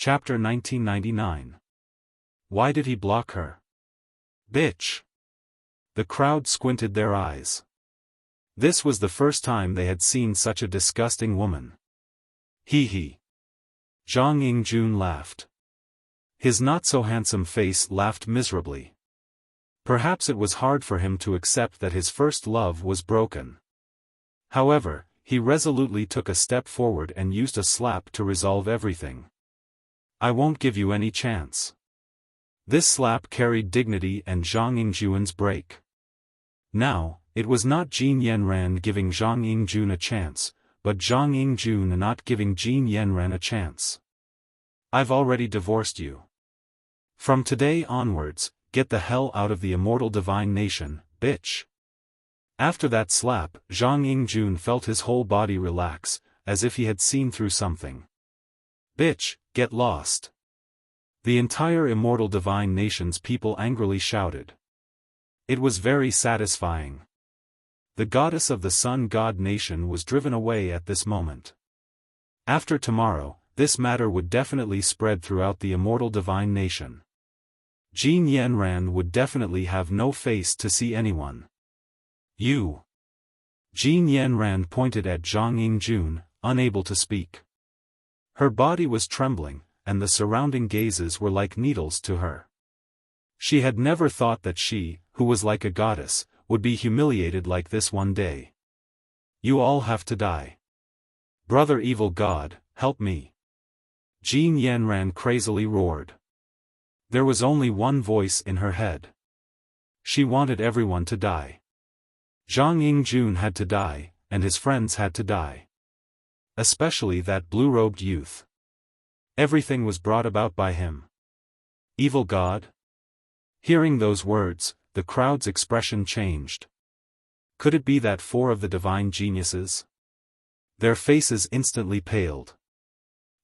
Chapter 1999. Why did he block her? Bitch! The crowd squinted their eyes. This was the first time they had seen such a disgusting woman. Hee hee. Zhang Yingjun laughed. His not-so-handsome face laughed miserably. Perhaps it was hard for him to accept that his first love was broken. However, he resolutely took a step forward and used a slap to resolve everything. I won't give you any chance. This slap carried dignity and Zhang Yingjun's break. Now, it was not Jin Yanran giving Zhang Yingjun a chance, but Zhang Yingjun not giving Jin Yanran a chance. I've already divorced you. From today onwards, get the hell out of the immortal divine nation, bitch. After that slap, Zhang Yingjun felt his whole body relax, as if he had seen through something. Bitch, get lost. The entire immortal divine nation's people angrily shouted. It was very satisfying. The goddess of the sun god nation was driven away at this moment. After tomorrow, this matter would definitely spread throughout the immortal divine nation. Jin Yanran would definitely have no face to see anyone. You. Jin Yanran pointed at Zhang Yingjun, unable to speak. Her body was trembling, and the surrounding gazes were like needles to her. She had never thought that she, who was like a goddess, would be humiliated like this one day. You all have to die. Brother evil god, help me. Jin Yanran crazily roared. There was only one voice in her head. She wanted everyone to die. Zhang Yingjun had to die, and his friends had to die. Especially that blue-robed youth. Everything was brought about by him. Evil god? Hearing those words, the crowd's expression changed. Could it be that four of the divine geniuses? Their faces instantly paled.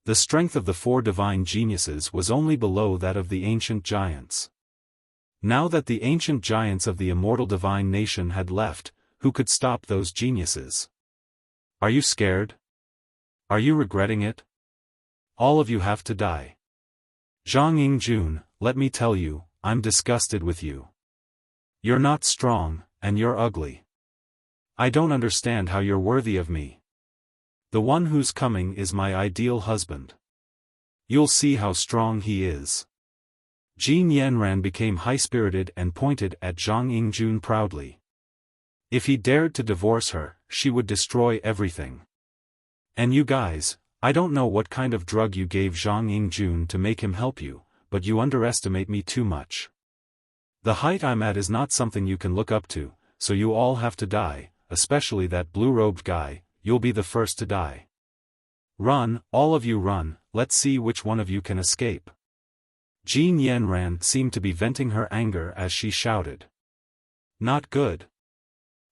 The strength of the four divine geniuses was only below that of the ancient giants. Now that the ancient giants of the immortal divine nation had left, who could stop those geniuses? Are you scared? Are you regretting it? All of you have to die. Zhang Yingjun, let me tell you, I'm disgusted with you. You're not strong, and you're ugly. I don't understand how you're worthy of me. The one who's coming is my ideal husband. You'll see how strong he is. Jin Yanran became high-spirited and pointed at Zhang Yingjun proudly. If he dared to divorce her, she would destroy everything. And you guys, I don't know what kind of drug you gave Zhang Yingjun to make him help you, but you underestimate me too much. The height I'm at is not something you can look up to, so you all have to die, especially that blue-robed guy. You'll be the first to die. Run, all of you run, let's see which one of you can escape. Jin Yanran seemed to be venting her anger as she shouted. Not good.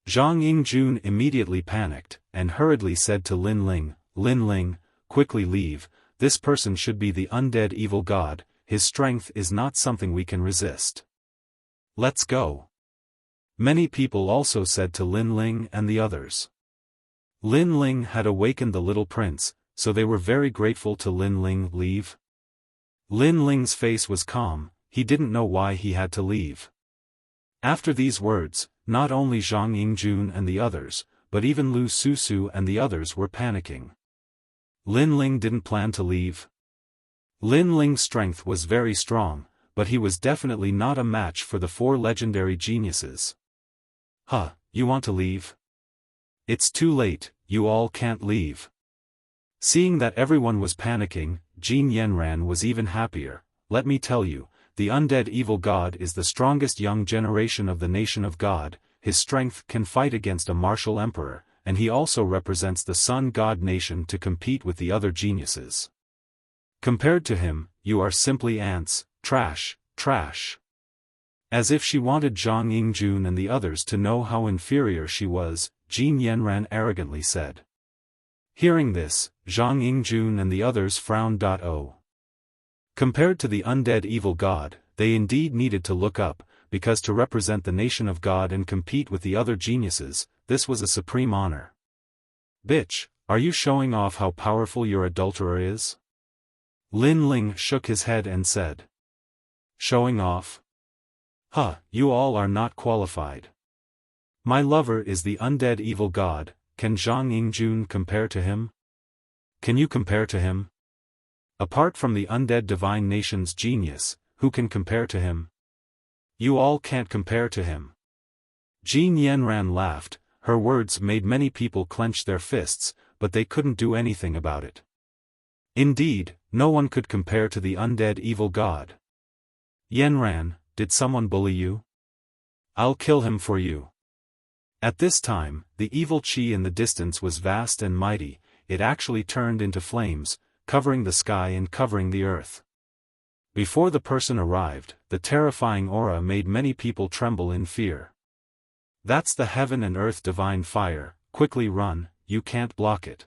Zhang Yingjun immediately panicked, and hurriedly said to Lin Ling, quickly leave, this person should be the undead evil god, his strength is not something we can resist. Let's go. Many people also said to Lin Ling and the others. Lin Ling had awakened the little prince, so they were very grateful to Lin Ling leave. Lin Ling's face was calm, he didn't know why he had to leave. After these words, not only Zhang Yingjun and the others, but even Lu Susu and the others were panicking. Lin Ling didn't plan to leave. Lin Ling's strength was very strong, but he was definitely not a match for the four legendary geniuses. Huh, you want to leave? It's too late, you all can't leave. Seeing that everyone was panicking, Jin Yanran was even happier. Let me tell you, the undead evil god is the strongest young generation of the nation of God, his strength can fight against a martial emperor, and he also represents the sun god nation to compete with the other geniuses. Compared to him, you are simply ants, trash. As if she wanted Zhang Yingjun and the others to know how inferior she was, Jin Yanran arrogantly said. Hearing this, Zhang Yingjun and the others frowned. Compared to the undead evil god, they indeed needed to look up, because to represent the nation of God and compete with the other geniuses, this was a supreme honor. Bitch, are you showing off how powerful your adulterer is? Lin Ling shook his head and said. Showing off? Huh, you all are not qualified. My lover is the undead evil god, can Zhang Yingjun compare to him? Can you compare to him? Apart from the undead divine nation's genius, who can compare to him? You all can't compare to him. Jin Yanran laughed, her words made many people clench their fists, but they couldn't do anything about it. Indeed, no one could compare to the undead evil god. Yanran, did someone bully you? I'll kill him for you. At this time, the evil chi in the distance was vast and mighty, it actually turned into flames, covering the sky and covering the earth. Before the person arrived, the terrifying aura made many people tremble in fear. That's the heaven and earth divine fire, quickly run, you can't block it.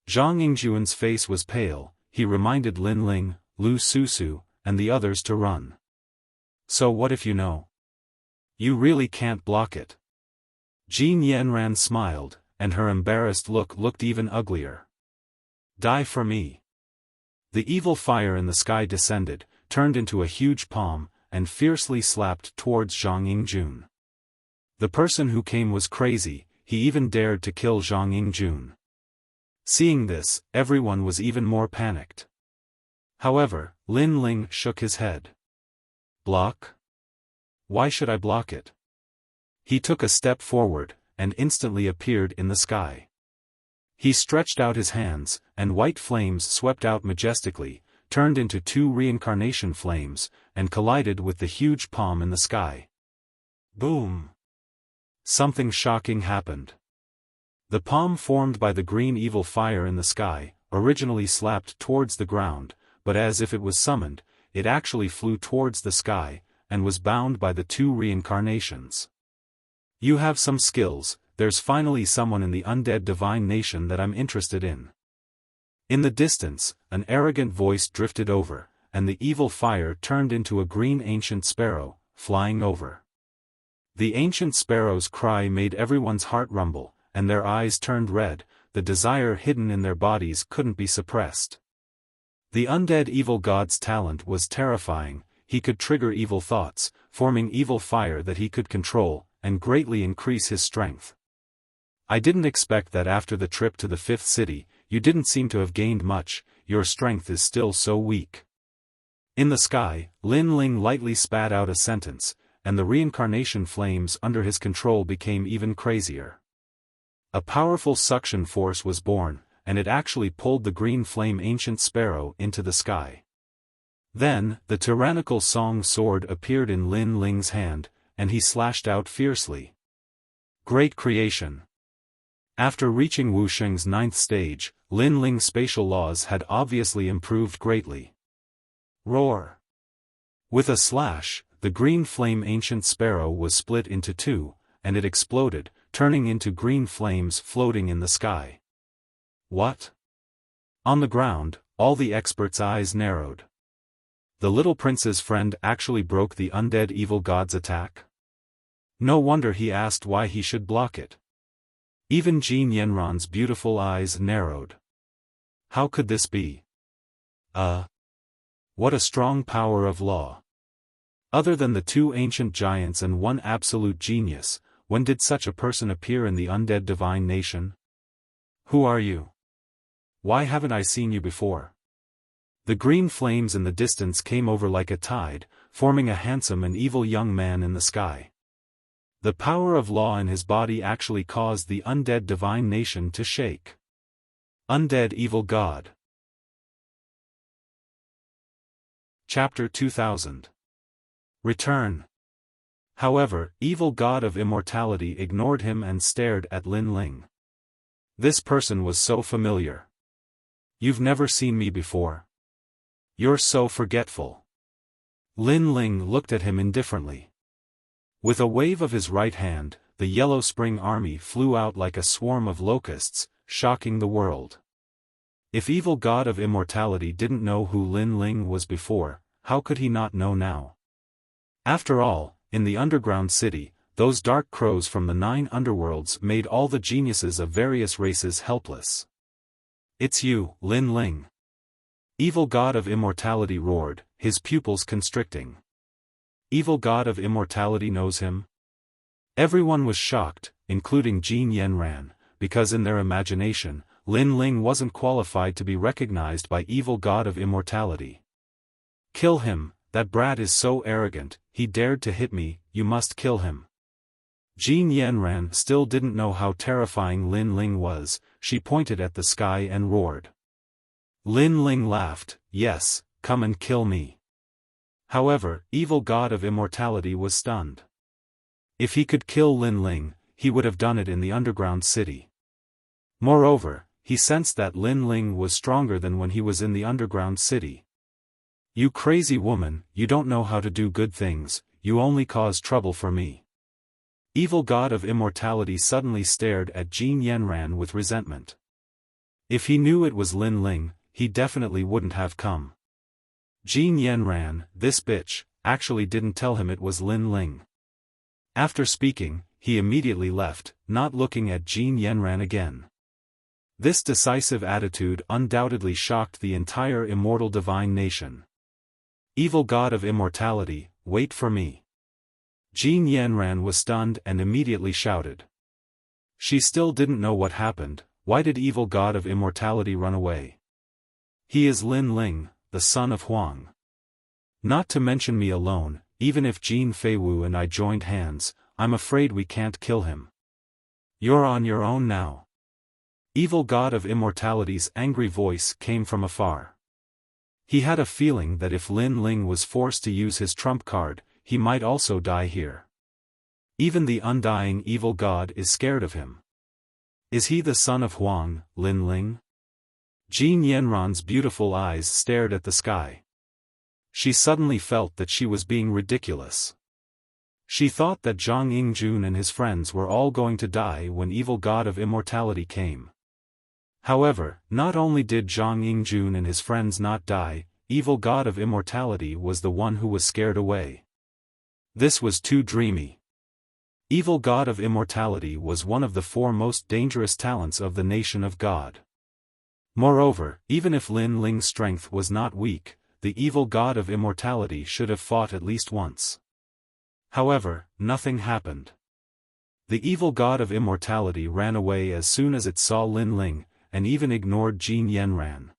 Zhang Yingjuan's face was pale, he reminded Lin Ling, Lu Susu, and the others to run. So what if you know? You really can't block it. Jin Yanran smiled, and her embarrassed look looked even uglier. Die for me. The evil fire in the sky descended, turned into a huge palm, and fiercely slapped towards Zhang Yingjun. The person who came was crazy, he even dared to kill Zhang Yingjun. Seeing this, everyone was even more panicked. However, Lin Ling shook his head. Block? Why should I block it? He took a step forward, and instantly appeared in the sky. He stretched out his hands, and white flames swept out majestically, turned into two reincarnation flames, and collided with the huge palm in the sky. Boom! Something shocking happened. The palm formed by the green evil fire in the sky, originally slapped towards the ground, but as if it was summoned, it actually flew towards the sky, and was bound by the two reincarnations. You have some skills, there's finally someone in the undead divine nation that I'm interested in. In the distance, an arrogant voice drifted over, and the evil fire turned into a green ancient sparrow, flying over. The ancient sparrow's cry made everyone's heart rumble, and their eyes turned red, the desire hidden in their bodies couldn't be suppressed. The undead evil god's talent was terrifying, he could trigger evil thoughts, forming evil fire that he could control, and greatly increase his strength. I didn't expect that after the trip to the fifth city, you didn't seem to have gained much, your strength is still so weak. In the sky, Lin Ling lightly spat out a sentence, and the reincarnation flames under his control became even crazier. A powerful suction force was born, and it actually pulled the green flame ancient sparrow into the sky. Then, the tyrannical song sword appeared in Lin Ling's hand, and he slashed out fiercely. Great creation! After reaching Wuxiang's 9th stage, Lin Ling's spatial laws had obviously improved greatly. Roar! With a slash, the green flame ancient sparrow was split into two, and it exploded, turning into green flames floating in the sky. What? On the ground, all the experts' eyes narrowed. The little prince's friend actually broke the undead evil god's attack? No wonder he asked why he should block it. Even Jin Yanran's beautiful eyes narrowed. How could this be? What a strong power of law. Other than the two ancient giants and one absolute genius, when did such a person appear in the undead divine nation? Who are you? Why haven't I seen you before? The green flames in the distance came over like a tide, forming a handsome and evil young man in the sky. The power of law in his body actually caused the undead divine nation to shake. Undead Evil God. Chapter 2000. Return. However, evil god of immortality ignored him and stared at Lin Ling. This person was so familiar. You've never seen me before. You're so forgetful. Lin Ling looked at him indifferently. With a wave of his right hand, the Yellow Spring army flew out like a swarm of locusts, shocking the world. If evil god of immortality didn't know who Lin Ling was before, how could he not know now? After all, in the underground city, those dark crows from the 9 underworlds made all the geniuses of various races helpless. It's you, Lin Ling. Evil god of immortality roared, his pupils constricting. Evil god of immortality knows him? Everyone was shocked, including Jin Yanran, because in their imagination, Lin Ling wasn't qualified to be recognized by evil god of immortality. Kill him, that brat is so arrogant, he dared to hit me, you must kill him. Jin Yanran still didn't know how terrifying Lin Ling was, she pointed at the sky and roared. Lin Ling laughed, yes, come and kill me. However, evil god of immortality was stunned. If he could kill Lin Ling, he would have done it in the underground city. Moreover, he sensed that Lin Ling was stronger than when he was in the underground city. You crazy woman, you don't know how to do good things, you only cause trouble for me. Evil god of immortality suddenly stared at Jin Yanran with resentment. If he knew it was Lin Ling, he definitely wouldn't have come. Jin Yanran, this bitch, actually didn't tell him it was Lin Ling. After speaking, he immediately left, not looking at Jin Yanran again. This decisive attitude undoubtedly shocked the entire immortal divine nation. Evil god of immortality, wait for me. Jin Yanran was stunned and immediately shouted. She still didn't know what happened. Why did evil god of immortality run away? He is Lin Ling, the son of Huang. Not to mention me alone, even if Jin Feiwu and I joined hands, I'm afraid we can't kill him. You're on your own now. Evil god of immortality's angry voice came from afar. He had a feeling that if Lin Ling was forced to use his trump card, he might also die here. Even the undying evil god is scared of him. Is he the son of Huang, Lin Ling? Jin Yanran's beautiful eyes stared at the sky. She suddenly felt that she was being ridiculous. She thought that Zhang Yingjun and his friends were all going to die when evil god of immortality came. However, not only did Zhang Yingjun and his friends not die, evil god of immortality was the one who was scared away. This was too dreamy. Evil god of immortality was one of the 4 most dangerous talents of the nation of God. Moreover, even if Lin Ling's strength was not weak, the evil god of immortality should have fought at least once. However, nothing happened. The evil god of immortality ran away as soon as it saw Lin Ling, and even ignored Jin Yanran.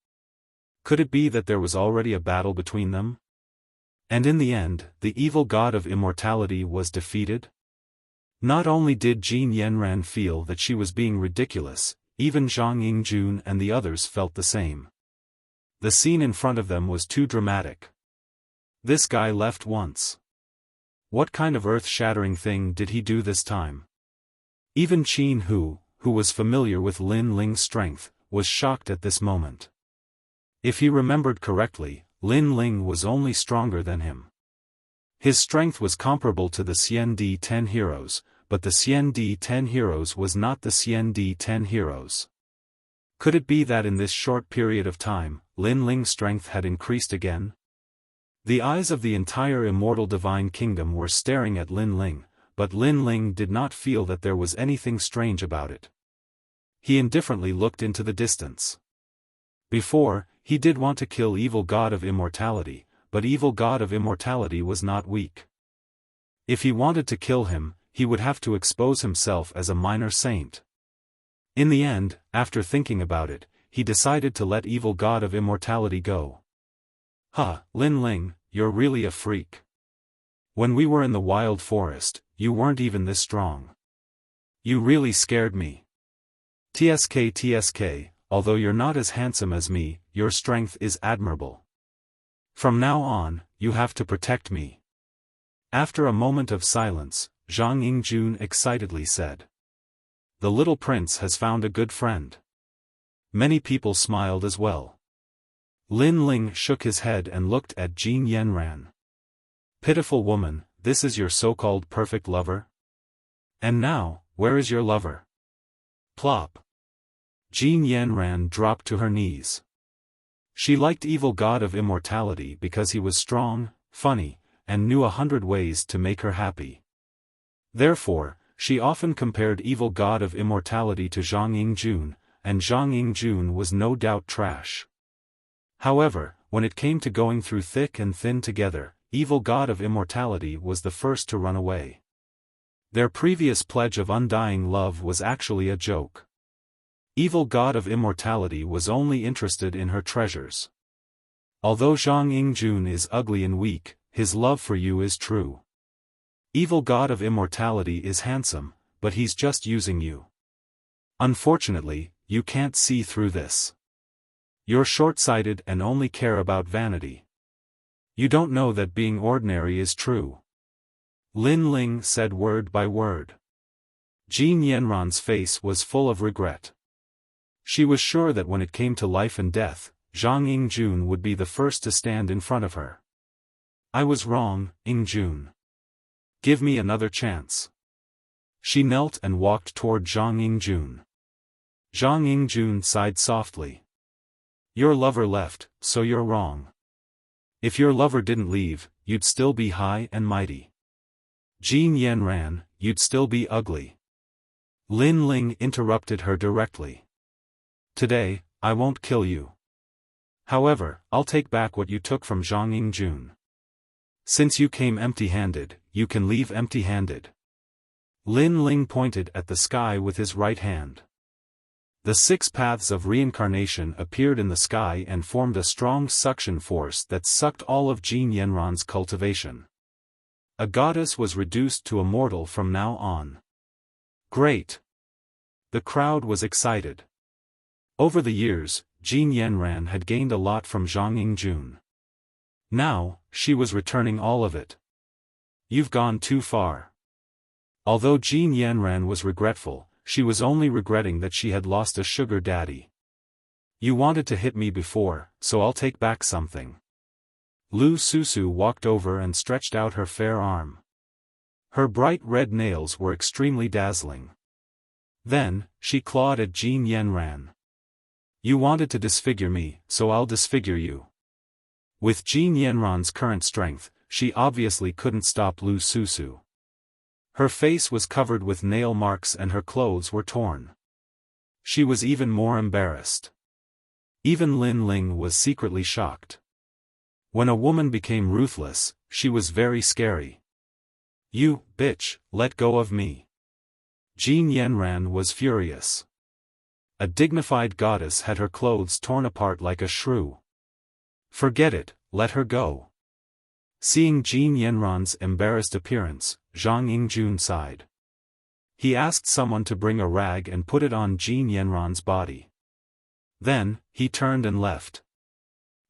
Could it be that there was already a battle between them? And in the end, the evil god of immortality was defeated? Not only did Jin Yanran feel that she was being ridiculous, even Zhang Yingjun and the others felt the same. The scene in front of them was too dramatic. This guy left once. What kind of earth-shattering thing did he do this time? Even Qin Hu, who was familiar with Lin Ling's strength, was shocked at this moment. If he remembered correctly, Lin Ling was only stronger than him. His strength was comparable to the Xian 10 heroes, but the Xian 10 heroes was not the Xian 10 heroes. Could it be that in this short period of time, Lin Ling's strength had increased again? The eyes of the entire immortal divine kingdom were staring at Lin Ling, but Lin Ling did not feel that there was anything strange about it. He indifferently looked into the distance. Before, he did want to kill evil god of immortality, but evil god of immortality was not weak. If he wanted to kill him, he would have to expose himself as a minor saint. In the end, after thinking about it, he decided to let evil god of immortality go. Lin Ling, you're really a freak. When we were in the wild forest, you weren't even this strong. You really scared me. TSK, although you're not as handsome as me, your strength is admirable. From now on, you have to protect me. After a moment of silence, Zhang Yingjun excitedly said. The little prince has found a good friend. Many people smiled as well. Lin Ling shook his head and looked at Jin Yanran. Pitiful woman, this is your so-called perfect lover? And now, where is your lover? Plop. Jin Yanran dropped to her knees. She liked evil god of immortality because he was strong, funny, and knew 100 ways to make her happy. Therefore, she often compared evil god of immortality to Zhang Yingjun, and Zhang Yingjun was no doubt trash. However, when it came to going through thick and thin together, evil god of immortality was the first to run away. Their previous pledge of undying love was actually a joke. Evil god of immortality was only interested in her treasures. Although Zhang Yingjun is ugly and weak, his love for you is true. Evil god of immortality is handsome, but he's just using you. Unfortunately, you can't see through this. You're short-sighted and only care about vanity. You don't know that being ordinary is true. Lin Ling said word by word. Jin Yanran's face was full of regret. She was sure that when it came to life and death, Zhang Yingjun would be the first to stand in front of her. I was wrong, Yingjun. Give me another chance. She knelt and walked toward Zhang Yingjun. Zhang Yingjun sighed softly. Your lover left, so you're wrong. If your lover didn't leave, you'd still be high and mighty. Jin Yanran, you'd still be ugly. Lin Ling interrupted her directly. Today, I won't kill you. However, I'll take back what you took from Zhang Yingjun. Since you came empty-handed, you can leave empty-handed. Lin Ling pointed at the sky with his right hand. The 6 paths of reincarnation appeared in the sky and formed a strong suction force that sucked all of Jin Yanran's cultivation. A goddess was reduced to a mortal from now on. Great! The crowd was excited. Over the years, Jin Yanran had gained a lot from Zhang Yingjun. Now, she was returning all of it. You've gone too far. Although Jin Yanran was regretful, she was only regretting that she had lost a sugar daddy. You wanted to hit me before, so I'll take back something. Lu Susu walked over and stretched out her fair arm. Her bright red nails were extremely dazzling. Then, she clawed at Jin Yanran. You wanted to disfigure me, so I'll disfigure you. With Jin Yanran's current strength, she obviously couldn't stop Lu Susu. Her face was covered with nail marks and her clothes were torn. She was even more embarrassed. Even Lin Ling was secretly shocked. When a woman became ruthless, she was very scary. You, bitch, let go of me. Jin Yanran was furious. A dignified goddess had her clothes torn apart like a shrew. Forget it, let her go. Seeing Jin Yanran's embarrassed appearance, Zhang Yingjun sighed. He asked someone to bring a rag and put it on Jin Yanran's body. Then, he turned and left.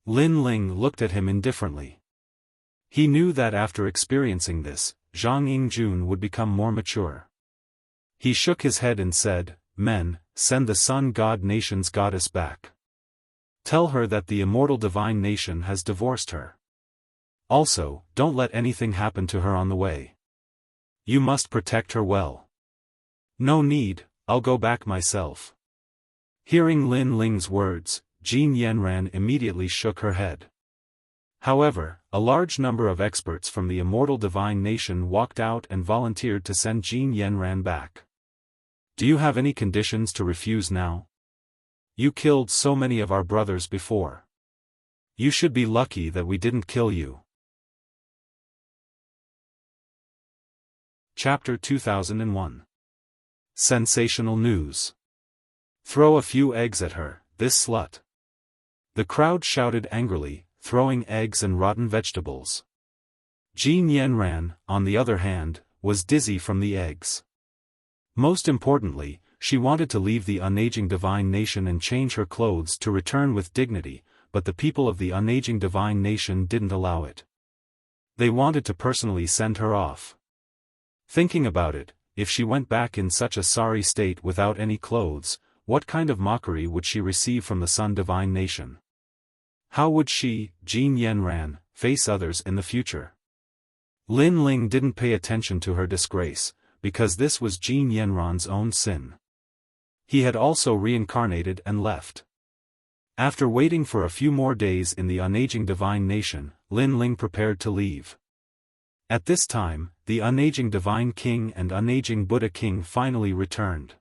Lin Ling looked at him indifferently. He knew that after experiencing this, Zhang Yingjun would become more mature. He shook his head and said, Men, send the Sun God Nation's goddess back. Tell her that the immortal divine nation has divorced her. Also, don't let anything happen to her on the way. You must protect her well. No need, I'll go back myself. Hearing Lin Ling's words, Jin Yanran immediately shook her head. However, a large number of experts from the immortal divine nation walked out and volunteered to send Jin Yanran back. Do you have any conditions to refuse now? You killed so many of our brothers before. You should be lucky that we didn't kill you. Chapter 2001. Sensational news. Throw a few eggs at her, this slut. The crowd shouted angrily, throwing eggs and rotten vegetables. Jin Yanran, on the other hand, was dizzy from the eggs. Most importantly, she wanted to leave the unaging divine nation and change her clothes to return with dignity, but the people of the unaging divine nation didn't allow it. They wanted to personally send her off. Thinking about it, if she went back in such a sorry state without any clothes, what kind of mockery would she receive from the Sun Divine Nation? How would she, Jin Yanran, face others in the future? Lin Ling didn't pay attention to her disgrace, because this was Jin Yanran's own sin. He had also reincarnated and left. After waiting for a few more days in the unaging divine nation, Lin Ling prepared to leave. At this time, the unaging divine king and unaging Buddha king finally returned.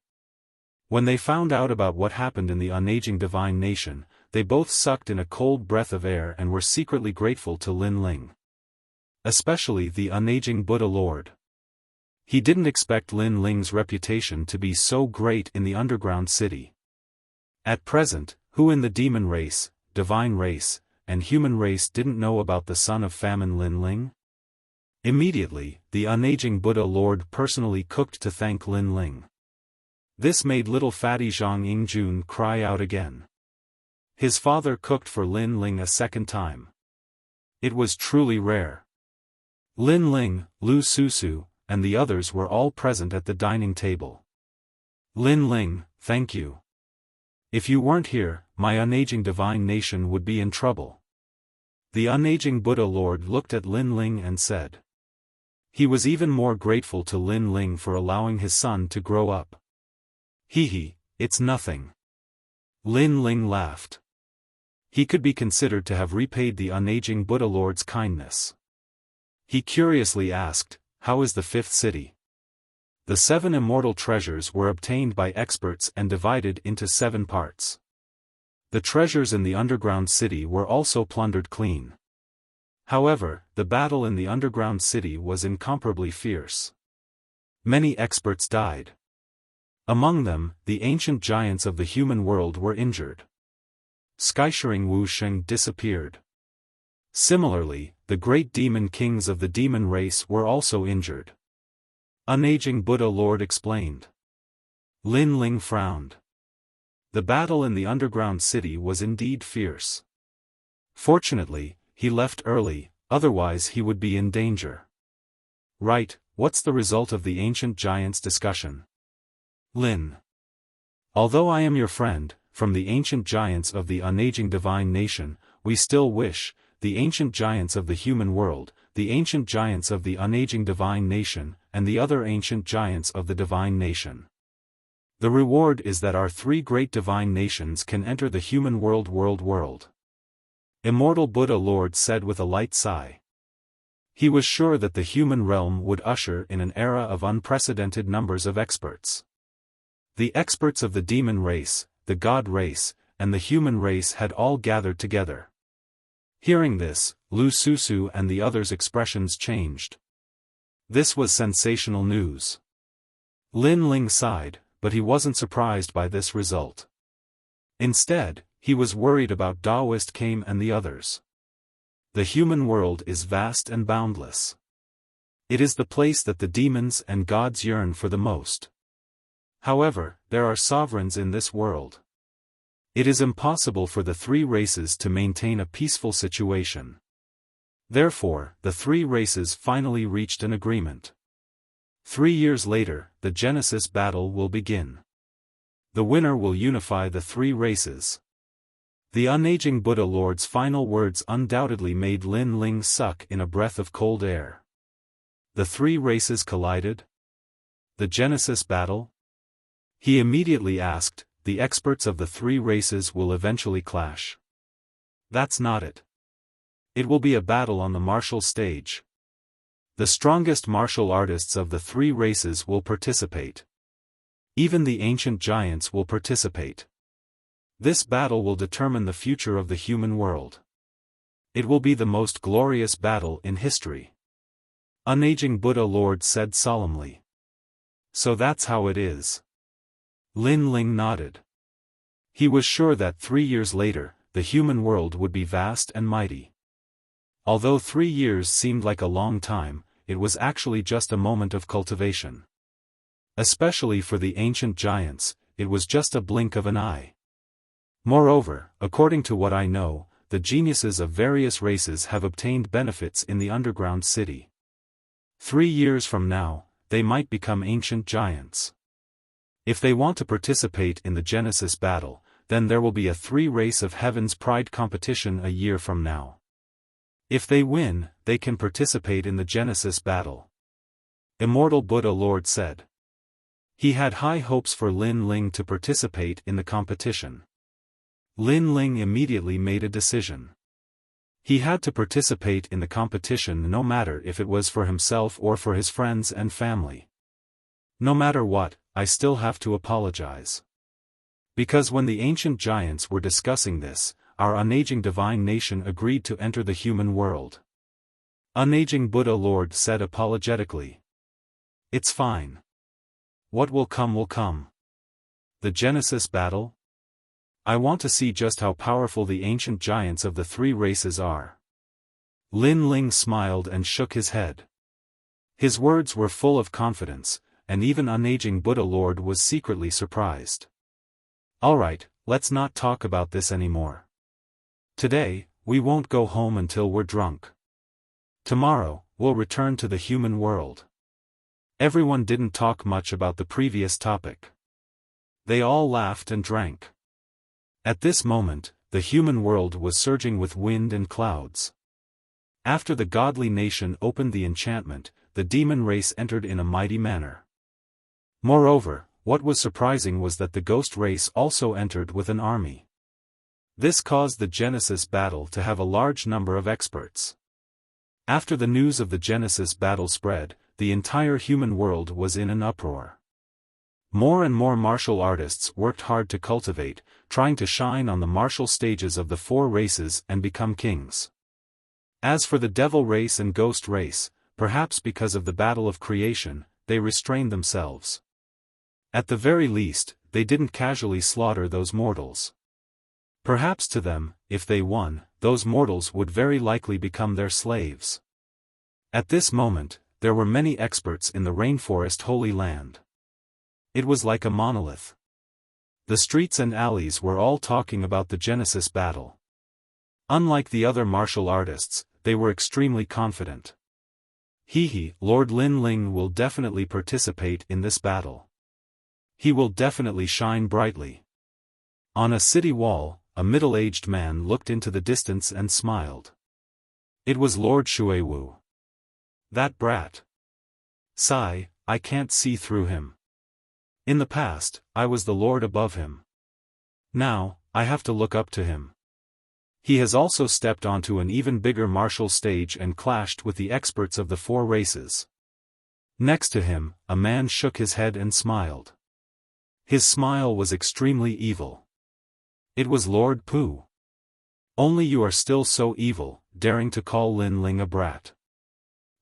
When they found out about what happened in the unaging divine nation, they both sucked in a cold breath of air and were secretly grateful to Lin Ling. Especially the unaging Buddha Lord. He didn't expect Lin Ling's reputation to be so great in the underground city. At present, who in the demon race, divine race, and human race didn't know about the son of famine Lin Ling? Immediately, the unaging Buddha Lord personally cooked to thank Lin Ling. This made little fatty Zhang Yingjun cry out again. His father cooked for Lin Ling a second time. It was truly rare. Lin Ling, Lu Susu, and the others were all present at the dining table. Lin Ling, thank you. If you weren't here, my unaging divine nation would be in trouble. The unaging Buddha Lord looked at Lin Ling and said. He was even more grateful to Lin Ling for allowing his son to grow up. Hee, it's nothing. Lin Ling laughed. He could be considered to have repaid the unaging Buddha Lord's kindness. He curiously asked, how is the fifth city? The 7 immortal treasures were obtained by experts and divided into 7 parts. The treasures in the underground city were also plundered clean. However, the battle in the underground city was incomparably fierce. Many experts died. Among them, the ancient giants of the human world were injured. Skyshering Wuxia disappeared. Similarly, the great demon kings of the demon race were also injured. Unaging Buddha Lord explained. Lin Ling frowned. The battle in the underground city was indeed fierce. Fortunately, he left early, otherwise he would be in danger. Right, what's the result of the ancient giants' discussion? Lin. Although I am your friend, from the ancient giants of the unaging divine nation, we still wish, the ancient giants of the human world, the ancient giants of the unaging divine nation, and the other ancient giants of the divine nation. The reward is that our 3 great divine nations can enter the human world. Immortal Buddha Lord said with a light sigh. He was sure that the human realm would usher in an era of unprecedented numbers of experts. The experts of the demon race, the god race, and the human race had all gathered together. Hearing this, Lu Susu and the others' expressions changed. This was sensational news. Lin Ling sighed, but he wasn't surprised by this result. Instead, he was worried about Daoist Kame and the others. The human world is vast and boundless. It is the place that the demons and gods yearn for the most. However, there are sovereigns in this world. It is impossible for the 3 races to maintain a peaceful situation. Therefore, the 3 races finally reached an agreement. 3 years later, the Genesis battle will begin. The winner will unify the 3 races. The unaging Buddha Lord's final words undoubtedly made Lin Ling suck in a breath of cold air. The 3 races collided? The Genesis battle? He immediately asked, the experts of the 3 races will eventually clash. That's not it. It will be a battle on the martial stage. The strongest martial artists of the 3 races will participate. Even the ancient giants will participate. This battle will determine the future of the human world. It will be the most glorious battle in history. Unaging Buddha Lord said solemnly. So that's how it is. Lin Ling nodded. He was sure that 3 years later, the human world would be vast and mighty. Although 3 years seemed like a long time, it was actually just a moment of cultivation. Especially for the ancient giants, it was just a blink of an eye. Moreover, according to what I know, the geniuses of various races have obtained benefits in the underground city. 3 years from now, they might become ancient giants. If they want to participate in the Genesis battle, then there will be a 3 Race of Heaven's Pride competition a year from now. If they win, they can participate in the Genesis battle. Immortal Buddha Lord said. He had high hopes for Lin Ling to participate in the competition. Lin Ling immediately made a decision. He had to participate in the competition no matter if it was for himself or for his friends and family. No matter what, I still have to apologize. Because when the ancient giants were discussing this, our unaging divine nation agreed to enter the human world. Unaging Buddha Lord said apologetically. It's fine. What will come will come. The Genesis battle? I want to see just how powerful the ancient giants of the three races are. Lin Ling smiled and shook his head. His words were full of confidence, and even unaging Buddha Lord was secretly surprised. Alright, let's not talk about this anymore. Today, we won't go home until we're drunk. Tomorrow, we'll return to the human world. Everyone didn't talk much about the previous topic. They all laughed and drank. At this moment, the human world was surging with wind and clouds. After the godly nation opened the enchantment, the demon race entered in a mighty manner. Moreover, what was surprising was that the ghost race also entered with an army. This caused the Genesis battle to have a large number of experts. After the news of the Genesis battle spread, the entire human world was in an uproar. More and more martial artists worked hard to cultivate, trying to shine on the martial stages of the four races and become kings. As for the devil race and ghost race, perhaps because of the battle of creation, they restrained themselves. At the very least, they didn't casually slaughter those mortals. Perhaps to them, if they won, those mortals would very likely become their slaves. At this moment, there were many experts in the rainforest Holy Land. It was like a monolith. The streets and alleys were all talking about the Genesis battle. Unlike the other martial artists, they were extremely confident. Lord Lin Ling will definitely participate in this battle. He will definitely shine brightly. On a city wall, a middle-aged man looked into the distance and smiled. It was Lord Xuewu. That brat. Sigh, I can't see through him. In the past, I was the lord above him. Now, I have to look up to him. He has also stepped onto an even bigger martial stage and clashed with the experts of the four races. Next to him, a man shook his head and smiled. His smile was extremely evil. It was Lord Pu. Only you are still so evil, daring to call Lin Ling a brat.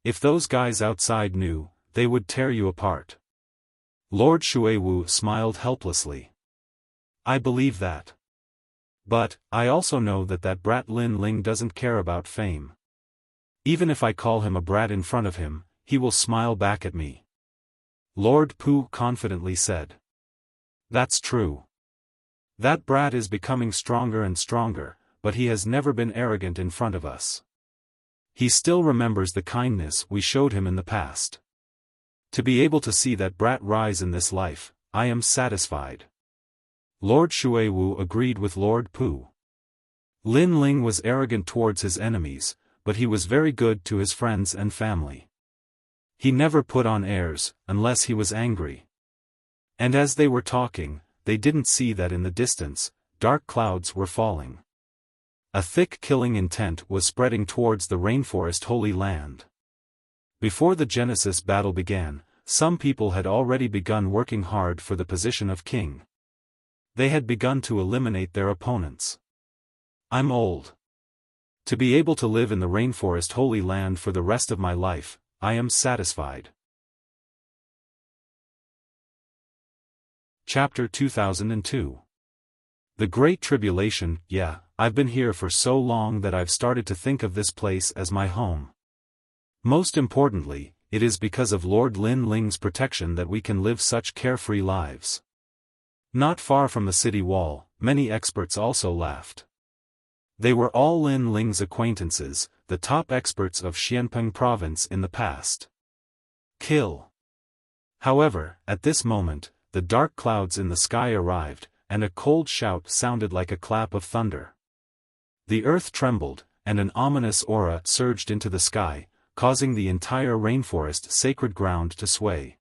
If those guys outside knew, they would tear you apart. Lord Xuewu smiled helplessly. I believe that. But, I also know that brat Lin Ling doesn't care about fame. Even if I call him a brat in front of him, he will smile back at me. Lord Pu confidently said. That's true. That brat is becoming stronger and stronger, but he has never been arrogant in front of us. He still remembers the kindness we showed him in the past. To be able to see that brat rise in this life, I am satisfied. Lord Xuewu agreed with Lord Pu. Lin Ling was arrogant towards his enemies, but he was very good to his friends and family. He never put on airs, unless he was angry. And as they were talking, they didn't see that in the distance, dark clouds were falling. A thick killing intent was spreading towards the rainforest Holy Land. Before the Genesis battle began, some people had already begun working hard for the position of king. They had begun to eliminate their opponents. I'm old. To be able to live in the rainforest Holy Land for the rest of my life, I am satisfied. Chapter 2002. The Great Tribulation. Yeah, I've been here for so long that I've started to think of this place as my home. Most importantly, it is because of Lord Lin Ling's protection that we can live such carefree lives. Not far from the city wall, many experts also laughed. They were all Lin Ling's acquaintances, the top experts of Xianpeng province in the past. Kill. However, at this moment, the dark clouds in the sky arrived, and a cold shout sounded like a clap of thunder. The earth trembled, and an ominous aura surged into the sky, causing the entire rainforest sacred ground to sway.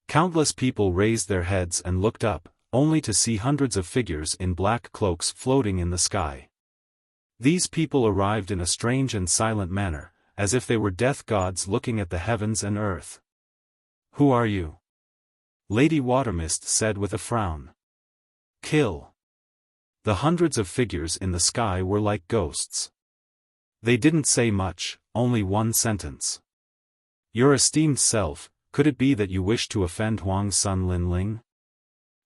Countless people raised their heads and looked up, only to see hundreds of figures in black cloaks floating in the sky. These people arrived in a strange and silent manner, as if they were death gods looking at the heavens and earth. Who are you? Lady Watermist said with a frown. Kill. The hundreds of figures in the sky were like ghosts. They didn't say much, only one sentence. Your esteemed self, could it be that you wish to offend Huang's son Linling?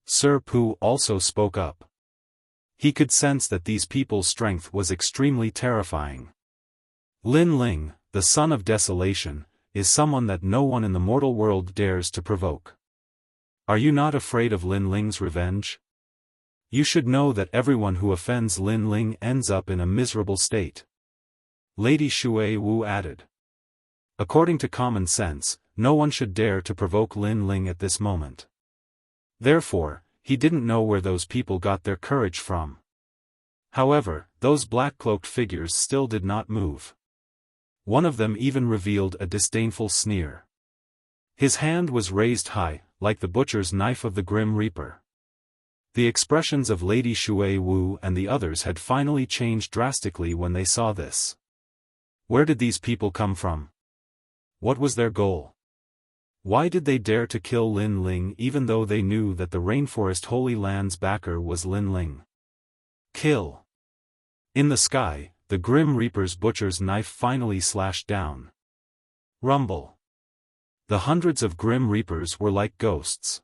Sir Pu also spoke up. He could sense that these people's strength was extremely terrifying. Linling, the son of desolation, is someone that no one in the mortal world dares to provoke. Are you not afraid of Linling's revenge? You should know that everyone who offends Linling ends up in a miserable state. Lady Shui Wu added. According to common sense, no one should dare to provoke Linling at this moment. Therefore, he didn't know where those people got their courage from. However, those black-cloaked figures still did not move. One of them even revealed a disdainful sneer. His hand was raised high, like the butcher's knife of the Grim Reaper. The expressions of Lady Shui Wu and the others had finally changed drastically when they saw this. Where did these people come from? What was their goal? Why did they dare to kill Linling even though they knew that the Rainforest Holy Land's backer was Linling? Kill. In the sky, the Grim Reaper's butcher's knife finally slashed down. Rumble. The hundreds of Grim Reapers were like ghosts.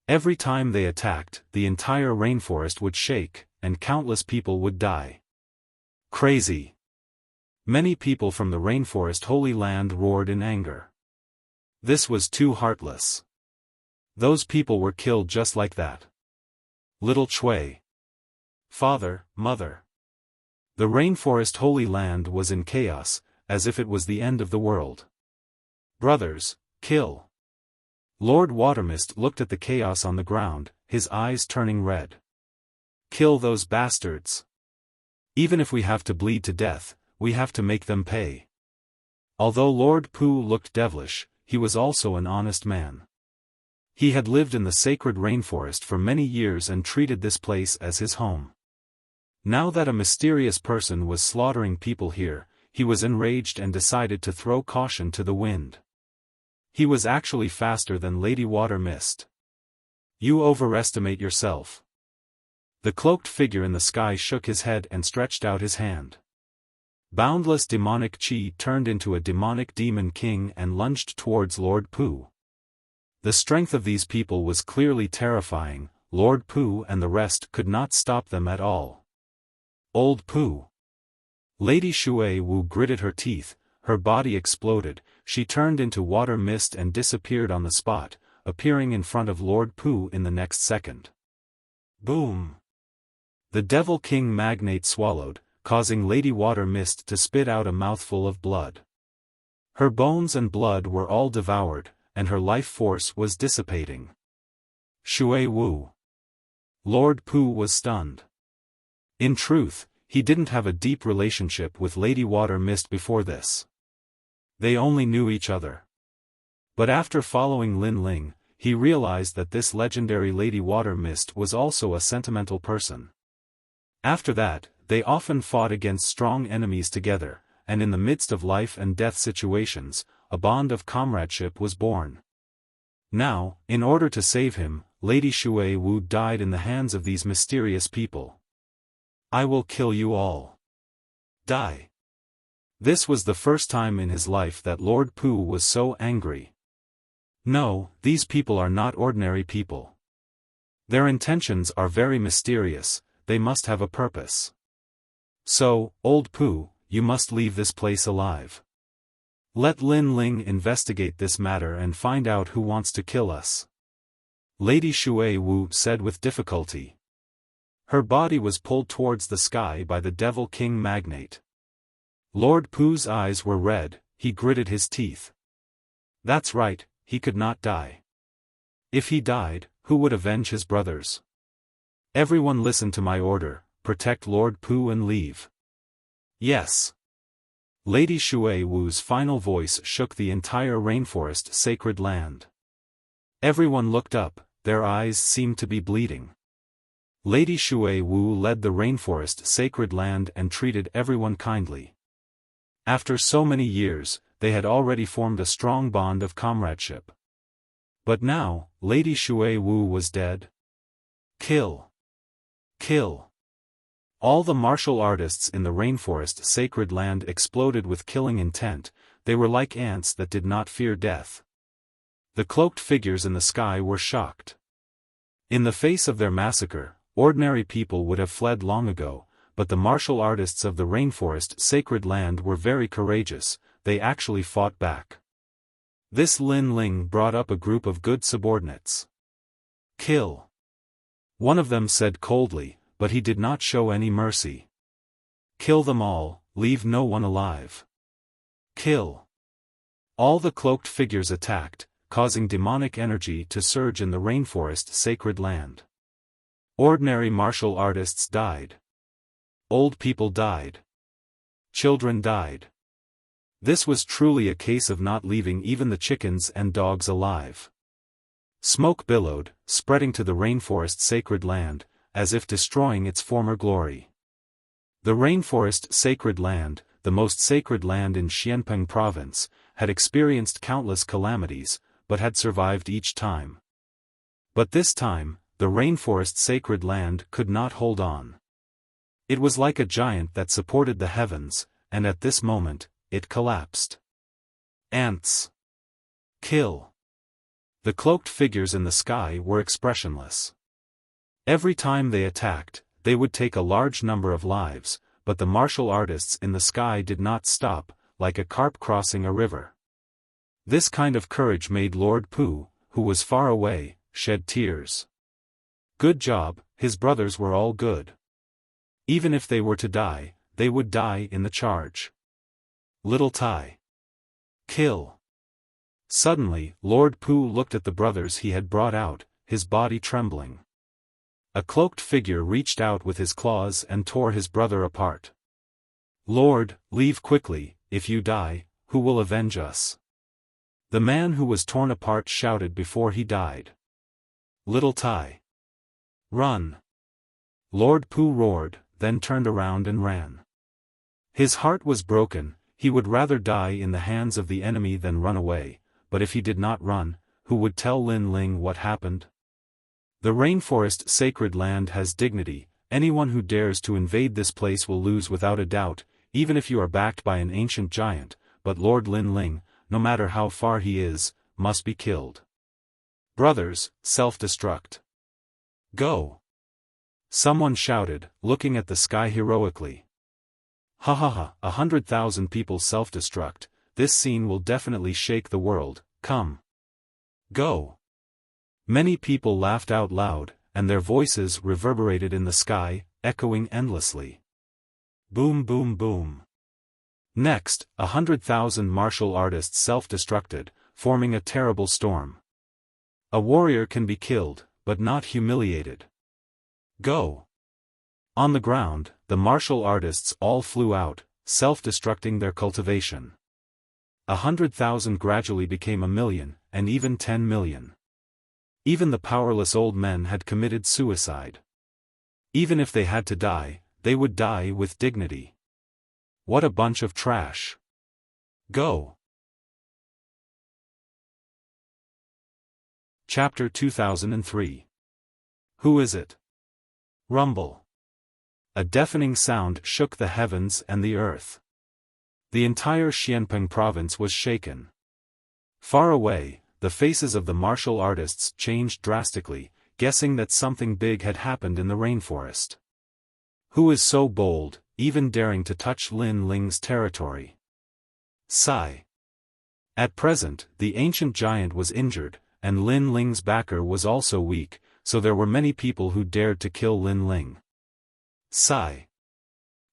Every time they attacked, the entire rainforest would shake, and countless people would die. Crazy. Many people from the Rainforest Holy Land roared in anger. This was too heartless. Those people were killed just like that. Little Chui. Father, mother. The Rainforest Holy Land was in chaos, as if it was the end of the world. Brothers, kill. Lord Watermist looked at the chaos on the ground, his eyes turning red. Kill those bastards. Even if we have to bleed to death, we have to make them pay. Although Lord Pu looked devilish, he was also an honest man. He had lived in the sacred rainforest for many years and treated this place as his home. Now that a mysterious person was slaughtering people here, he was enraged and decided to throw caution to the wind. He was actually faster than Lady Water Mist. You overestimate yourself. The cloaked figure in the sky shook his head and stretched out his hand. Boundless demonic chi turned into a demonic demon king and lunged towards Lord Pu. The strength of these people was clearly terrifying. Lord Pu and the rest could not stop them at all. Old Pu. Lady Shui Wu gritted her teeth, her body exploded, she turned into water mist and disappeared on the spot, appearing in front of Lord Pu in the next second. Boom! The Devil King magnate swallowed, causing Lady Water Mist to spit out a mouthful of blood. Her bones and blood were all devoured, and her life force was dissipating. Shui Wu. Lord Pu was stunned. In truth, he didn't have a deep relationship with Lady Water Mist before this. They only knew each other. But after following Linling, he realized that this legendary Lady Water Mist was also a sentimental person. After that, they often fought against strong enemies together, and in the midst of life and death situations, a bond of comradeship was born. Now, in order to save him, Lady Shui Wu died in the hands of these mysterious people. I will kill you all. Die. This was the first time in his life that Lord Pu was so angry. No, these people are not ordinary people. Their intentions are very mysterious, they must have a purpose. So, Old Pu, you must leave this place alive. Let Linling investigate this matter and find out who wants to kill us. Lady Shui Wu said with difficulty. Her body was pulled towards the sky by the Devil King magnate. Lord Pu's eyes were red, he gritted his teeth. That's right, he could not die. If he died, who would avenge his brothers? Everyone listen to my order, protect Lord Pu and leave. Yes. Lady Shui Wu's final voice shook the entire rainforest sacred land. Everyone looked up, their eyes seemed to be bleeding. Lady Shui Wu led the rainforest sacred land and treated everyone kindly. After so many years, they had already formed a strong bond of comradeship. But now, Lady Shui Wu was dead. Kill. Kill. All the martial artists in the rainforest sacred land exploded with killing intent. They were like ants that did not fear death. The cloaked figures in the sky were shocked. In the face of their massacre, ordinary people would have fled long ago, but the martial artists of the rainforest sacred land were very courageous. They actually fought back. This Lin Ling brought up a group of good subordinates. Kill. One of them said coldly, but he did not show any mercy. Kill them all, leave no one alive. Kill. All the cloaked figures attacked, causing demonic energy to surge in the rainforest sacred land. Ordinary martial artists died. Old people died. Children died. This was truly a case of not leaving even the chickens and dogs alive. Smoke billowed, spreading to the rainforest sacred land, as if destroying its former glory. The rainforest sacred land, the most sacred land in Xianpeng province, had experienced countless calamities, but had survived each time. But this time, the rainforest sacred land could not hold on. It was like a giant that supported the heavens, and at this moment, it collapsed. Ants. Kill. The cloaked figures in the sky were expressionless. Every time they attacked, they would take a large number of lives, but the martial artists in the sky did not stop, like a carp crossing a river. This kind of courage made Lord Pu, who was far away, shed tears. Good job, his brothers were all good. Even if they were to die, they would die in the charge. Little Tai. Kill. Suddenly, Lord Pu looked at the brothers he had brought out, his body trembling. A cloaked figure reached out with his claws and tore his brother apart. Lord, leave quickly. If you die, who will avenge us? The man who was torn apart shouted before he died. Little Tai. Run. Lord Pu roared, then turned around and ran. His heart was broken. He would rather die in the hands of the enemy than run away, but if he did not run, who would tell Lin Ling what happened? The rainforest sacred land has dignity. Anyone who dares to invade this place will lose without a doubt, even if you are backed by an ancient giant, but Lord Lin Ling, no matter how far he is, must be killed. Brothers, self-destruct. Go. Someone shouted, looking at the sky heroically. Ha ha ha, 100,000 people self-destruct, this scene will definitely shake the world, come. Go. Many people laughed out loud, and their voices reverberated in the sky, echoing endlessly. Boom boom boom. Next, 100,000 martial artists self-destructed, forming a terrible storm. A warrior can be killed, but not humiliated. Go. On the ground, the martial artists all flew out, self-destructing their cultivation. 100,000 gradually became 1,000,000, and even 10 million. Even the powerless old men had committed suicide. Even if they had to die, they would die with dignity. What a bunch of trash. Go. Chapter 2003. Who is it? Rumble. A deafening sound shook the heavens and the earth. The entire Xianpeng province was shaken. Far away, the faces of the martial artists changed drastically, guessing that something big had happened in the rainforest. Who is so bold, even daring to touch Lin Ling's territory? Sigh. At present, the ancient giant was injured, and Lin Ling's backer was also weak, so there were many people who dared to kill Lin Ling. Sigh.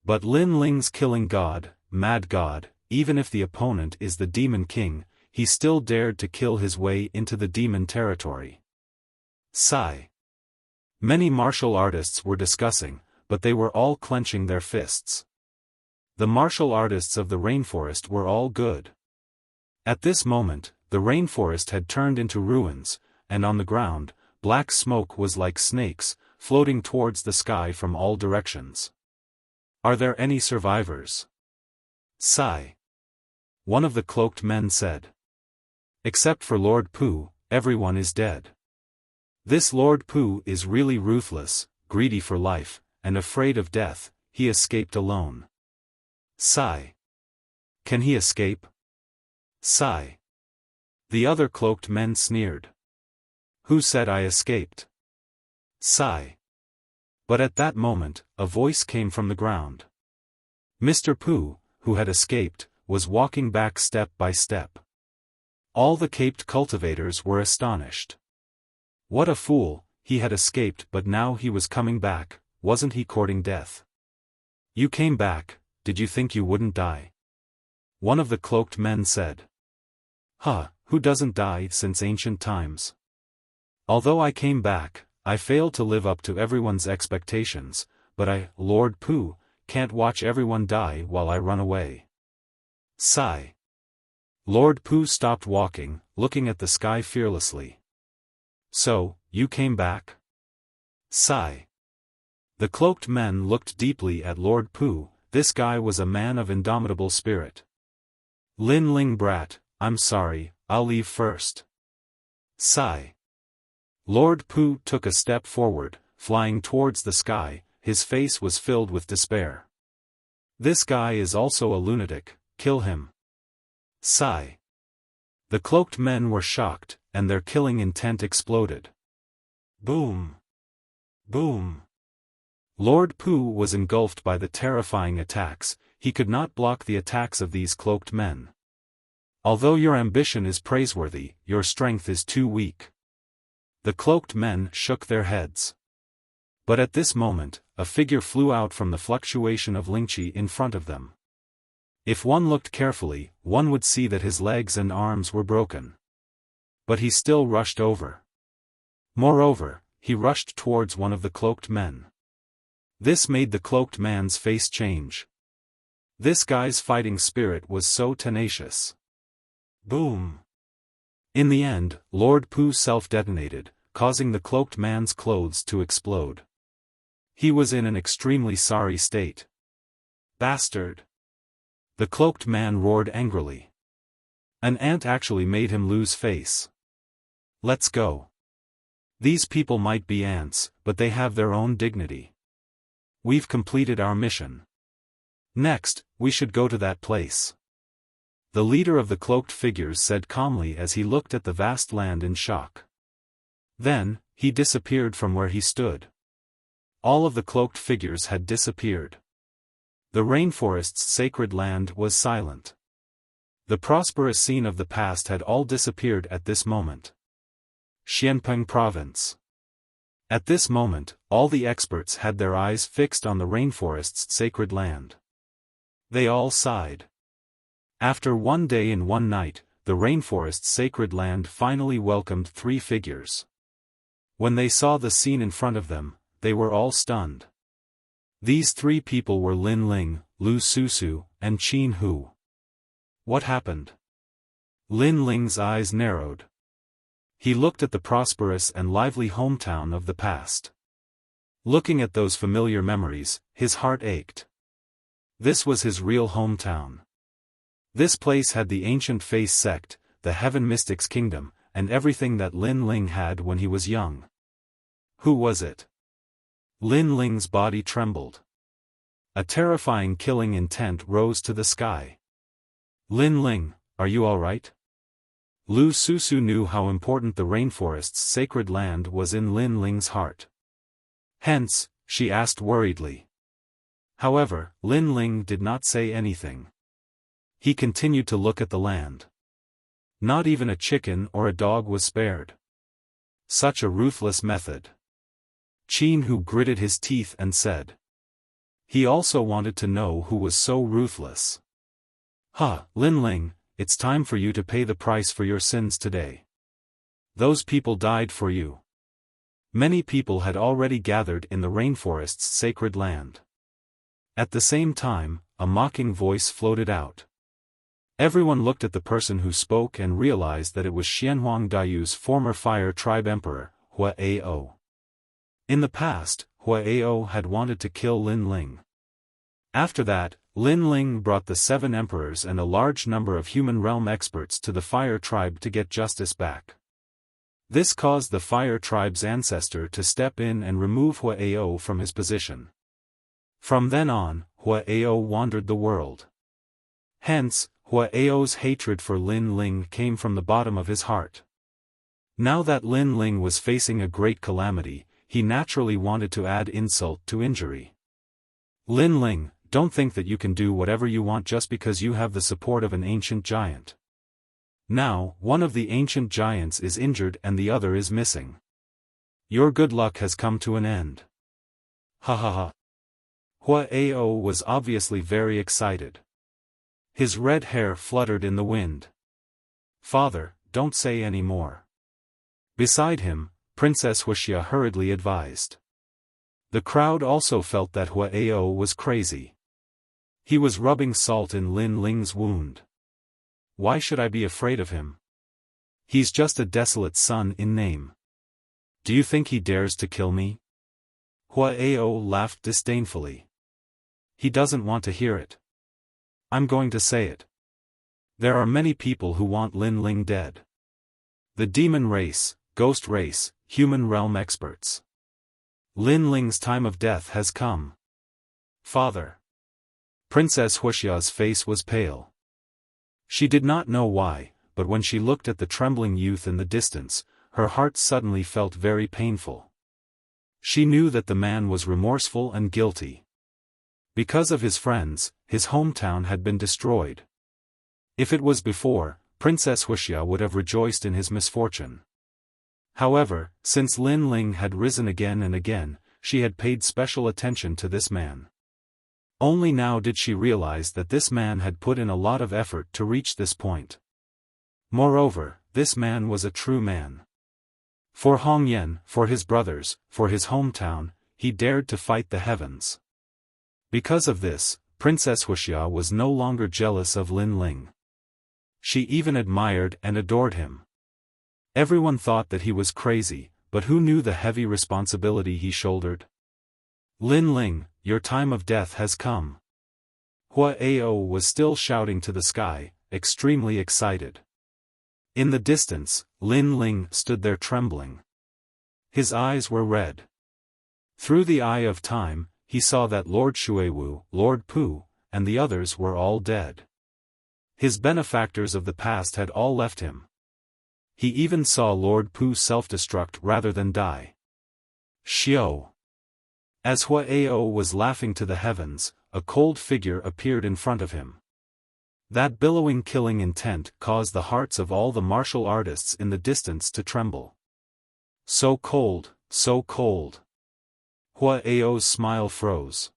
But Lin Ling's killing god, mad god, even if the opponent is the demon king, he still dared to kill his way into the demon territory. Sigh. Many martial artists were discussing, but they were all clenching their fists. The martial artists of the rainforest were all good. At this moment, the rainforest had turned into ruins, and on the ground, black smoke was like snakes, floating towards the sky from all directions. Are there any survivors? Sigh. One of the cloaked men said. Except for Lord Pu, everyone is dead. This Lord Pu is really ruthless, greedy for life, and afraid of death. he escaped alone. Sigh. Can he escape? Sigh. The other cloaked men sneered. Who said I escaped? Sigh. But at that moment, a voice came from the ground. Mr. Pooh, who had escaped, was walking back step by step. All the caped cultivators were astonished. What a fool, he had escaped but now he was coming back, wasn't he courting death? You came back, did you think you wouldn't die? One of the cloaked men said. Huh, who doesn't die since ancient times? Although I came back, I failed to live up to everyone's expectations, but I, Lord Pooh, can't watch everyone die while I run away. Sigh. Lord Pooh stopped walking, looking at the sky fearlessly. So, you came back? Sigh. The cloaked men looked deeply at Lord Pooh. This guy was a man of indomitable spirit. Lin Ling brat, I'm sorry, I'll leave first. Sigh. Lord Pooh took a step forward, flying towards the sky, his face was filled with despair. This guy is also a lunatic, kill him. Sigh. The cloaked men were shocked, and their killing intent exploded. Boom. Boom. Lord Pooh was engulfed by the terrifying attacks, he could not block the attacks of these cloaked men. Although your ambition is praiseworthy, your strength is too weak. The cloaked men shook their heads. But at this moment, a figure flew out from the fluctuation of Lingqi in front of them. If one looked carefully, one would see that his legs and arms were broken. But he still rushed over. Moreover, he rushed towards one of the cloaked men. This made the cloaked man's face change. This guy's fighting spirit was so tenacious. Boom. In the end, Lord Pooh self-detonated, causing the cloaked man's clothes to explode. He was in an extremely sorry state. Bastard! The cloaked man roared angrily. An ant actually made him lose face. Let's go. These people might be ants, but they have their own dignity. We've completed our mission. Next, we should go to that place. The leader of the cloaked figures said calmly as he looked at the vast land in shock. Then, he disappeared from where he stood. All of the cloaked figures had disappeared. The rainforest's sacred land was silent. The prosperous scene of the past had all disappeared at this moment. Xianpeng Province. At this moment, all the experts had their eyes fixed on the rainforest's sacred land. They all sighed. After 1 day and 1 night, the rainforest's sacred land finally welcomed 3 figures. When they saw the scene in front of them, they were all stunned. These 3 people were Lin Ling, Lu Susu, and Qin Hu. What happened? Lin Ling's eyes narrowed. He looked at the prosperous and lively hometown of the past. Looking at those familiar memories, his heart ached. This was his real hometown. This place had the ancient face sect, the Heaven Mystics Kingdom, and everything that Lin Ling had when he was young. Who was it? Lin Ling's body trembled. A terrifying killing intent rose to the sky. Lin Ling, are you all right? Lu Susu knew how important the rainforest's sacred land was in Lin Ling's heart. Hence, she asked worriedly. However, Lin Ling did not say anything. He continued to look at the land. Not even a chicken or a dog was spared. Such a ruthless method. Qin Hu gritted his teeth and said. He also wanted to know who was so ruthless. Lin Ling, it's time for you to pay the price for your sins today. Those people died for you. Many people had already gathered in the rainforest's sacred land. At the same time, a mocking voice floated out. Everyone looked at the person who spoke and realized that it was Xianhuang Daiyu's former Fire Tribe Emperor, Hua Ao. In the past, Hua Ao had wanted to kill Lin Ling. After that, Lin Ling brought the 7 emperors and a large number of human realm experts to the Fire Tribe to get justice back. This caused the Fire Tribe's ancestor to step in and remove Hua Ao from his position. From then on, Huaao wandered the world. Hence, Huao's hatred for Lin Ling came from the bottom of his heart. Now that Lin Ling was facing a great calamity, he naturally wanted to add insult to injury. Lin Ling, don't think that you can do whatever you want just because you have the support of an ancient giant. Now, one of the ancient giants is injured and the other is missing. Your good luck has come to an end. Ha ha ha. Huaao was obviously very excited. His red hair fluttered in the wind. Father, don't say any more. Beside him, Princess Wuxia hurriedly advised. The crowd also felt that Huaao was crazy. He was rubbing salt in Lin Ling's wound. Why should I be afraid of him? He's just a desolate son in name. Do you think he dares to kill me? Huaao laughed disdainfully. He doesn't want to hear it. I'm going to say it. There are many people who want Lin Ling dead. The demon race, ghost race, human realm experts. Lin Ling's time of death has come. Father. Princess Wuxia's face was pale. She did not know why, but when she looked at the trembling youth in the distance, her heart suddenly felt very painful. She knew that the man was remorseful and guilty. Because of his friends, his hometown had been destroyed. If it was before, Princess Wuxia would have rejoiced in his misfortune. However, since Lin Ling had risen again and again, she had paid special attention to this man. Only now did she realize that this man had put in a lot of effort to reach this point. Moreover, this man was a true man. For Hongyan, for his brothers, for his hometown, he dared to fight the heavens. Because of this, Princess Wuxia was no longer jealous of Lin Ling. She even admired and adored him. Everyone thought that he was crazy, but who knew the heavy responsibility he shouldered? Lin Ling, your time of death has come. Huaao was still shouting to the sky, extremely excited. In the distance, Lin Ling stood there trembling. His eyes were red. Through the eye of time, he saw that Lord Shuiwu, Lord Pu, and the others were all dead. His benefactors of the past had all left him. He even saw Lord Pu self-destruct rather than die. Xiao. As Huaao was laughing to the heavens, a cold figure appeared in front of him. That billowing killing intent caused the hearts of all the martial artists in the distance to tremble. So cold, so cold. Huao's smile froze.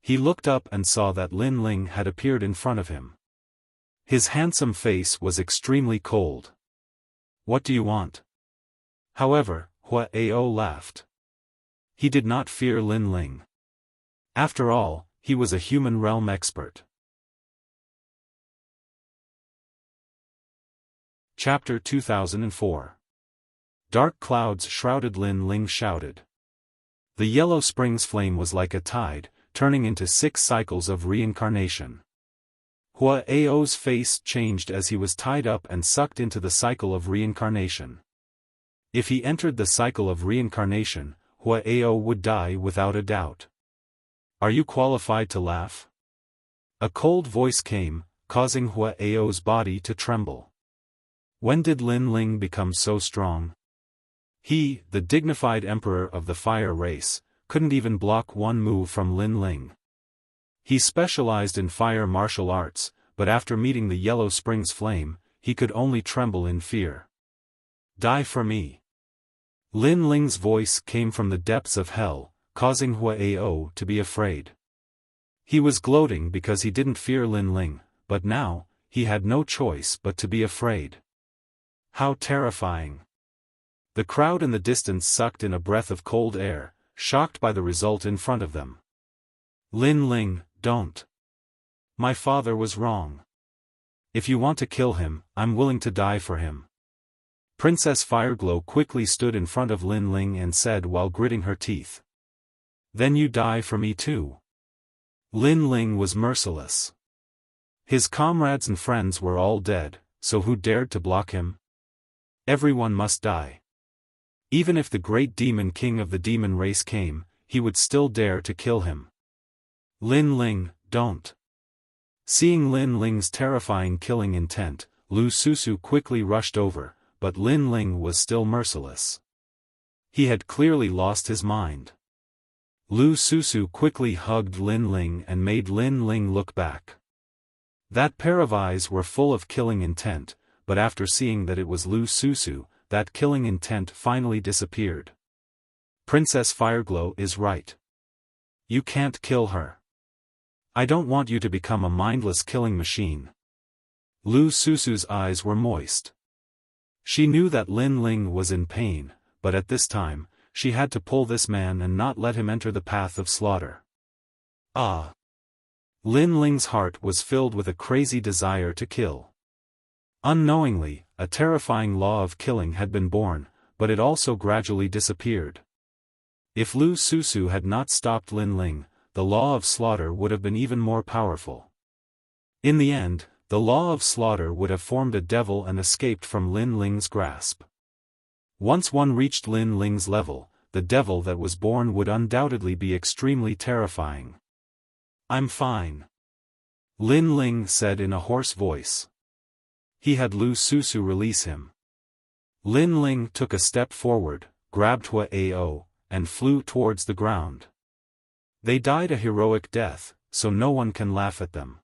He looked up and saw that Lin Ling had appeared in front of him. His handsome face was extremely cold. What do you want? However, Huaao laughed. He did not fear Lin Ling. After all, he was a human realm expert. Chapter 2004. Dark clouds shrouded Lin Ling shouted. The Yellow Springs flame was like a tide, turning into 6 cycles of reincarnation. Huao's face changed as he was tied up and sucked into the cycle of reincarnation. If he entered the cycle of reincarnation, Huaao would die without a doubt. Are you qualified to laugh? A cold voice came, causing Huao's body to tremble. When did Lin Ling become so strong? He, the dignified emperor of the fire race, couldn't even block one move from Lin Ling. He specialized in fire martial arts, but after meeting the Yellow Springs flame, he could only tremble in fear. Die for me. Lin Ling's voice came from the depths of hell, causing Huaao to be afraid. He was gloating because he didn't fear Lin Ling, but now, he had no choice but to be afraid. How terrifying. The crowd in the distance sucked in a breath of cold air, shocked by the result in front of them. Lin Ling, don't. My father was wrong. If you want to kill him, I'm willing to die for him. Princess Fireglow quickly stood in front of Lin Ling and said while gritting her teeth. Then you die for me too. Lin Ling was merciless. His comrades and friends were all dead, so who dared to block him? Everyone must die. Even if the great demon king of the demon race came, he would still dare to kill him. Lin Ling, don't. Seeing Lin Ling's terrifying killing intent, Lu Susu quickly rushed over, but Lin Ling was still merciless. He had clearly lost his mind. Lu Susu quickly hugged Lin Ling and made Lin Ling look back. That pair of eyes were full of killing intent, but after seeing that it was Lu Susu, that killing intent finally disappeared. Princess Fireglow is right. You can't kill her. I don't want you to become a mindless killing machine. Lu Susu's eyes were moist. She knew that Lin Ling was in pain, but at this time, she had to pull this man and not let him enter the path of slaughter. Ah! Lin Ling's heart was filled with a crazy desire to kill. Unknowingly, a terrifying law of killing had been born, but it also gradually disappeared. If Lu Susu had not stopped Lin Ling, the law of slaughter would have been even more powerful. In the end, the law of slaughter would have formed a devil and escaped from Lin Ling's grasp. Once one reached Lin Ling's level, the devil that was born would undoubtedly be extremely terrifying. I'm fine. Lin Ling said in a hoarse voice. He had Lu Susu release him. Lin Ling took a step forward, grabbed Hua Ao, and flew towards the ground. They died a heroic death, so no one can laugh at them.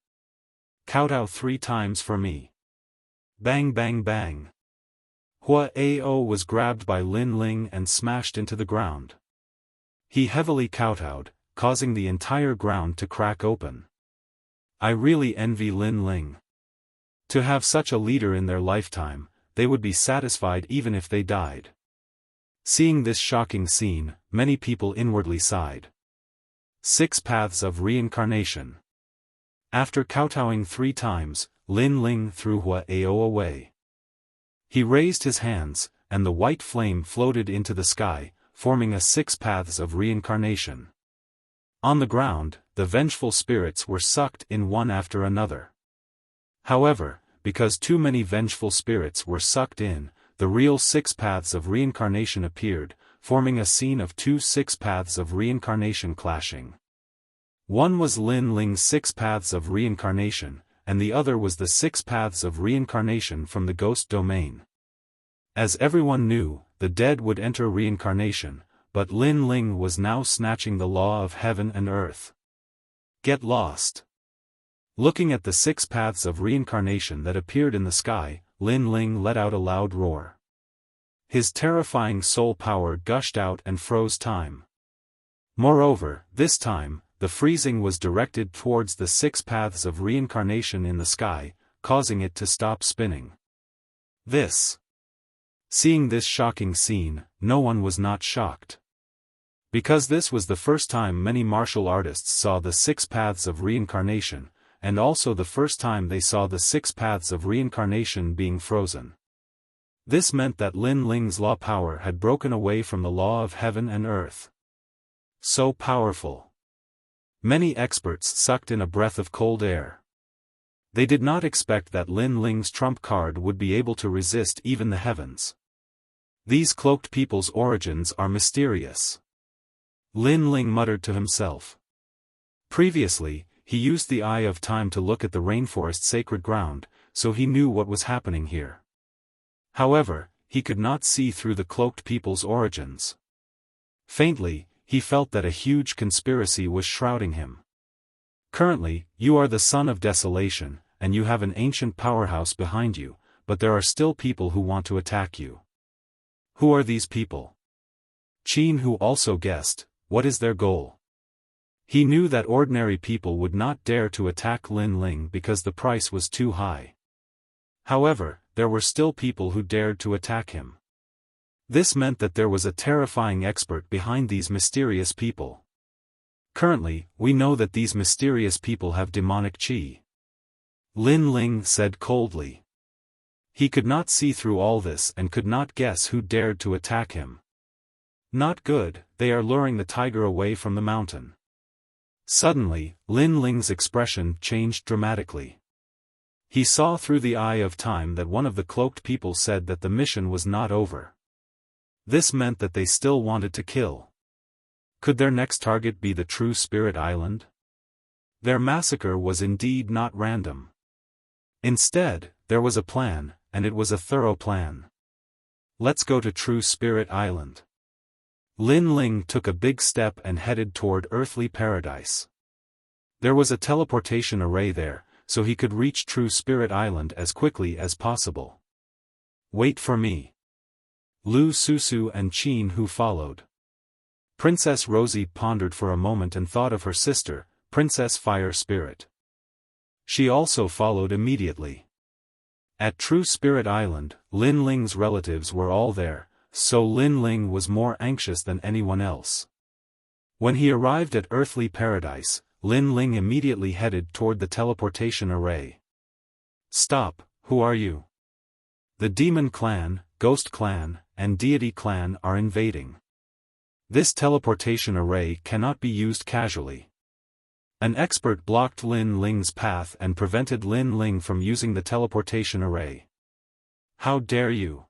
Kowtow 3 times for me. Bang bang bang. Hua Ao was grabbed by Lin Ling and smashed into the ground. He heavily kowtowed, causing the entire ground to crack open. I really envy Lin Ling. To have such a leader in their lifetime, they would be satisfied even if they died. Seeing this shocking scene, many people inwardly sighed. 6 Paths of Reincarnation. After kowtowing 3 times, Lin Ling threw Hua Ao away. He raised his hands, and the white flame floated into the sky, forming a 6 Paths of Reincarnation. On the ground, the vengeful spirits were sucked in one after another. However, because too many vengeful spirits were sucked in, the real 6 Paths of Reincarnation appeared, forming a scene of 2 6 Paths of Reincarnation clashing. One was Lin Ling's 6 Paths of Reincarnation, and the other was the 6 Paths of Reincarnation from the Ghost Domain. As everyone knew, the dead would enter reincarnation, but Lin Ling was now snatching the law of heaven and earth. Get lost. Looking at the 6 Paths of Reincarnation that appeared in the sky, Lin Ling let out a loud roar. His terrifying soul power gushed out and froze time. Moreover, this time, the freezing was directed towards the 6 Paths of Reincarnation in the sky, causing it to stop spinning. Seeing this shocking scene, no one was not shocked. Because this was the first time many martial artists saw the 6 Paths of Reincarnation, and also the first time they saw the 6 Paths of Reincarnation being frozen. This meant that Lin Ling's law power had broken away from the law of heaven and earth. So powerful. Many experts sucked in a breath of cold air. They did not expect that Lin Ling's trump card would be able to resist even the heavens. These cloaked people's origins are mysterious. Lin Ling muttered to himself. Previously, he used the Eye of Time to look at the rainforest sacred ground, so he knew what was happening here. However, he could not see through the cloaked people's origins. Faintly, he felt that a huge conspiracy was shrouding him. Currently, you are the son of desolation, and you have an ancient powerhouse behind you, but there are still people who want to attack you. Who are these people? Qin Hu also guessed, what is their goal? He knew that ordinary people would not dare to attack Lin Ling because the price was too high. However, there were still people who dared to attack him. This meant that there was a terrifying expert behind these mysterious people. Currently, we know that these mysterious people have demonic qi. Lin Ling said coldly. He could not see through all this and could not guess who dared to attack him. Not good, they are luring the tiger away from the mountain. Suddenly, Lin Ling's expression changed dramatically. He saw through the Eye of Time that one of the cloaked people said that the mission was not over. This meant that they still wanted to kill. Could their next target be the True Spirit Island? Their massacre was indeed not random. Instead, there was a plan, and it was a thorough plan. Let's go to True Spirit Island. Lin Ling took a big step and headed toward earthly paradise. There was a teleportation array there, so he could reach True Spirit Island as quickly as possible. Wait for me. Lu Susu and Qin Hu followed. Princess Rosie pondered for a moment and thought of her sister, Princess Fire Spirit. She also followed immediately. At True Spirit Island, Lin Ling's relatives were all there, so Lin Ling was more anxious than anyone else. When he arrived at earthly paradise, Lin Ling immediately headed toward the teleportation array. Stop, who are you? The Demon Clan, Ghost Clan, and Deity Clan are invading. This teleportation array cannot be used casually. An expert blocked Lin Ling's path and prevented Lin Ling from using the teleportation array. How dare you?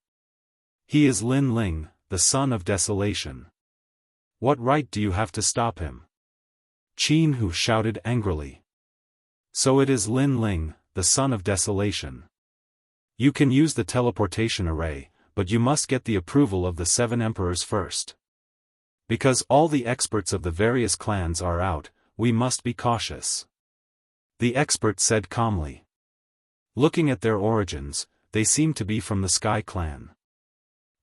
He is Lin Ling, the son of desolation. What right do you have to stop him? Qin Hu shouted angrily. So it is Lin Ling, the son of desolation. You can use the teleportation array, but you must get the approval of the 7 emperors first. Because all the experts of the various clans are out, we must be cautious. The expert said calmly. Looking at their origins, they seem to be from the Sky Clan.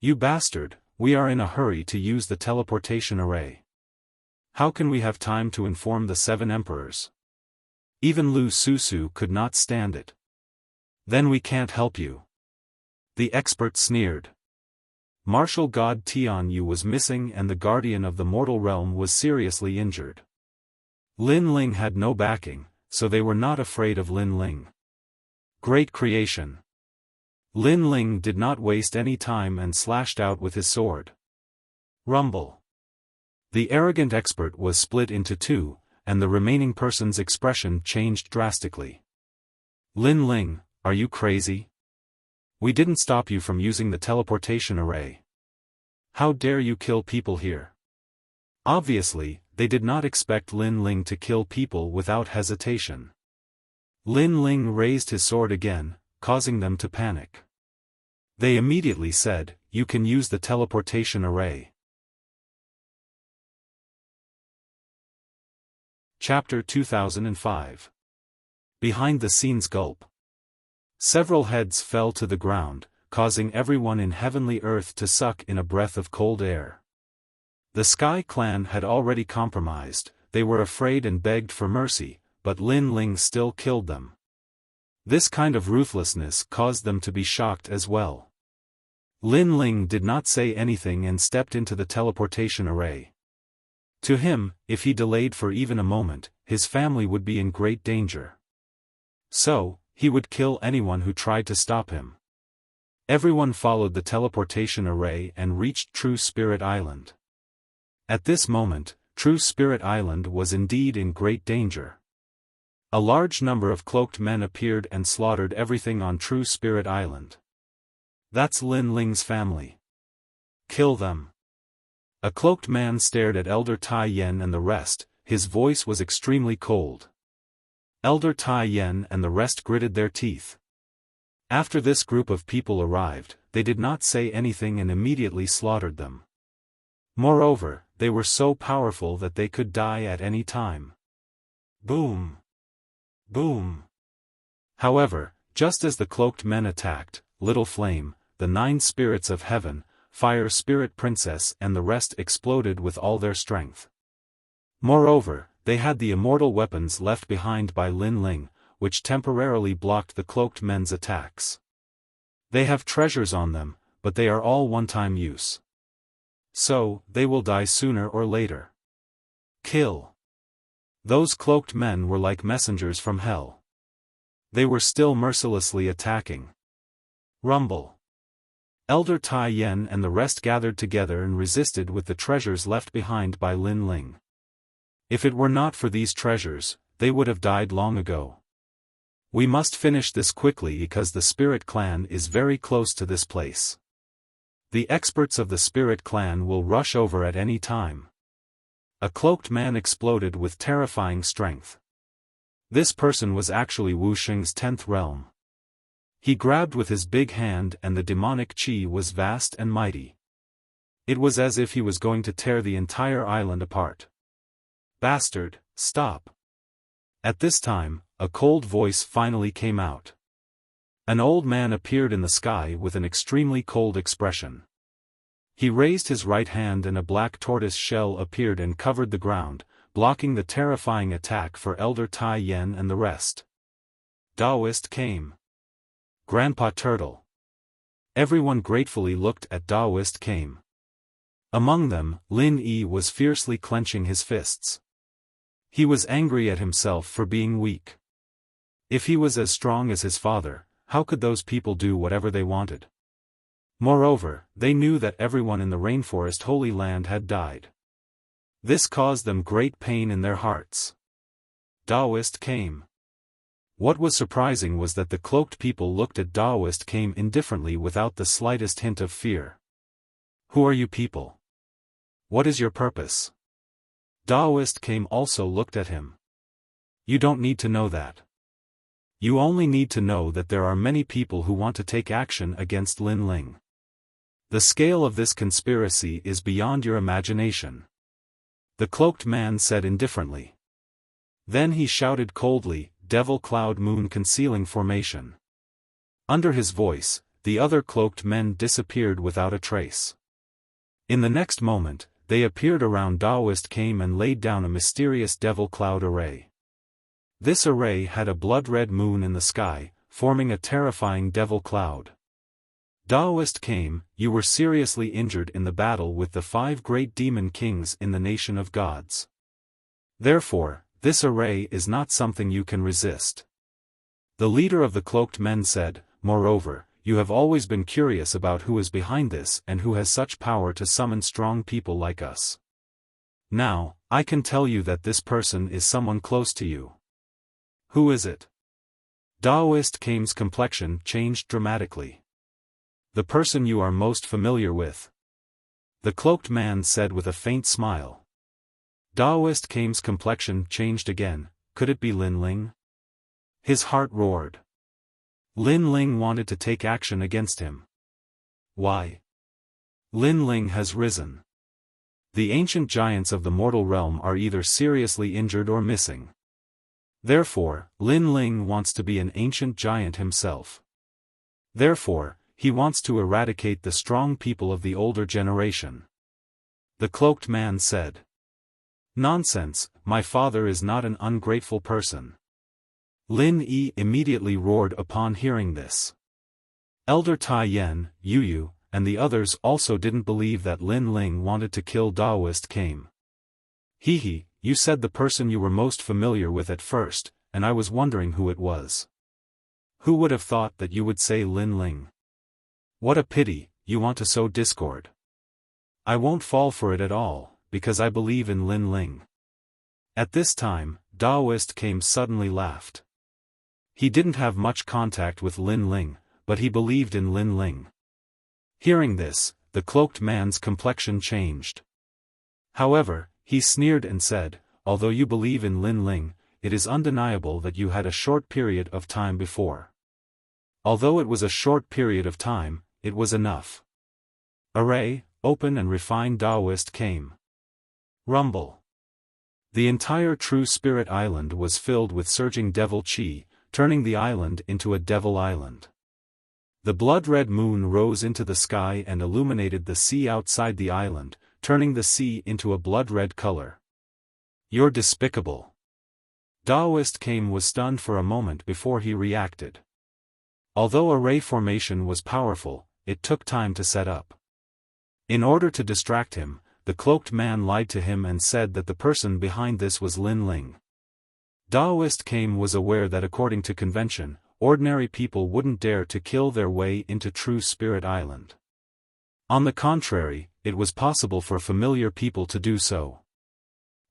You bastard, we are in a hurry to use the teleportation array. How can we have time to inform the 7 emperors? Even Lu Susu could not stand it. Then we can't help you. The expert sneered. Martial god Tian Yu was missing and the guardian of the mortal realm was seriously injured. Lin Ling had no backing, so they were not afraid of Lin Ling. Great creation. Lin Ling did not waste any time and slashed out with his sword. Rumble. The arrogant expert was split into 2, and the remaining person's expression changed drastically. Lin Ling, are you crazy? We didn't stop you from using the teleportation array. How dare you kill people here? Obviously, they did not expect Lin Ling to kill people without hesitation. Lin Ling raised his sword again, causing them to panic. They immediately said, "You can use the teleportation array." Chapter 2005. Behind the Scenes Gulp. Several heads fell to the ground, causing everyone in heavenly earth to suck in a breath of cold air. The Sky Clan had already compromised, they were afraid and begged for mercy, but Lin Ling still killed them. This kind of ruthlessness caused them to be shocked as well. Lin Ling did not say anything and stepped into the teleportation array. To him, if he delayed for even a moment, his family would be in great danger. So, he would kill anyone who tried to stop him. Everyone followed the teleportation array and reached True Spirit Island. At this moment, True Spirit Island was indeed in great danger. A large number of cloaked men appeared and slaughtered everything on True Spirit Island. That's Lin Ling's family. Kill them. A cloaked man stared at Elder Tai Yen and the rest, his voice was extremely cold. Elder Tai Yen and the rest gritted their teeth. After this group of people arrived, they did not say anything and immediately slaughtered them. Moreover, they were so powerful that they could die at any time. Boom! Boom! However, just as the cloaked men attacked, Little Flame, the 9 spirits of heaven, Fire Spirit Princess and the rest exploded with all their strength. Moreover, they had the immortal weapons left behind by Lin Ling, which temporarily blocked the cloaked men's attacks. They have treasures on them, but they are all one-time use. So, they will die sooner or later. Kill. Those cloaked men were like messengers from hell. They were still mercilessly attacking. Rumble. Elder Tai Yen and the rest gathered together and resisted with the treasures left behind by Lin Ling. If it were not for these treasures, they would have died long ago. We must finish this quickly because the Spirit Clan is very close to this place. The experts of the Spirit Clan will rush over at any time. A cloaked man exploded with terrifying strength. This person was actually Wuxia's 10th realm. He grabbed with his big hand and the demonic qi was vast and mighty. It was as if he was going to tear the entire island apart. Bastard, stop. At this time, a cold voice finally came out. An old man appeared in the sky with an extremely cold expression. He raised his right hand and a black tortoise shell appeared and covered the ground, blocking the terrifying attack for Elder Tai Yen and the rest. Daoist came. Grandpa Turtle. Everyone gratefully looked at Daoist came. Among them, Lin Yi was fiercely clenching his fists. He was angry at himself for being weak. If he was as strong as his father, how could those people do whatever they wanted? Moreover, they knew that everyone in the rainforest Holy Land had died. This caused them great pain in their hearts. Daoist came. What was surprising was that the cloaked people looked at Daoist came indifferently without the slightest hint of fear. Who are you people? What is your purpose? Daoist came also looked at him. You don't need to know that. You only need to know that there are many people who want to take action against Lin Ling. The scale of this conspiracy is beyond your imagination. The cloaked man said indifferently. Then he shouted coldly, Devil Cloud Moon Concealing Formation. Under his voice, the other cloaked men disappeared without a trace. In the next moment, they appeared around Daoist came and laid down a mysterious devil cloud array. This array had a blood-red moon in the sky, forming a terrifying devil cloud. Daoist came, you were seriously injured in the battle with the 5 great demon kings in the nation of gods. Therefore, this array is not something you can resist. The leader of the cloaked men said, moreover, you have always been curious about who is behind this and who has such power to summon strong people like us. Now, I can tell you that this person is someone close to you. Who is it? Daoist Kame's complexion changed dramatically. The person you are most familiar with. The cloaked man said with a faint smile. Daoist Kame's complexion changed again, could it be Lin Ling? His heart roared. Lin Ling wanted to take action against him. Why? Lin Ling has risen. The ancient giants of the mortal realm are either seriously injured or missing. Therefore, Lin Ling wants to be an ancient giant himself. Therefore, he wants to eradicate the strong people of the older generation. The cloaked man said. Nonsense, my father is not an ungrateful person. Lin Yi immediately roared upon hearing this. Elder Tai Yen, Yu, and the others also didn't believe that Lin Ling wanted to kill Daoist Kame. Hehe, you said the person you were most familiar with at first, and I was wondering who it was. Who would have thought that you would say Lin Ling? What a pity, you want to sow discord. I won't fall for it at all, because I believe in Lin Ling. At this time, Daoist Kame suddenly laughed. He didn't have much contact with Lin Ling, but he believed in Lin Ling. Hearing this, the cloaked man's complexion changed. However, he sneered and said, although you believe in Lin Ling, it is undeniable that you had a short period of time before. Although it was a short period of time, it was enough. Array, open and refined Daoist Kame. Rumble. The entire True Spirit Island was filled with surging devil chi, turning the island into a devil island. The blood-red moon rose into the sky and illuminated the sea outside the island, turning the sea into a blood-red color. You're despicable. Daoist Kame was stunned for a moment before he reacted. Although array formation was powerful, it took time to set up. In order to distract him, the cloaked man lied to him and said that the person behind this was Lin Ling. Daoist Kame was aware that according to convention, ordinary people wouldn't dare to kill their way into True Spirit Island. On the contrary, it was possible for familiar people to do so.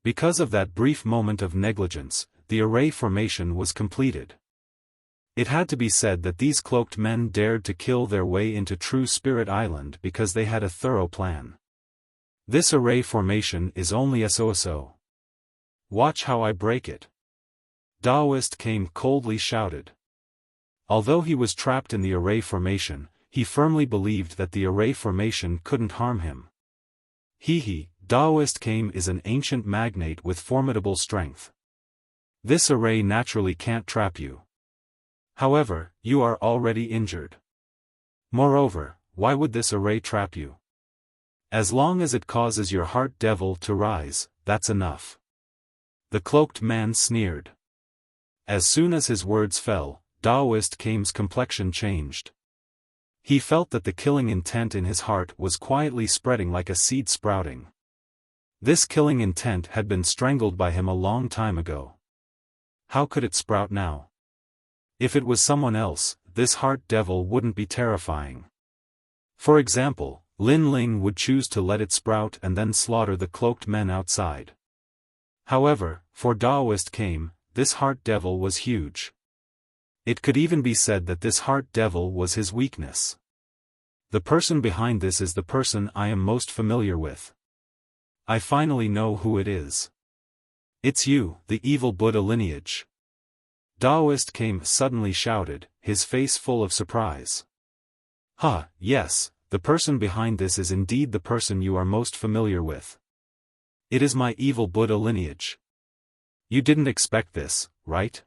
Because of that brief moment of negligence, the array formation was completed. It had to be said that these cloaked men dared to kill their way into True Spirit Island because they had a thorough plan. This array formation is only so. Watch how I break it. Daoist came coldly shouted. Although he was trapped in the array formation, he firmly believed that the array formation couldn't harm him. Daoist came is an ancient magnate with formidable strength. This array naturally can't trap you. However, you are already injured. Moreover, why would this array trap you? As long as it causes your heart devil to rise, that's enough. The cloaked man sneered. As soon as his words fell, Daoist Kame's complexion changed. He felt that the killing intent in his heart was quietly spreading like a seed sprouting. This killing intent had been strangled by him a long time ago. How could it sprout now? If it was someone else, this heart devil wouldn't be terrifying. For example, Lin Ling would choose to let it sprout and then slaughter the cloaked men outside. However, for Daoist Kame, this heart devil was huge. It could even be said that this heart devil was his weakness. The person behind this is the person I am most familiar with. I finally know who it is. It's you, the evil Buddha lineage. Daoist Kame suddenly shouted, his face full of surprise. Yes, the person behind this is indeed the person you are most familiar with. It is my evil Buddha lineage. You didn't expect this, right?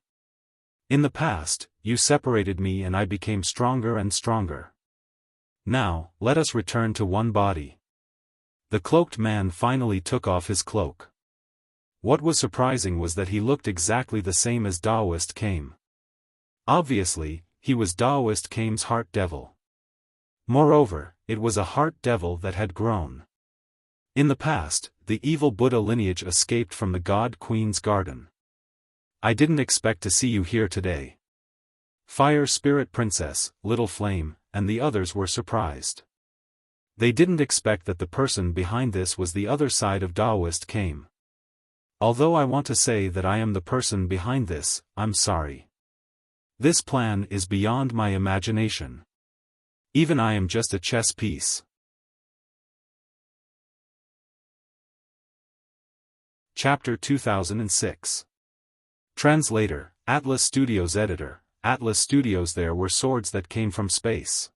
In the past, you separated me and I became stronger and stronger. Now, let us return to one body. The cloaked man finally took off his cloak. What was surprising was that he looked exactly the same as Daoist Kame. Obviously, he was Daoist Kame's heart devil. Moreover, it was a heart devil that had grown. In the past, the evil Buddha lineage escaped from the God Queen's garden. I didn't expect to see you here today. Fire Spirit Princess, Little Flame, and the others were surprised. They didn't expect that the person behind this was the other side of Daoist Kame. Although I want to say that I am the person behind this, I'm sorry. This plan is beyond my imagination. Even I am just a chess piece. Chapter 2006. Translator, Atlas Studios Editor, Atlas Studios. There were swords that came from space.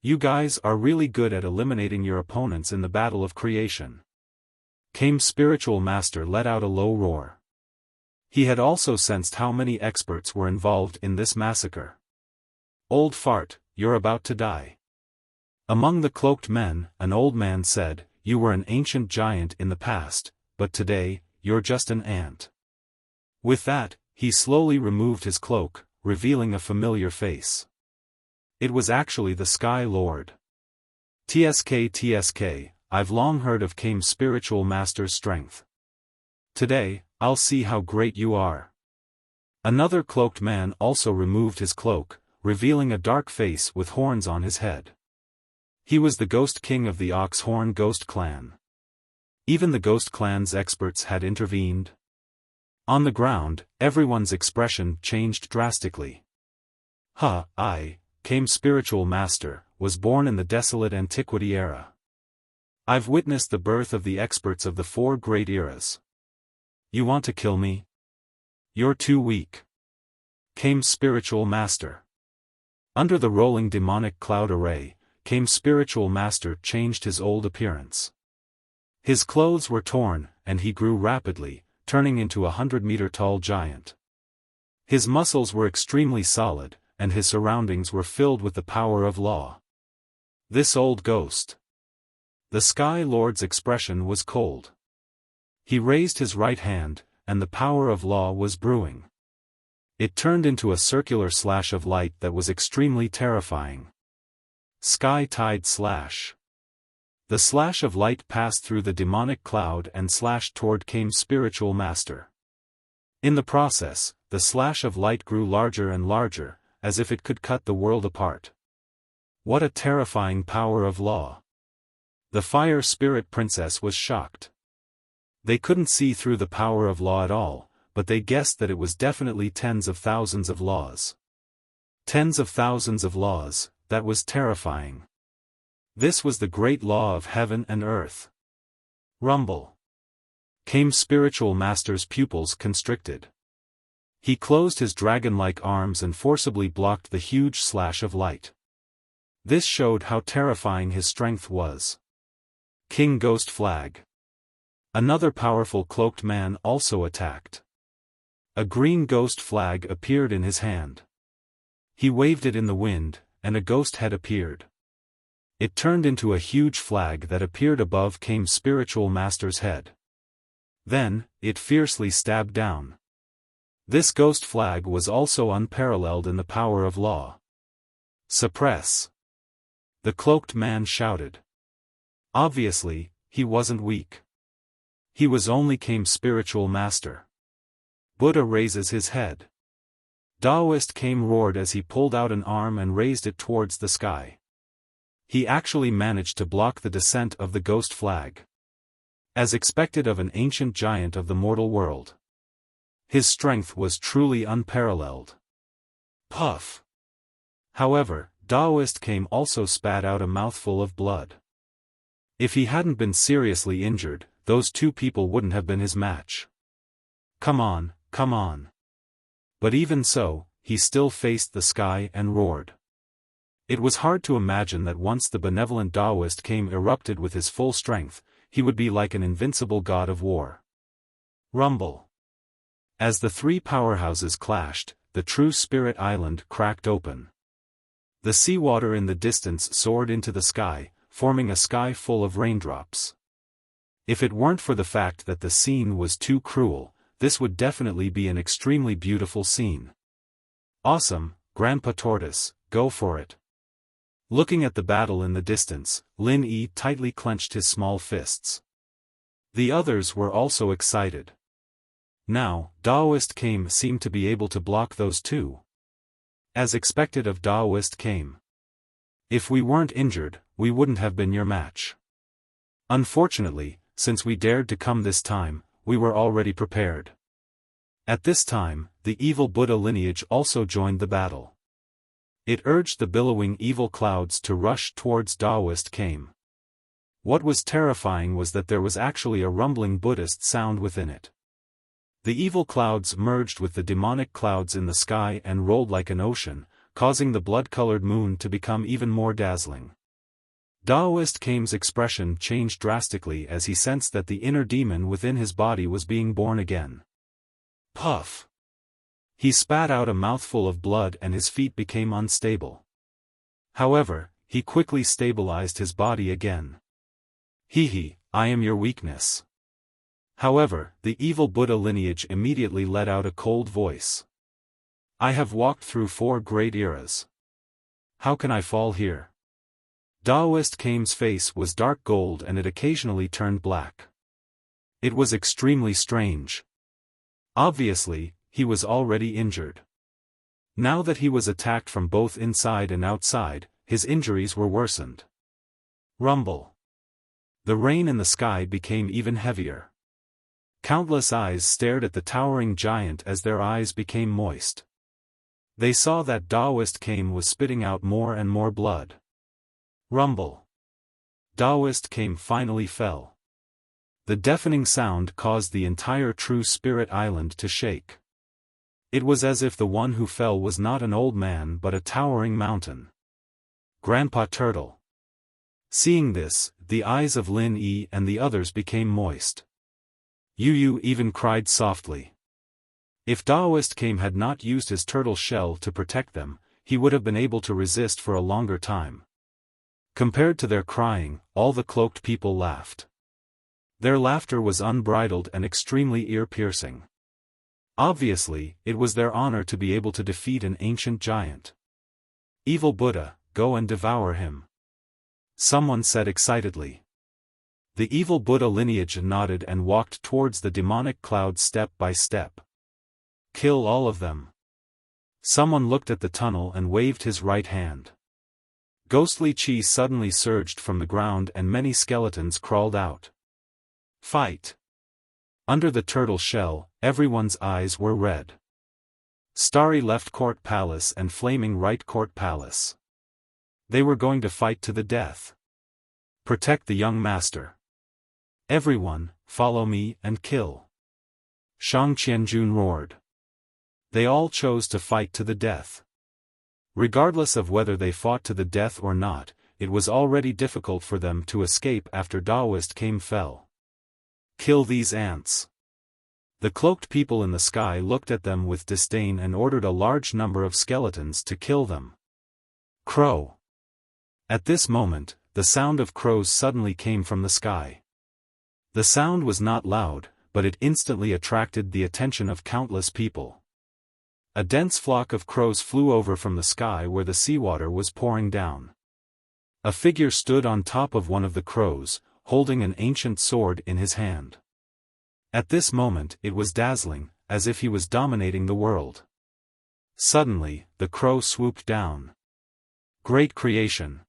You guys are really good at eliminating your opponents in the battle of creation. Kame's spiritual master let out a low roar. He had also sensed how many experts were involved in this massacre. Old fart, you're about to die. Among the cloaked men, an old man said, you were an ancient giant in the past, but today, you're just an ant. With that, he slowly removed his cloak, revealing a familiar face. It was actually the Sky Lord. TSK, I've long heard of Kame's spiritual master's strength. Today, I'll see how great you are. Another cloaked man also removed his cloak, revealing a dark face with horns on his head. He was the Ghost King of the Ox-Horn Ghost Clan. Even the Ghost Clan's experts had intervened. On the ground, everyone's expression changed drastically. Kame's spiritual master, was born in the desolate antiquity era. I've witnessed the birth of the experts of the four great eras. You want to kill me? You're too weak. Kame's spiritual master. Under the rolling demonic cloud array, Kame's spiritual master changed his old appearance. His clothes were torn, and he grew rapidly, turning into a 100-meter-tall giant. His muscles were extremely solid, and his surroundings were filled with the power of law. This old ghost. The Sky Lord's expression was cold. He raised his right hand, and the power of law was brewing. It turned into a circular slash of light that was extremely terrifying. Sky Tide Slash. The slash of light passed through the demonic cloud and slashed toward Kame's spiritual master. In the process, the slash of light grew larger and larger, as if it could cut the world apart. What a terrifying power of law! The Fire Spirit Princess was shocked. They couldn't see through the power of law at all, but they guessed that it was definitely tens of thousands of laws. Tens of thousands of laws, that was terrifying. This was the great law of heaven and earth. Rumble. Kame's spiritual master's pupils constricted. He closed his dragon-like arms and forcibly blocked the huge slash of light. This showed how terrifying his strength was. King Ghost Flag. Another powerful cloaked man also attacked. A green ghost flag appeared in his hand. He waved it in the wind, and a ghost head appeared. It turned into a huge flag that appeared above Kame's spiritual master's head. Then, it fiercely stabbed down. This ghost flag was also unparalleled in the power of law. Suppress! The cloaked man shouted. Obviously, he wasn't weak. He was only Kame's spiritual master. Buddha raises his head. Taoist Kame roared as he pulled out an arm and raised it towards the sky. He actually managed to block the descent of the ghost flag. As expected of an ancient giant of the mortal world. His strength was truly unparalleled. Puff! However, Taoist Kame also spat out a mouthful of blood. If he hadn't been seriously injured, those two people wouldn't have been his match. Come on, come on. But even so, he still faced the sky and roared. It was hard to imagine that once the benevolent Taoist Kame erupted with his full strength, he would be like an invincible god of war. Rumble. As the three powerhouses clashed, the true spirit island cracked open. The seawater in the distance soared into the sky, forming a sky full of raindrops. If it weren't for the fact that the scene was too cruel, this would definitely be an extremely beautiful scene. Awesome, Grandpa Tortoise, go for it. Looking at the battle in the distance, Lin Yi tightly clenched his small fists. The others were also excited. Now, Taoist Kame seemed to be able to block those two. As expected of Taoist Kame. If we weren't injured, we wouldn't have been your match. Unfortunately, since we dared to come this time, we were already prepared. At this time, the evil Buddha lineage also joined the battle. It urged the billowing evil clouds to rush towards Taoist Kame. What was terrifying was that there was actually a rumbling Buddhist sound within it. The evil clouds merged with the demonic clouds in the sky and rolled like an ocean, causing the blood-colored moon to become even more dazzling. Taoist Kame's expression changed drastically as he sensed that the inner demon within his body was being born again. Puff! He spat out a mouthful of blood and his feet became unstable. However, he quickly stabilized his body again. Hee, I am your weakness. However, the evil Buddha lineage immediately let out a cold voice. I have walked through 4 great eras. How can I fall here? Taoist Kame's face was dark gold and it occasionally turned black. It was extremely strange. Obviously, he was already injured. Now that he was attacked from both inside and outside, his injuries were worsened. Rumble. The rain in the sky became even heavier. Countless eyes stared at the towering giant as their eyes became moist. They saw that Taoist Kame was spitting out more and more blood. Rumble. Taoist Kame finally fell. The deafening sound caused the entire True Spirit Island to shake. It was as if the one who fell was not an old man but a towering mountain. Grandpa Turtle. Seeing this, the eyes of Lin Yi and the others became moist. Yu even cried softly. If Taoist Kame had not used his turtle shell to protect them, he would have been able to resist for a longer time. Compared to their crying, all the cloaked people laughed. Their laughter was unbridled and extremely ear-piercing. Obviously, it was their honor to be able to defeat an ancient giant. Evil Buddha, go and devour him. Someone said excitedly. The evil Buddha lineage nodded and walked towards the demonic clouds step by step. Kill all of them. Someone looked at the tunnel and waved his right hand. Ghostly chi suddenly surged from the ground and many skeletons crawled out. Fight! Under the turtle shell, everyone's eyes were red. Starry Left Court Palace and Flaming Right Court Palace. They were going to fight to the death. Protect the young master. Everyone, follow me and kill. Shang Qianjun roared. They all chose to fight to the death. Regardless of whether they fought to the death or not, it was already difficult for them to escape after Taoist came fell. Kill these ants. The cloaked people in the sky looked at them with disdain and ordered a large number of skeletons to kill them. Crow. At this moment, the sound of crows suddenly came from the sky. The sound was not loud, but it instantly attracted the attention of countless people. A dense flock of crows flew over from the sky where the seawater was pouring down. A figure stood on top of one of the crows, holding an ancient sword in his hand. At this moment it was dazzling, as if he was dominating the world. Suddenly, the crow swooped down. Great creation!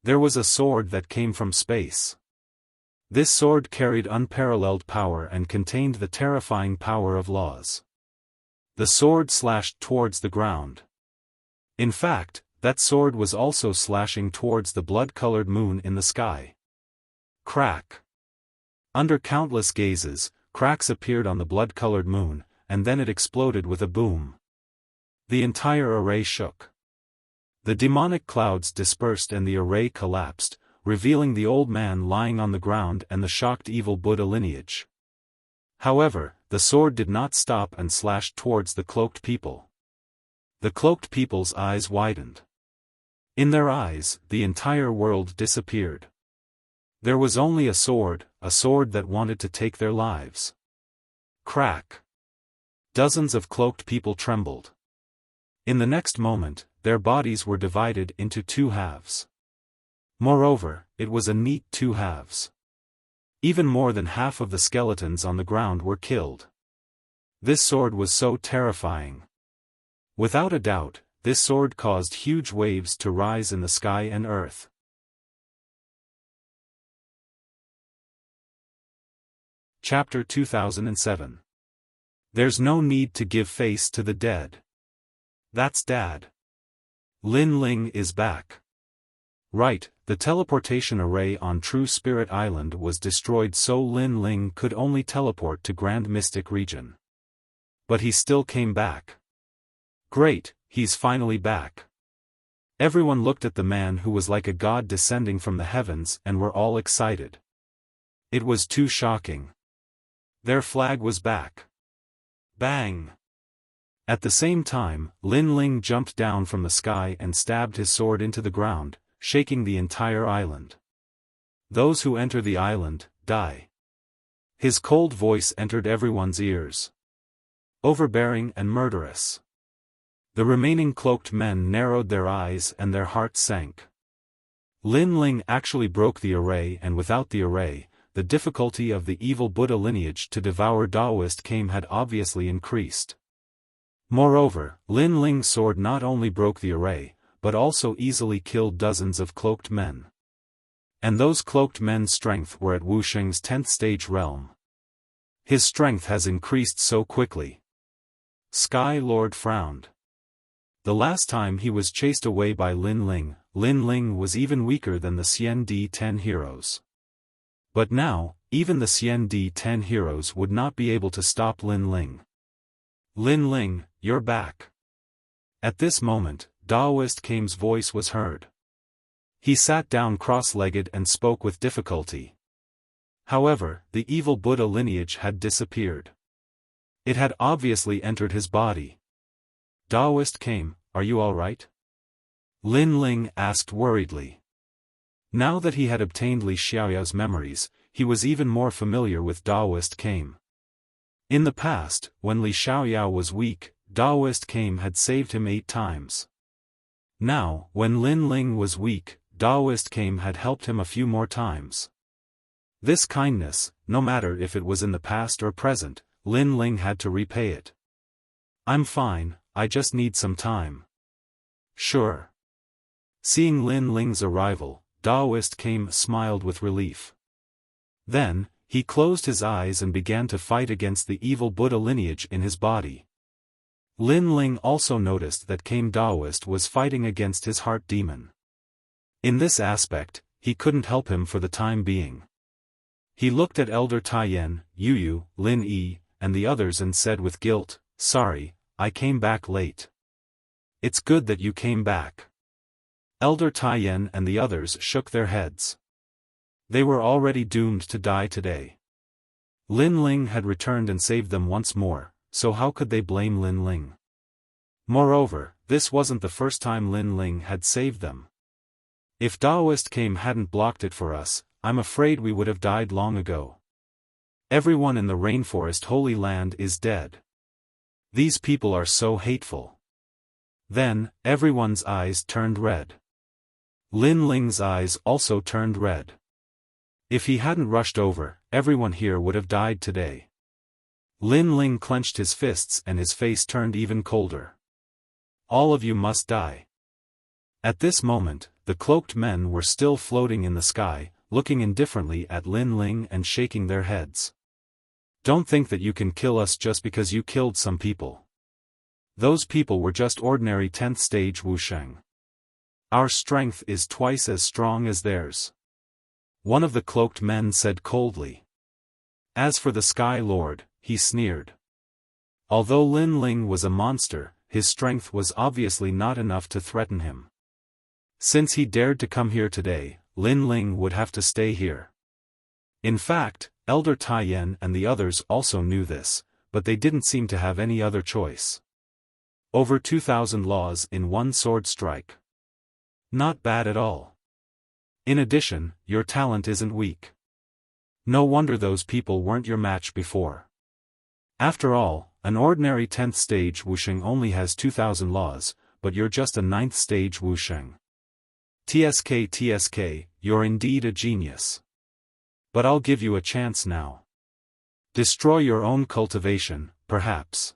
There was a sword that came from space. This sword carried unparalleled power and contained the terrifying power of laws. The sword slashed towards the ground. In fact, that sword was also slashing towards the blood-colored moon in the sky. Crack! Under countless gazes, cracks appeared on the blood-colored moon, and then it exploded with a boom. The entire array shook. The demonic clouds dispersed and the array collapsed, revealing the old man lying on the ground and the shocked evil Buddha lineage. However, the sword did not stop and slashed towards the cloaked people. The cloaked people's eyes widened. In their eyes, the entire world disappeared. There was only a sword that wanted to take their lives. Crack! Dozens of cloaked people trembled. In the next moment, their bodies were divided into two halves. Moreover, it was a neat two halves. Even more than half of the skeletons on the ground were killed. This sword was so terrifying. Without a doubt, this sword caused huge waves to rise in the sky and earth. Chapter 2007. There's no need to give face to the dead. That's Dad. Lin Ling is back. Right, the teleportation array on True Spirit Island was destroyed so Lin Ling could only teleport to Grand Mystic Region. But he still came back. Great, he's finally back. Everyone looked at the man who was like a god descending from the heavens and were all excited. It was too shocking. Their flag was back. Bang! At the same time, Lin Ling jumped down from the sky and stabbed his sword into the ground, shaking the entire island. Those who enter the island, die. His cold voice entered everyone's ears. Overbearing and murderous. The remaining cloaked men narrowed their eyes and their hearts sank. Lin Ling actually broke the array, and without the array, the difficulty of the evil Buddha lineage to devour Taoist came had obviously increased. Moreover, Lin Ling's sword not only broke the array, but also easily killed dozens of cloaked men. And those cloaked men's strength were at Wuxia's 10th stage realm. His strength has increased so quickly. Sky Lord frowned. The last time he was chased away by Lin Ling was even weaker than the Xian D10 heroes. But now, even the Xian D10 heroes would not be able to stop Lin Ling. Lin Ling, you're back. At this moment, Taoist Kame's voice was heard. He sat down cross-legged and spoke with difficulty. However, the evil Buddha lineage had disappeared. It had obviously entered his body. Taoist Kame, are you all right? Lin Ling asked worriedly. Now that he had obtained Li Xiaoyao's memories, he was even more familiar with Taoist Kame. In the past, when Li Xiaoyao was weak, Taoist Kame had saved him 8 times. Now, when Lin Ling was weak, Taoist Kame had helped him a few more times. This kindness, no matter if it was in the past or present, Lin Ling had to repay it. I'm fine, I just need some time. Sure. Seeing Lin Ling's arrival, Taoist Kame smiled with relief. Then, he closed his eyes and began to fight against the evil Buddha lineage in his body. Lin Ling also noticed that Kame Taoist was fighting against his heart demon. In this aspect, he couldn't help him for the time being. He looked at Elder Taiyan, Yu, Lin Yi, and the others and said with guilt, "Sorry, I came back late. It's good that you came back. Elder Taiyan and the others shook their heads. They were already doomed to die today. Lin Ling had returned and saved them once more, so how could they blame Lin Ling? Moreover, this wasn't the first time Lin Ling had saved them. If Daoist came hadn't blocked it for us, I'm afraid we would have died long ago. Everyone in the rainforest Holy Land is dead. These people are so hateful. Then, everyone's eyes turned red. Lin Ling's eyes also turned red. If he hadn't rushed over, everyone here would have died today. Lin Ling clenched his fists and his face turned even colder. All of you must die. At this moment, the cloaked men were still floating in the sky, looking indifferently at Lin Ling and shaking their heads. Don't think that you can kill us just because you killed some people. Those people were just ordinary 10th stage Wuxia. Our strength is twice as strong as theirs. One of the cloaked men said coldly. As for the Sky Lord, he sneered. Although Lin Ling was a monster, his strength was obviously not enough to threaten him. Since he dared to come here today, Lin Ling would have to stay here. In fact, Elder Taiyan and the others also knew this, but they didn't seem to have any other choice. Over 2,000 laws in one sword strike. Not bad at all. In addition, your talent isn't weak. No wonder those people weren't your match before. After all, an ordinary 10th stage Wuxia only has 2,000 laws, but you're just a 9th stage Wuxia. TSK, you're indeed a genius. But I'll give you a chance now. Destroy your own cultivation, perhaps.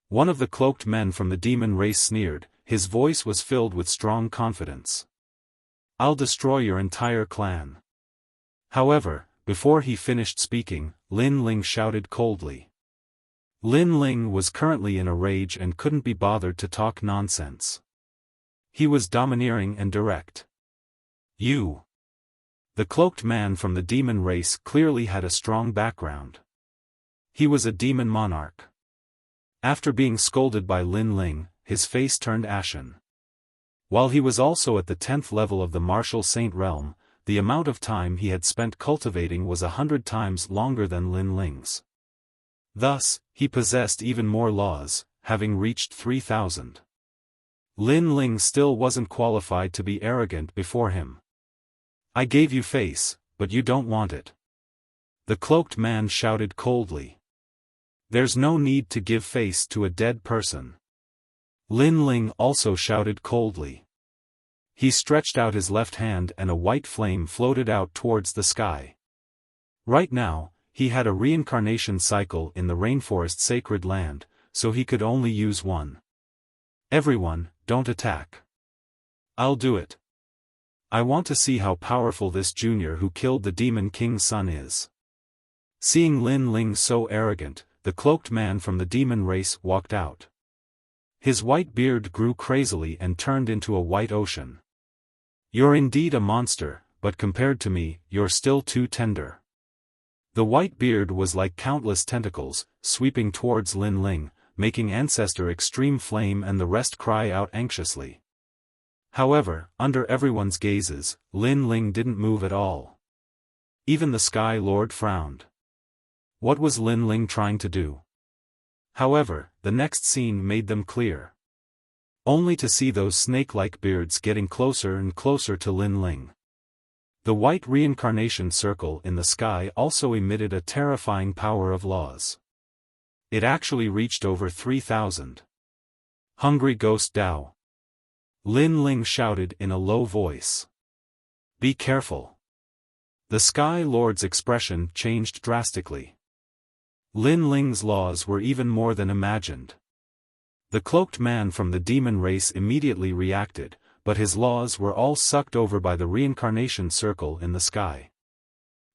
One of the cloaked men from the demon race sneered, his voice was filled with strong confidence. I'll destroy your entire clan. However, before he finished speaking, Lin Ling shouted coldly. Lin Ling was currently in a rage and couldn't be bothered to talk nonsense. He was domineering and direct. You. The cloaked man from the demon race clearly had a strong background. He was a demon monarch. After being scolded by Lin Ling, his face turned ashen. While he was also at the 10th level of the martial saint realm, the amount of time he had spent cultivating was 100 times longer than Lin Ling's. Thus, he possessed even more laws, having reached 3,000. Lin Ling still wasn't qualified to be arrogant before him. I gave you face, but you don't want it. The cloaked man shouted coldly. There's no need to give face to a dead person. Lin Ling also shouted coldly. He stretched out his left hand and a white flame floated out towards the sky. Right now, he had a reincarnation cycle in the rainforest sacred land, so he could only use one. Everyone, don't attack. I'll do it. I want to see how powerful this junior who killed the demon king's son is. Seeing Lin Ling so arrogant, the cloaked man from the demon race walked out. His white beard grew crazily and turned into a white ocean. You're indeed a monster, but compared to me, you're still too tender. The white beard was like countless tentacles, sweeping towards Lin Ling, making Ancestor Extreme Flame and the rest cry out anxiously. However, under everyone's gazes, Lin Ling didn't move at all. Even the Sky Lord frowned. What was Lin Ling trying to do? However, the next scene made them clear. Only to see those snake-like beards getting closer and closer to Lin Ling. The white reincarnation circle in the sky also emitted a terrifying power of laws. It actually reached over 3,000. Hungry Ghost Dao. Lin Ling shouted in a low voice. Be careful. The Sky Lord's expression changed drastically. Lin Ling's laws were even more than imagined. The cloaked man from the demon race immediately reacted, but his laws were all sucked over by the reincarnation circle in the sky.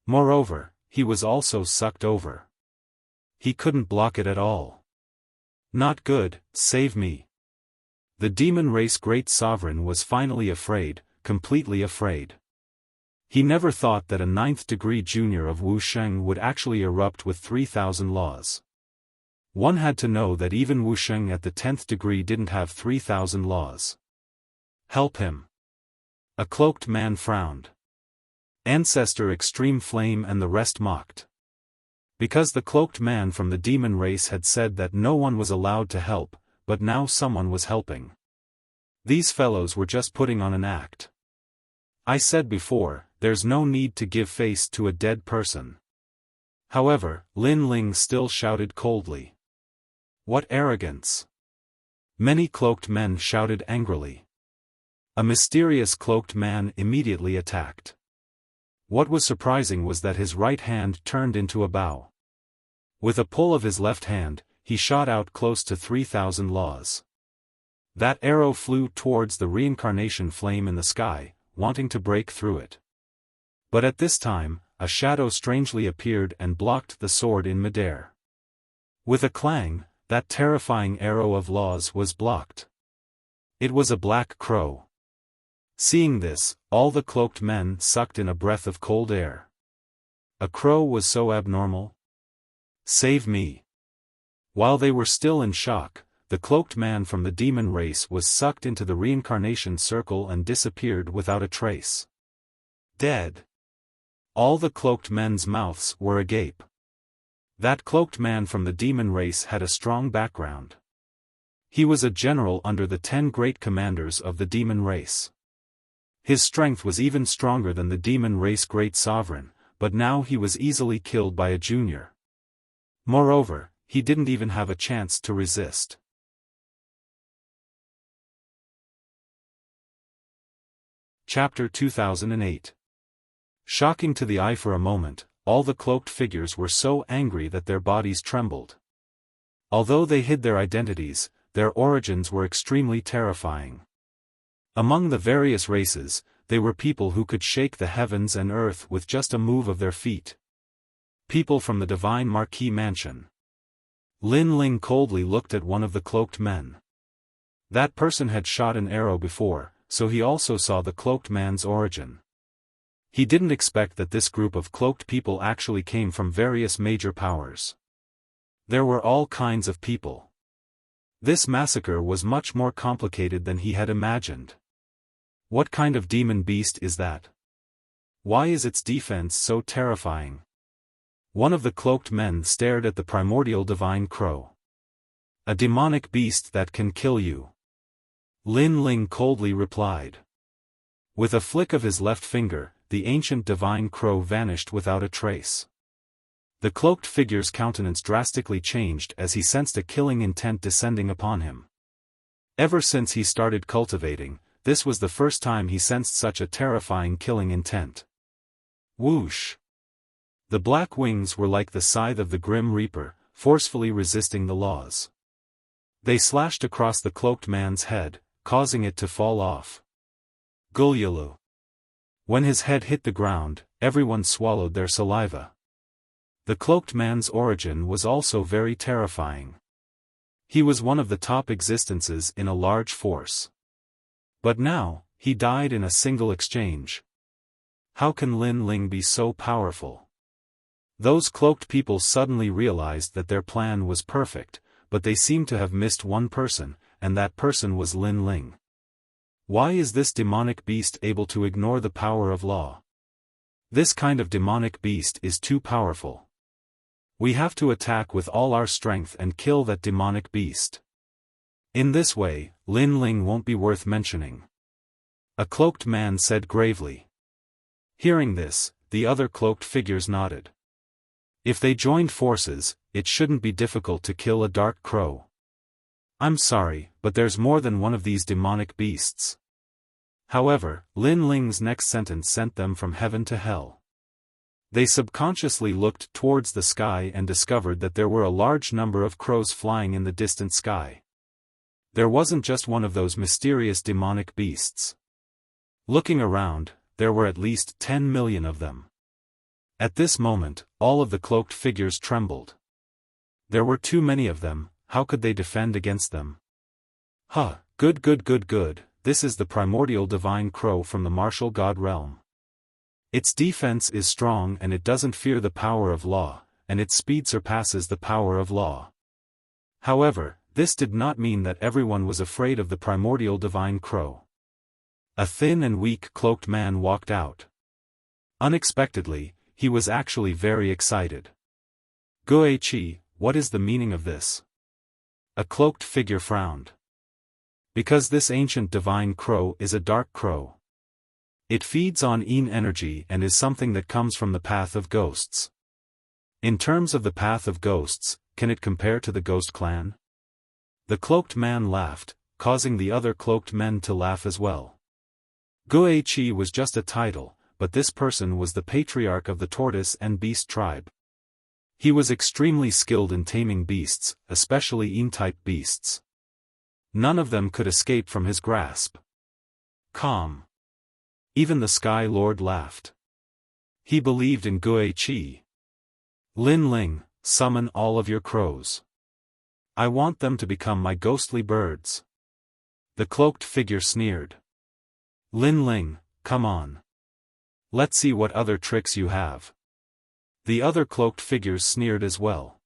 Moreover, he was also sucked over. He couldn't block it at all. Not good, save me. The demon race great sovereign was finally afraid, completely afraid. He never thought that a 9th degree junior of Wuxia would actually erupt with 3,000 laws. One had to know that even Wuxia at the 10th degree didn't have 3,000 laws. Help him. A cloaked man frowned. Ancestor Extreme Flame and the rest mocked. Because the cloaked man from the demon race had said that no one was allowed to help, but now someone was helping. These fellows were just putting on an act. I said before, there's no need to give face to a dead person. However, Lin Ling still shouted coldly. What arrogance! Many cloaked men shouted angrily. A mysterious cloaked man immediately attacked. What was surprising was that his right hand turned into a bow. With a pull of his left hand, he shot out close to 3,000 laws. That arrow flew towards the reincarnation flame in the sky, wanting to break through it. But at this time, a shadow strangely appeared and blocked the sword in midair. With a clang, that terrifying arrow of laws was blocked. It was a black crow. Seeing this, all the cloaked men sucked in a breath of cold air. A crow was so abnormal? Save me! While they were still in shock, the cloaked man from the demon race was sucked into the reincarnation circle and disappeared without a trace. Dead. All the cloaked men's mouths were agape. That cloaked man from the demon race had a strong background. He was a general under the 10 great commanders of the demon race. His strength was even stronger than the demon race great sovereign, but now he was easily killed by a junior. Moreover, he didn't even have a chance to resist. Chapter 2008. Shocking to the eye for a moment, all the cloaked figures were so angry that their bodies trembled. Although they hid their identities, their origins were extremely terrifying. Among the various races, they were people who could shake the heavens and earth with just a move of their feet. People from the divine Marquis mansion. Lin Ling coldly looked at one of the cloaked men. That person had shot an arrow before, so he also saw the cloaked man's origin. He didn't expect that this group of cloaked people actually came from various major powers. There were all kinds of people. This massacre was much more complicated than he had imagined. What kind of demon beast is that? Why is its defense so terrifying? One of the cloaked men stared at the primordial divine crow. A demonic beast that can kill you. Lin Ling coldly replied. With a flick of his left finger, the ancient divine crow vanished without a trace. The cloaked figure's countenance drastically changed as he sensed a killing intent descending upon him. Ever since he started cultivating, this was the first time he sensed such a terrifying killing intent. Whoosh! The black wings were like the scythe of the Grim Reaper, forcefully resisting the laws. They slashed across the cloaked man's head, causing it to fall off. Gulyulu. When his head hit the ground, everyone swallowed their saliva. The cloaked man's origin was also very terrifying. He was one of the top existences in a large force. But now, he died in a single exchange. How can Lin Ling be so powerful? Those cloaked people suddenly realized that their plan was perfect, but they seemed to have missed one person, and that person was Lin Ling. Why is this demonic beast able to ignore the power of law? This kind of demonic beast is too powerful. We have to attack with all our strength and kill that demonic beast. In this way, Lin Ling won't be worth mentioning. A cloaked man said gravely. Hearing this, the other cloaked figures nodded. If they joined forces, it shouldn't be difficult to kill a dark crow. I'm sorry, but there's more than one of these demonic beasts. However, Lin Ling's next sentence sent them from heaven to hell. They subconsciously looked towards the sky and discovered that there were a large number of crows flying in the distant sky. There wasn't just one of those mysterious demonic beasts. Looking around, there were at least 10 million of them. At this moment, all of the cloaked figures trembled. There were too many of them, how could they defend against them? Good. This is the primordial divine crow from the martial god realm. Its defense is strong and it doesn't fear the power of law, and its speed surpasses the power of law. However, this did not mean that everyone was afraid of the primordial divine crow. A thin and weak cloaked man walked out. Unexpectedly, he was actually very excited. Guichi, what is the meaning of this? A cloaked figure frowned. Because this ancient divine crow is a dark crow. It feeds on Yin energy and is something that comes from the path of ghosts. In terms of the path of ghosts, can it compare to the ghost clan? The cloaked man laughed, causing the other cloaked men to laugh as well. Guichi was just a title, but this person was the patriarch of the tortoise and beast tribe. He was extremely skilled in taming beasts, especially Yin-type beasts. None of them could escape from his grasp. Calm. Even the Sky Lord laughed. He believed in Guichi. Lin Ling, summon all of your crows. I want them to become my ghostly birds. The cloaked figure sneered. Lin Ling, come on. Let's see what other tricks you have. The other cloaked figures sneered as well.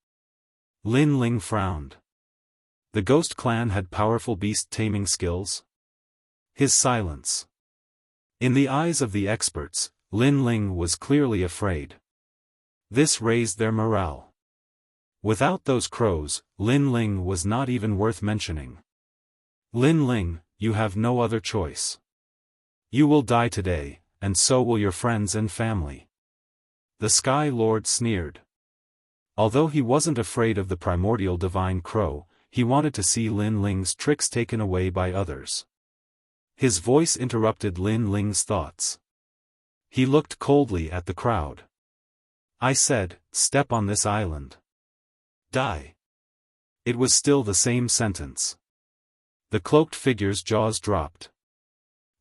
Lin Ling frowned. The ghost clan had powerful beast taming skills? His silence. In the eyes of the experts, Lin Ling was clearly afraid. This raised their morale. Without those crows, Lin Ling was not even worth mentioning. Lin Ling, you have no other choice. You will die today, and so will your friends and family. The Sky Lord sneered. Although he wasn't afraid of the primordial divine crow, he wanted to see Lin Ling's tricks taken away by others. His voice interrupted Lin Ling's thoughts. He looked coldly at the crowd. I said, step on this island. Die. It was still the same sentence. The cloaked figure's jaws dropped.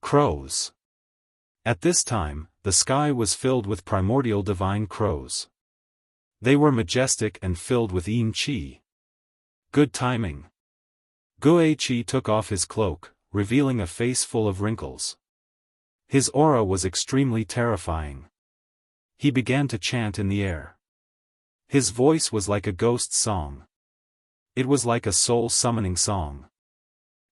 Crows. At this time, the sky was filled with primordial divine crows. They were majestic and filled with Yin Qi. Good timing. Guichi took off his cloak, revealing a face full of wrinkles. His aura was extremely terrifying. He began to chant in the air. His voice was like a ghost song. It was like a soul-summoning song.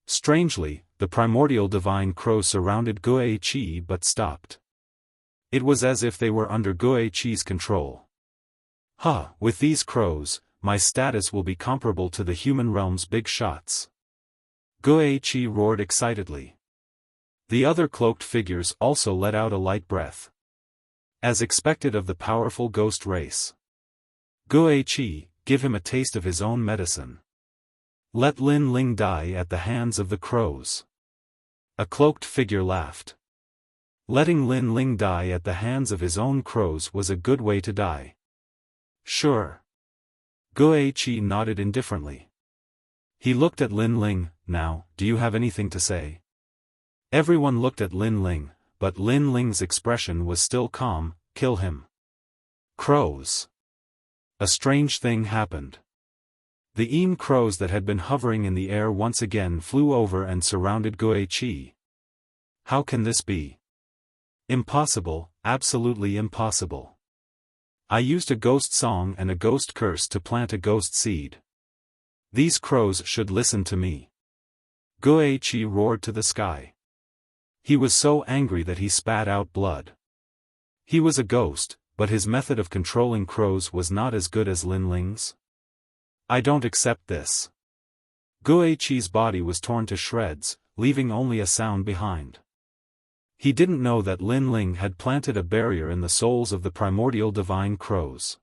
Strangely, the primordial divine crow surrounded Guichi but stopped. It was as if they were under Guichi's control. With these crows, my status will be comparable to the human realm's big shots. Guichi roared excitedly. The other cloaked figures also let out a light breath. As expected of the powerful ghost race. Guichi, give him a taste of his own medicine. Let Lin Ling die at the hands of the crows. A cloaked figure laughed. Letting Lin Ling die at the hands of his own crows was a good way to die. Sure. Guichi nodded indifferently. He looked at Lin Ling. Now, do you have anything to say? Everyone looked at Lin Ling, but Lin Ling's expression was still calm. Kill him. Crows. A strange thing happened. The Yin crows that had been hovering in the air once again flew over and surrounded Guichi. How can this be? Impossible, absolutely impossible. I used a ghost song and a ghost curse to plant a ghost seed. These crows should listen to me. Guichi roared to the sky. He was so angry that he spat out blood. He was a ghost, but his method of controlling crows was not as good as Lin Ling's. I don't accept this. Guichi's body was torn to shreds, leaving only a sound behind. He didn't know that Lin Ling had planted a barrier in the souls of the primordial divine crows.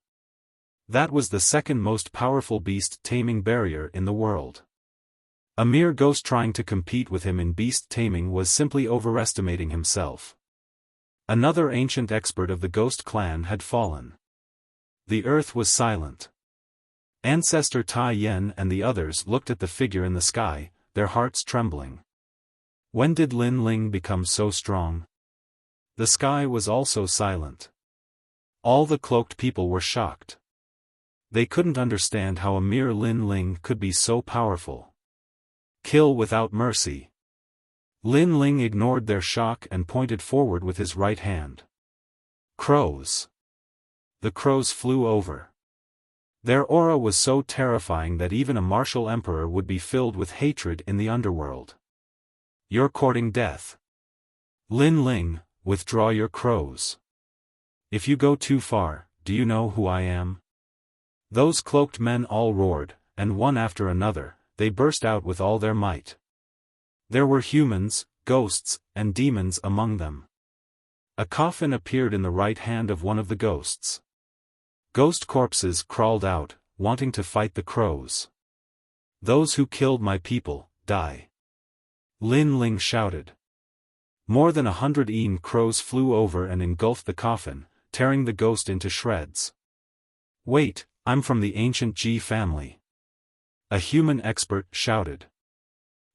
That was the second most powerful beast-taming barrier in the world. A mere ghost trying to compete with him in beast-taming was simply overestimating himself. Another ancient expert of the ghost clan had fallen. The earth was silent. Ancestor Tai Yen and the others looked at the figure in the sky, their hearts trembling. When did Lin Ling become so strong? The sky was also silent. All the cloaked people were shocked. They couldn't understand how a mere Lin Ling could be so powerful. Kill without mercy. Lin Ling ignored their shock and pointed forward with his right hand. Crows. The crows flew over. Their aura was so terrifying that even a martial emperor would be filled with hatred in the underworld. You're courting death. Lin Ling, withdraw your crows. If you go too far, do you know who I am? Those cloaked men all roared, and one after another, they burst out with all their might. There were humans, ghosts, and demons among them. A coffin appeared in the right hand of one of the ghosts. Ghost corpses crawled out, wanting to fight the crows. Those who killed my people, die. Lin Ling shouted. More than 100 crows flew over and engulfed the coffin, tearing the ghost into shreds. Wait, I'm from the ancient Ji family. A human expert shouted.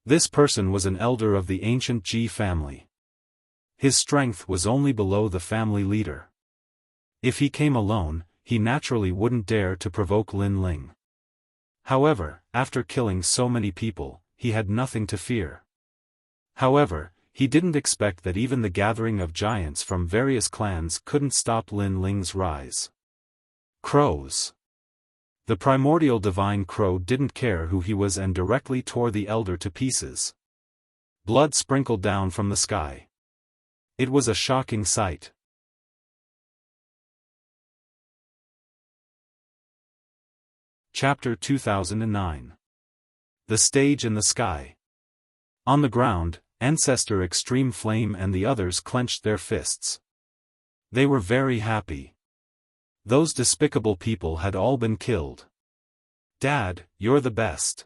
This person was an elder of the ancient Ji family. His strength was only below the family leader. If he came alone, he naturally wouldn't dare to provoke Lin Ling. However, after killing so many people, he had nothing to fear. However, he didn't expect that even the gathering of giants from various clans couldn't stop Lin Ling's rise. Crows. The primordial divine crow didn't care who he was and directly tore the elder to pieces. Blood sprinkled down from the sky. It was a shocking sight. Chapter 2009. The Stage in the Sky. On the ground, Ancestor Extreme Flame and the others clenched their fists. They were very happy. Those despicable people had all been killed. Dad, you're the best.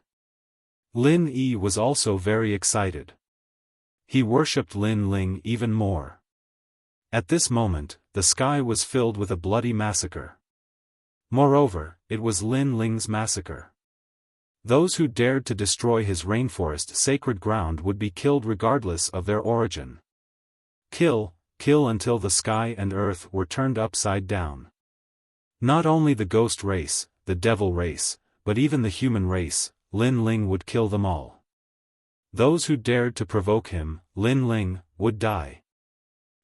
Lin Yi was also very excited. He worshipped Lin Ling even more. At this moment, the sky was filled with a bloody massacre. Moreover, it was Lin Ling's massacre. Those who dared to destroy his rainforest sacred ground would be killed regardless of their origin. Kill, kill until the sky and earth were turned upside down. Not only the ghost race, the devil race, but even the human race, Lin Ling would kill them all. Those who dared to provoke him, Lin Ling, would die.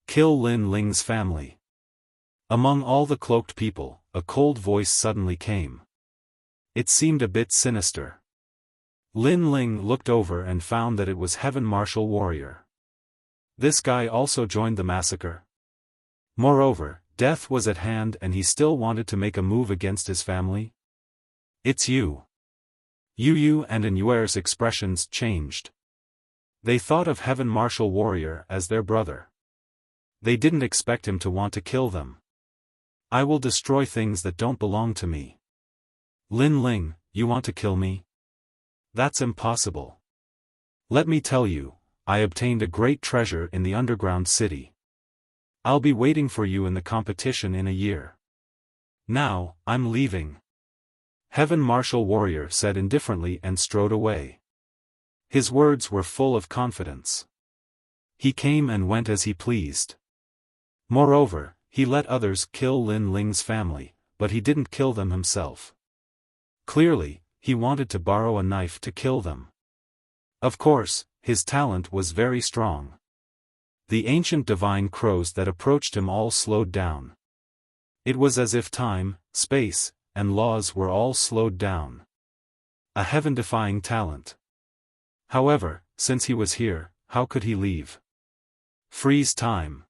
Kill Lin Ling's family. Among all the cloaked people, a cold voice suddenly came. It seemed a bit sinister. Lin Ling looked over and found that it was Heaven Martial Warrior. This guy also joined the massacre. Moreover, death was at hand and he still wanted to make a move against his family. It's you. Yu and Anuer's expressions changed. They thought of Heaven Martial Warrior as their brother. They didn't expect him to want to kill them. I will destroy things that don't belong to me. Lin Ling, you want to kill me? That's impossible. Let me tell you, I obtained a great treasure in the underground city. I'll be waiting for you in the competition in a year. Now, I'm leaving. Heaven Martial Warrior said indifferently and strode away. His words were full of confidence. He came and went as he pleased. Moreover, he let others kill Lin Ling's family, but he didn't kill them himself. Clearly, he wanted to borrow a knife to kill them. Of course, his talent was very strong. The ancient divine crows that approached him all slowed down. It was as if time, space, and laws were all slowed down. A heaven-defying talent. However, since he was here, how could he leave? Freeze time.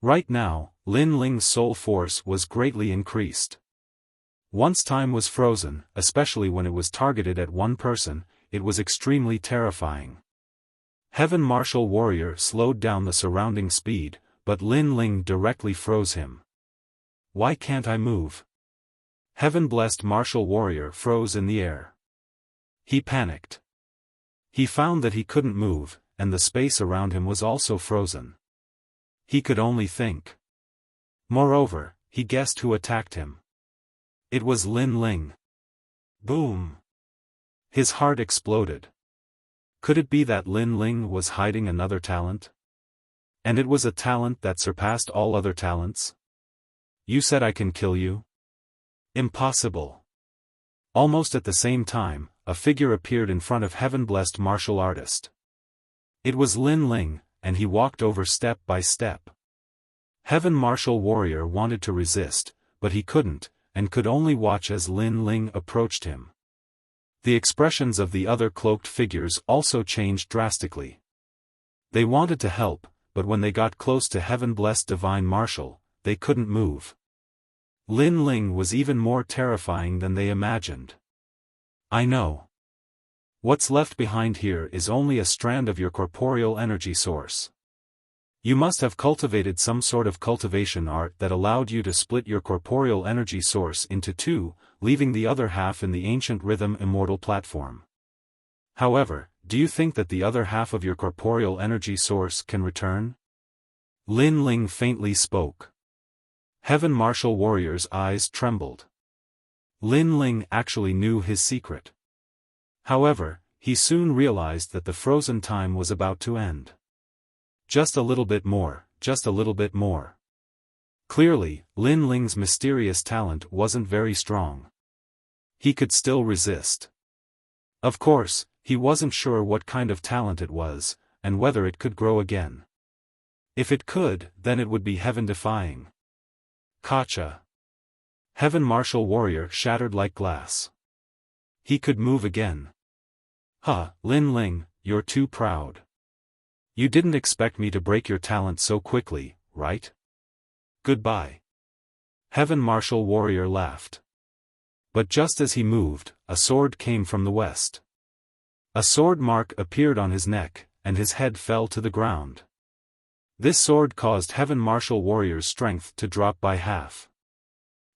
Right now, Lin Ling's soul force was greatly increased. Once time was frozen, especially when it was targeted at one person, it was extremely terrifying. Heaven Martial Warrior slowed down the surrounding speed, but Lin Ling directly froze him. Why can't I move? Heaven Blessed Martial Warrior froze in the air. He panicked. He found that he couldn't move, and the space around him was also frozen. He could only think. Moreover, he guessed who attacked him. It was Lin Ling. Boom! His heart exploded. Could it be that Lin Ling was hiding another talent? And it was a talent that surpassed all other talents? You said I can kill you? Impossible. Almost at the same time, a figure appeared in front of Heaven-Blessed Martial Artist. It was Lin Ling, and he walked over step by step. Heaven Martial Warrior wanted to resist, but he couldn't, and could only watch as Lin Ling approached him. The expressions of the other cloaked figures also changed drastically. They wanted to help, but when they got close to heaven-blessed Divine Marshal, they couldn't move. Lin Ling was even more terrifying than they imagined. I know. What's left behind here is only a strand of your corporeal energy source. You must have cultivated some sort of cultivation art that allowed you to split your corporeal energy source into two, leaving the other half in the ancient rhythm immortal platform. However, do you think that the other half of your corporeal energy source can return? Lin Ling faintly spoke. Heaven Marshal Warrior's eyes trembled. Lin Ling actually knew his secret. However, he soon realized that the frozen time was about to end. Just a little bit more, just a little bit more. Clearly, Lin Ling's mysterious talent wasn't very strong. He could still resist. Of course, he wasn't sure what kind of talent it was, and whether it could grow again. If it could, then it would be heaven-defying. Gotcha. Heaven Marshal Warrior shattered like glass. He could move again. Huh, Lin Ling, you're too proud. You didn't expect me to break your talent so quickly, right? Goodbye. Heaven Marshal Warrior laughed. But just as he moved, a sword came from the west. A sword mark appeared on his neck, and his head fell to the ground. This sword caused Heaven Marshal Warrior's strength to drop by half.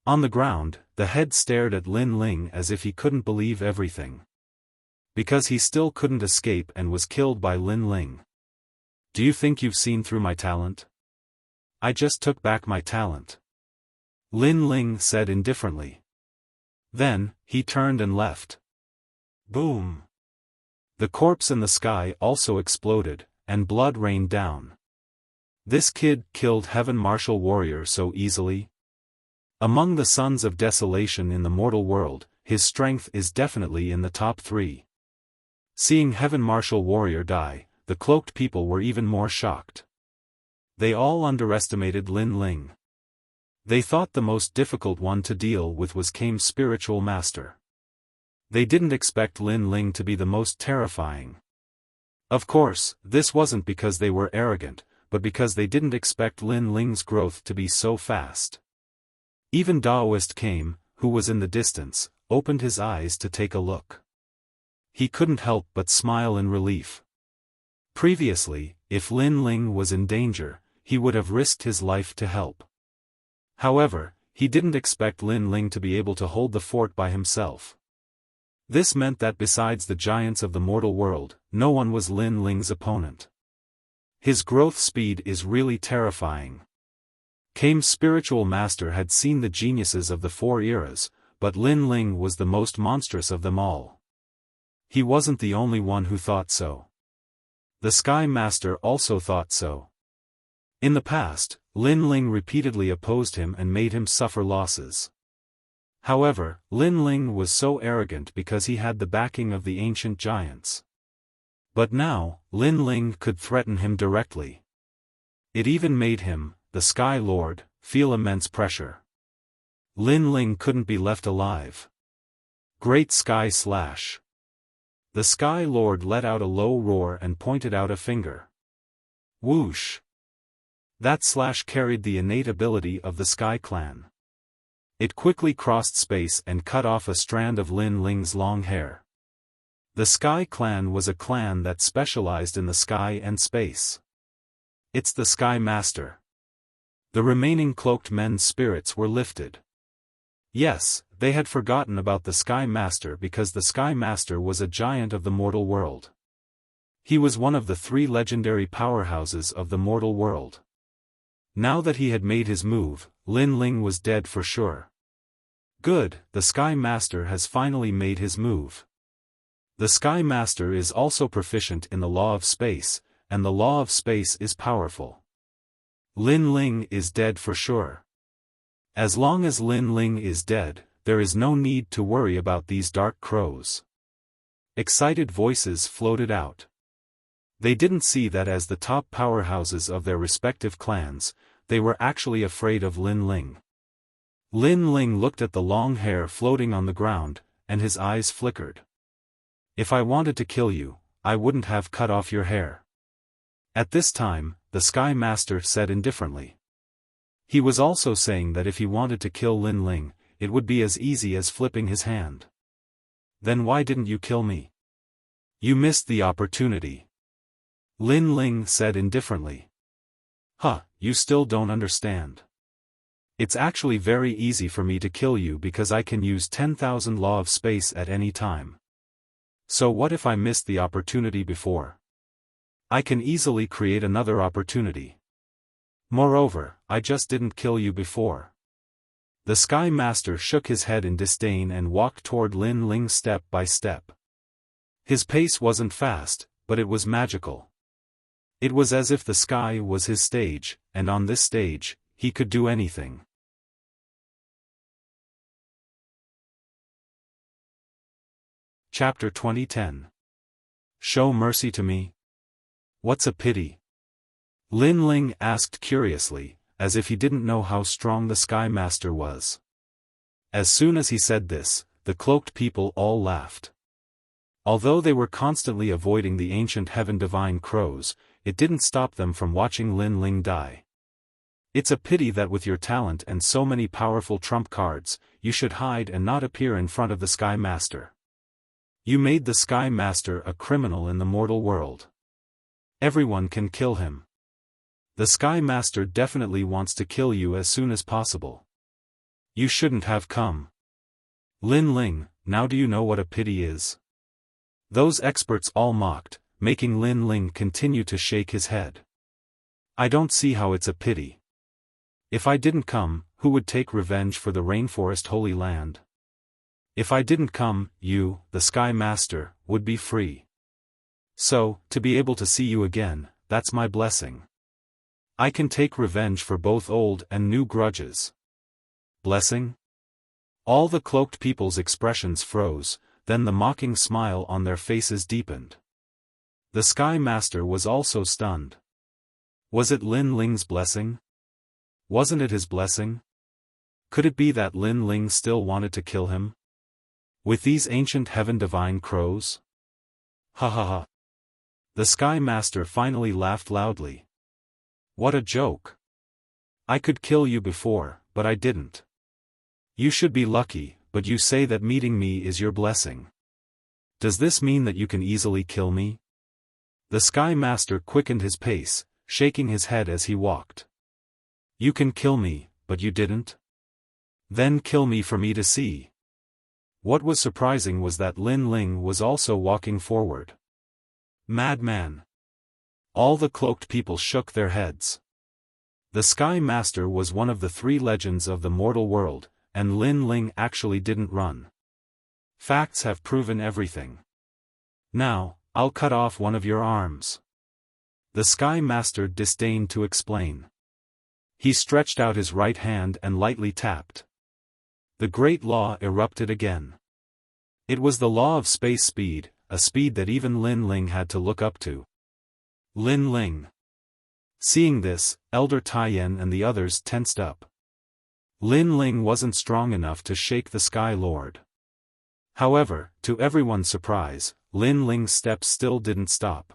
On the ground, the head stared at Lin Ling as if he couldn't believe everything. Because he still couldn't escape and was killed by Lin Ling. Do you think you've seen through my talent? I just took back my talent. Lin Ling said indifferently. Then, he turned and left. Boom. The corpse in the sky also exploded, and blood rained down. This kid killed Heaven Marshal Warrior so easily? Among the sons of desolation in the mortal world, his strength is definitely in the top 3. Seeing Heaven Marshal Warrior die, the cloaked people were even more shocked. They all underestimated Lin Ling. They thought the most difficult one to deal with was Kame's spiritual master. They didn't expect Lin Ling to be the most terrifying. Of course, this wasn't because they were arrogant, but because they didn't expect Lin Ling's growth to be so fast. Even Daoist Kame, who was in the distance, opened his eyes to take a look. He couldn't help but smile in relief. Previously, if Lin Ling was in danger, he would have risked his life to help. However, he didn't expect Lin Ling to be able to hold the fort by himself. This meant that besides the giants of the mortal world, no one was Lin Ling's opponent. His growth speed is really terrifying. Kame's spiritual master had seen the geniuses of the 4 eras, but Lin Ling was the most monstrous of them all. He wasn't the only one who thought so. The Sky Master also thought so. In the past, Lin Ling repeatedly opposed him and made him suffer losses. However, Lin Ling was so arrogant because he had the backing of the ancient giants. But now, Lin Ling could threaten him directly. It even made him, the Sky Lord, feel immense pressure. Lin Ling couldn't be left alive. Great Sky Slash. The Sky Lord let out a low roar and pointed out a finger. Whoosh! That slash carried the innate ability of the Sky Clan. It quickly crossed space and cut off a strand of Lin Ling's long hair. The Sky Clan was a clan that specialized in the sky and space. It's the Sky Master. The remaining cloaked men's spirits were lifted. Yes, they had forgotten about the Sky Master because the Sky Master was a giant of the mortal world. He was one of the 3 legendary powerhouses of the mortal world. Now that he had made his move, Lin Ling was dead for sure. Good, the Sky Master has finally made his move. The Sky Master is also proficient in the law of space, and the law of space is powerful. Lin Ling is dead for sure. As long as Lin Ling is dead, there is no need to worry about these dark crows. Excited voices floated out. They didn't see that as the top powerhouses of their respective clans, they were actually afraid of Lin Ling. Lin Ling looked at the long hair floating on the ground, and his eyes flickered. If I wanted to kill you, I wouldn't have cut off your hair. At this time, the Sky Master said indifferently. He was also saying that if he wanted to kill Lin Ling, it would be as easy as flipping his hand. Then why didn't you kill me? You missed the opportunity. Lin Ling said indifferently. Huh, you still don't understand. It's actually very easy for me to kill you because I can use 10,000 law of space at any time. So what if I missed the opportunity before? I can easily create another opportunity. Moreover, I just didn't kill you before. The Sky Master shook his head in disdain and walked toward Lin Ling step by step. His pace wasn't fast, but it was magical. It was as if the sky was his stage, and on this stage, he could do anything. Chapter 20:10. Show mercy to me? What's a pity? Lin Ling asked curiously, as if he didn't know how strong the Sky Master was. As soon as he said this, the cloaked people all laughed. Although they were constantly avoiding the ancient heaven divine crows, it didn't stop them from watching Lin Ling die. It's a pity that with your talent and so many powerful trump cards, you should hide and not appear in front of the Sky Master. You made the Sky Master a criminal in the mortal world. Everyone can kill him. The Sky Master definitely wants to kill you as soon as possible. You shouldn't have come. Lin Ling, now do you know what a pity is? Those experts all mocked, making Lin Ling continue to shake his head. I don't see how it's a pity. If I didn't come, who would take revenge for the Rainforest Holy Land? If I didn't come, you, the Sky Master, would be free. So, to be able to see you again, that's my blessing. I can take revenge for both old and new grudges. Blessing? All the cloaked people's expressions froze, then the mocking smile on their faces deepened. The Sky Master was also stunned. Was it Lin Ling's blessing? Wasn't it his blessing? Could it be that Lin Ling still wanted to kill him? With these ancient heaven divine crows? Ha ha ha. The Sky Master finally laughed loudly. What a joke. I could kill you before, but I didn't. You should be lucky, but you say that meeting me is your blessing. Does this mean that you can easily kill me? The Sky Master quickened his pace, shaking his head as he walked. You can kill me, but you didn't? Then kill me for me to see. What was surprising was that Lin Ling was also walking forward. Madman. All the cloaked people shook their heads. The Sky Master was one of the three legends of the mortal world, and Lin Ling actually didn't run. Facts have proven everything. Now, I'll cut off one of your arms. The Sky Master disdained to explain. He stretched out his right hand and lightly tapped. The Great Law erupted again. It was the law of space speed, a speed that even Lin Ling had to look up to. Lin Ling. Seeing this, Elder Taiyan and the others tensed up. Lin Ling wasn't strong enough to shake the Sky Lord. However, to everyone's surprise, Lin Ling's steps still didn't stop.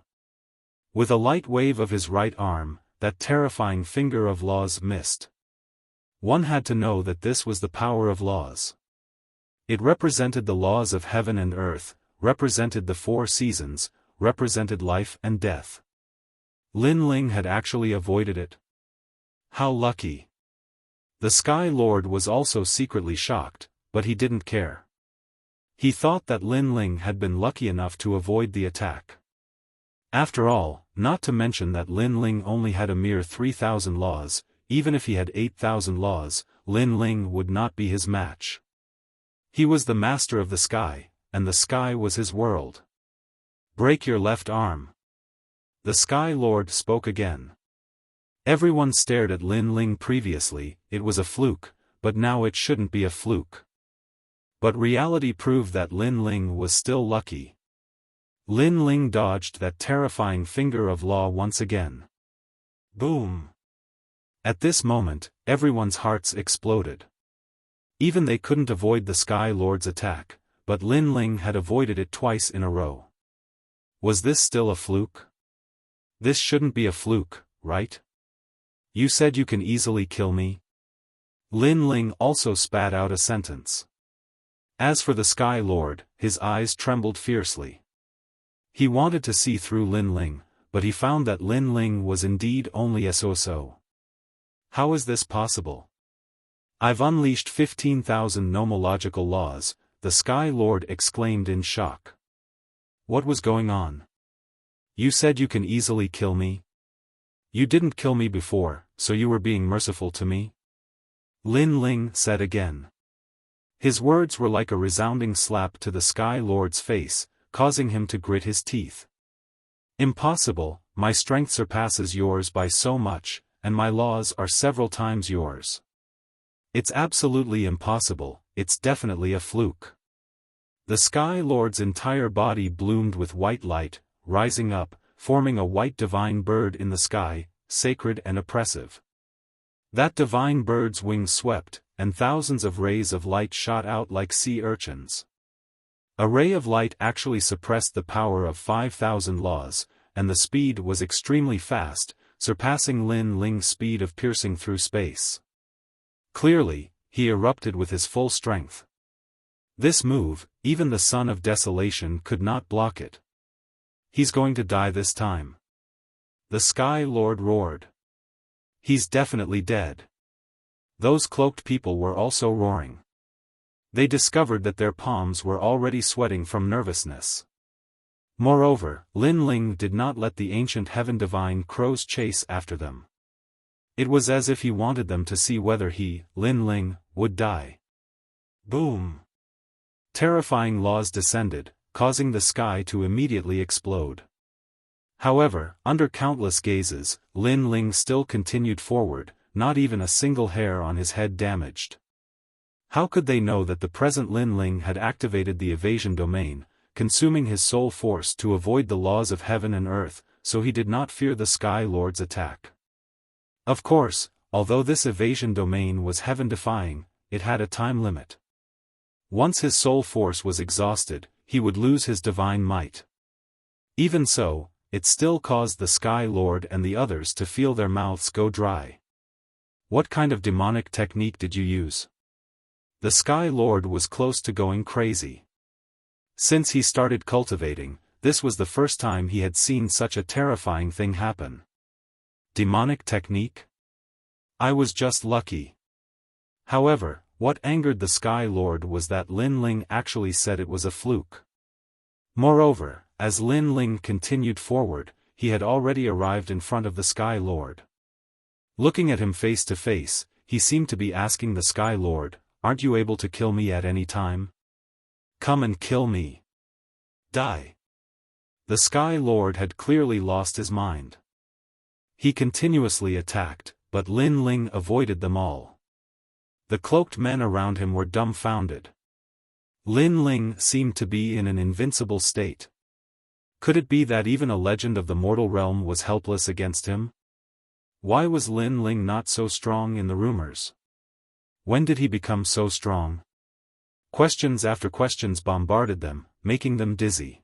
With a light wave of his right arm, that terrifying finger of laws missed. One had to know that this was the power of laws. It represented the laws of heaven and earth, represented the 4 seasons, represented life and death. Lin Ling had actually avoided it. How lucky. The Sky Lord was also secretly shocked, but he didn't care. He thought that Lin Ling had been lucky enough to avoid the attack. After all, not to mention that Lin Ling only had a mere 3,000 laws, even if he had 8,000 laws, Lin Ling would not be his match. He was the master of the sky, and the sky was his world. Break your left arm. The Sky Lord spoke again. Everyone stared at Lin Ling previously, it was a fluke, but now it shouldn't be a fluke. But reality proved that Lin Ling was still lucky. Lin Ling dodged that terrifying finger of law once again. Boom! At this moment, everyone's hearts exploded. Even they couldn't avoid the Sky Lord's attack, but Lin Ling had avoided it twice in a row. Was this still a fluke? This shouldn't be a fluke, right? You said you can easily kill me? Lin Ling also spat out a sentence. As for the Sky Lord, his eyes trembled fiercely. He wanted to see through Lin Ling, but he found that Lin Ling was indeed only a so-so. How is this possible? I've unleashed 15,000 nomological laws, the Sky Lord exclaimed in shock. What was going on? You said you can easily kill me? You didn't kill me before, so you were being merciful to me? Lin Ling said again. His words were like a resounding slap to the Sky Lord's face, causing him to grit his teeth. Impossible, my strength surpasses yours by so much, and my laws are several times yours. It's absolutely impossible, it's definitely a fluke. The Sky Lord's entire body bloomed with white light, rising up, forming a white divine bird in the sky, sacred and oppressive. That divine bird's wings swept, and thousands of rays of light shot out like sea urchins. A ray of light actually suppressed the power of 5,000 laws, and the speed was extremely fast, surpassing Lin Ling's speed of piercing through space. Clearly, he erupted with his full strength. This move, even the Son of Desolation could not block it. He's going to die this time. The Sky Lord roared. He's definitely dead. Those cloaked people were also roaring. They discovered that their palms were already sweating from nervousness. Moreover, Lin Ling did not let the ancient heaven divine crows chase after them. It was as if he wanted them to see whether he, Lin Ling, would die. Boom! Terrifying laws descended, causing the sky to immediately explode. However, under countless gazes, Lin Ling still continued forward, not even a single hair on his head damaged. How could they know that the present Lin Ling had activated the evasion domain, consuming his soul force to avoid the laws of heaven and earth, so he did not fear the Sky Lord's attack? Of course, although this evasion domain was heaven-defying, it had a time limit. Once his soul force was exhausted, he would lose his divine might. Even so, it still caused the Sky Lord and the others to feel their mouths go dry. What kind of demonic technique did you use? The Sky Lord was close to going crazy. Since he started cultivating, this was the first time he had seen such a terrifying thing happen. Demonic technique? I was just lucky. However, what angered the Sky Lord was that Lin Ling actually said it was a fluke. Moreover, as Lin Ling continued forward, he had already arrived in front of the Sky Lord. Looking at him face to face, he seemed to be asking the Sky Lord, "Aren't you able to kill me at any time? Come and kill me. Die." The Sky Lord had clearly lost his mind. He continuously attacked, but Lin Ling avoided them all. The cloaked men around him were dumbfounded. Lin Ling seemed to be in an invincible state. Could it be that even a legend of the mortal realm was helpless against him? Why was Lin Ling not so strong in the rumors? When did he become so strong? Questions after questions bombarded them, making them dizzy.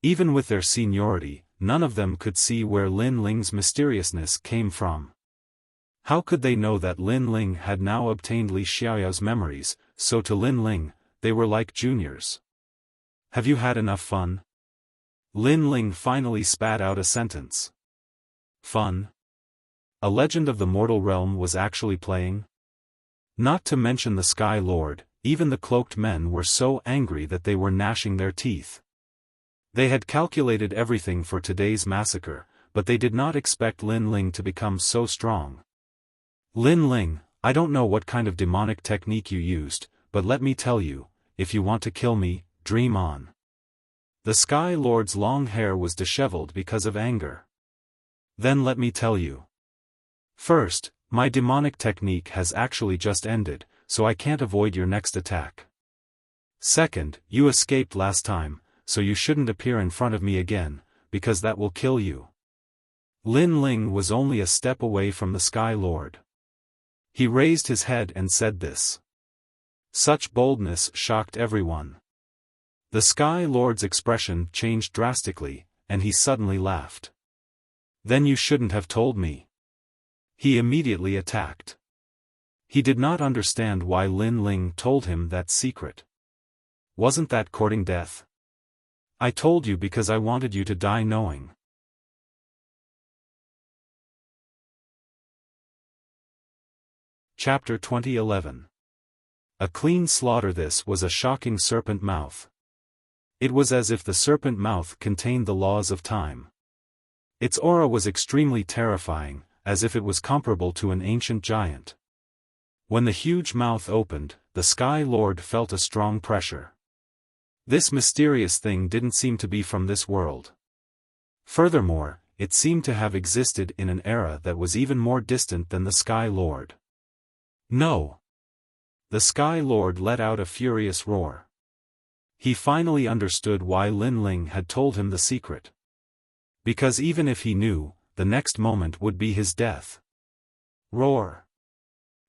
Even with their seniority, none of them could see where Lin Ling's mysteriousness came from. How could they know that Lin Ling had now obtained Li Xiaoyao's memories, so to Lin Ling, they were like juniors. Have you had enough fun? Lin Ling finally spat out a sentence. Fun? A legend of the mortal realm was actually playing? Not to mention the Sky Lord, even the cloaked men were so angry that they were gnashing their teeth. They had calculated everything for today's massacre, but they did not expect Lin Ling to become so strong. Lin Ling, I don't know what kind of demonic technique you used, but let me tell you, if you want to kill me, dream on. The Sky Lord's long hair was disheveled because of anger. Then let me tell you. First, my demonic technique has actually just ended, so I can't avoid your next attack. Second, you escaped last time, so you shouldn't appear in front of me again, because that will kill you. Lin Ling was only a step away from the Sky Lord. He raised his head and said this. Such boldness shocked everyone. The Sky Lord's expression changed drastically, and he suddenly laughed. Then you shouldn't have told me. He immediately attacked. He did not understand why Lin Ling told him that secret. Wasn't that courting death? I told you because I wanted you to die knowing. Chapter 2011. A clean slaughter. This was a shocking serpent mouth. It was as if the serpent mouth contained the laws of time. Its aura was extremely terrifying, as if it was comparable to an ancient giant. When the huge mouth opened, the Sky Lord felt a strong pressure. This mysterious thing didn't seem to be from this world. Furthermore, it seemed to have existed in an era that was even more distant than the Sky Lord. No! The Sky Lord let out a furious roar. He finally understood why Lin Ling had told him the secret. Because even if he knew, the next moment would be his death. Roar!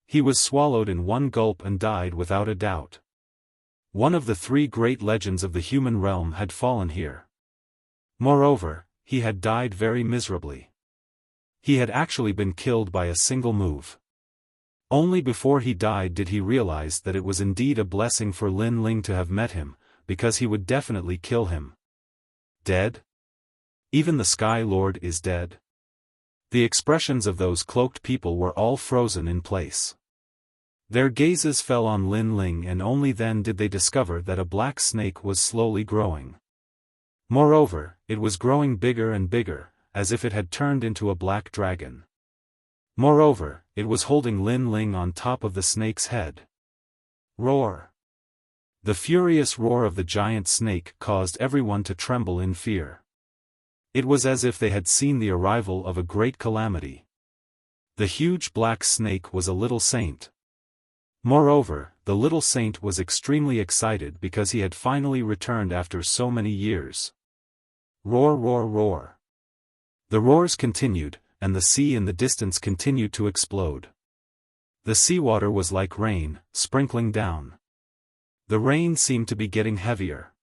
He was swallowed in one gulp and died without a doubt. One of the three great legends of the human realm had fallen here. Moreover, he had died very miserably. He had actually been killed by a single move. Only before he died did he realize that it was indeed a blessing for Lin Ling to have met him, because he would definitely kill him. Dead? Even the Sky Lord is dead? The expressions of those cloaked people were all frozen in place. Their gazes fell on Lin Ling, and only then did they discover that a black snake was slowly growing. Moreover, it was growing bigger and bigger, as if it had turned into a black dragon. Moreover, it was holding Lin Ling on top of the snake's head. Roar! The furious roar of the giant snake caused everyone to tremble in fear. It was as if they had seen the arrival of a great calamity. The huge black snake was a little saint. Moreover, the little saint was extremely excited because he had finally returned after so many years. Roar, roar, roar. The roars continued, and the sea in the distance continued to explode. The seawater was like rain, sprinkling down. The rain seemed to be getting heavier.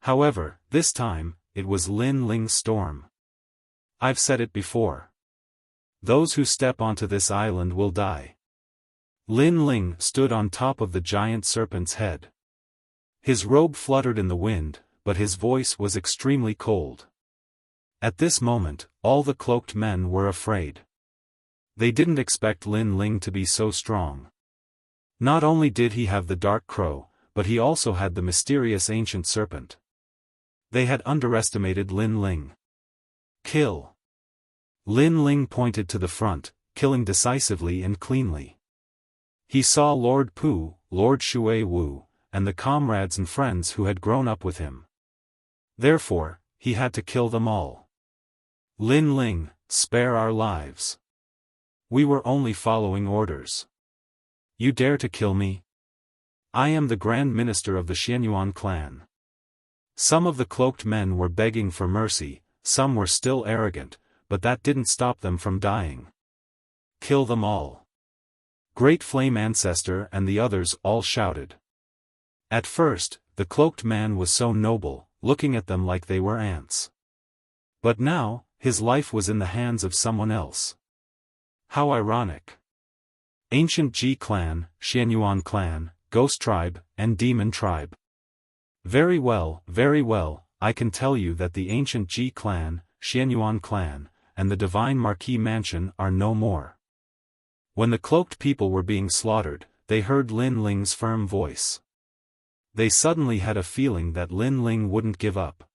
However, this time, it was Lin Ling's storm. I've said it before. Those who step onto this island will die. Lin Ling stood on top of the giant serpent's head. His robe fluttered in the wind, but his voice was extremely cold. At this moment, all the cloaked men were afraid. They didn't expect Lin Ling to be so strong. Not only did he have the dark crow, but he also had the mysterious ancient serpent. They had underestimated Lin Ling. Kill! Lin Ling pointed to the front, killing decisively and cleanly. He saw Lord Pu, Lord Shui Wu, and the comrades and friends who had grown up with him. Therefore, he had to kill them all. Lin Ling, spare our lives. We were only following orders. You dare to kill me? I am the Grand Minister of the Xianyuan clan. Some of the cloaked men were begging for mercy, some were still arrogant, but that didn't stop them from dying. Kill them all. Great Flame Ancestor and the others all shouted. At first, the cloaked man was so noble, looking at them like they were ants. But now, his life was in the hands of someone else. How ironic. Ancient Ji clan, Xianyuan clan, Ghost tribe, and Demon tribe. Very well, I can tell you that the ancient Ji clan, Xianyuan clan, and the Divine Marquis Mansion are no more. When the cloaked people were being slaughtered, they heard Lin Ling's firm voice. They suddenly had a feeling that Lin Ling wouldn't give up.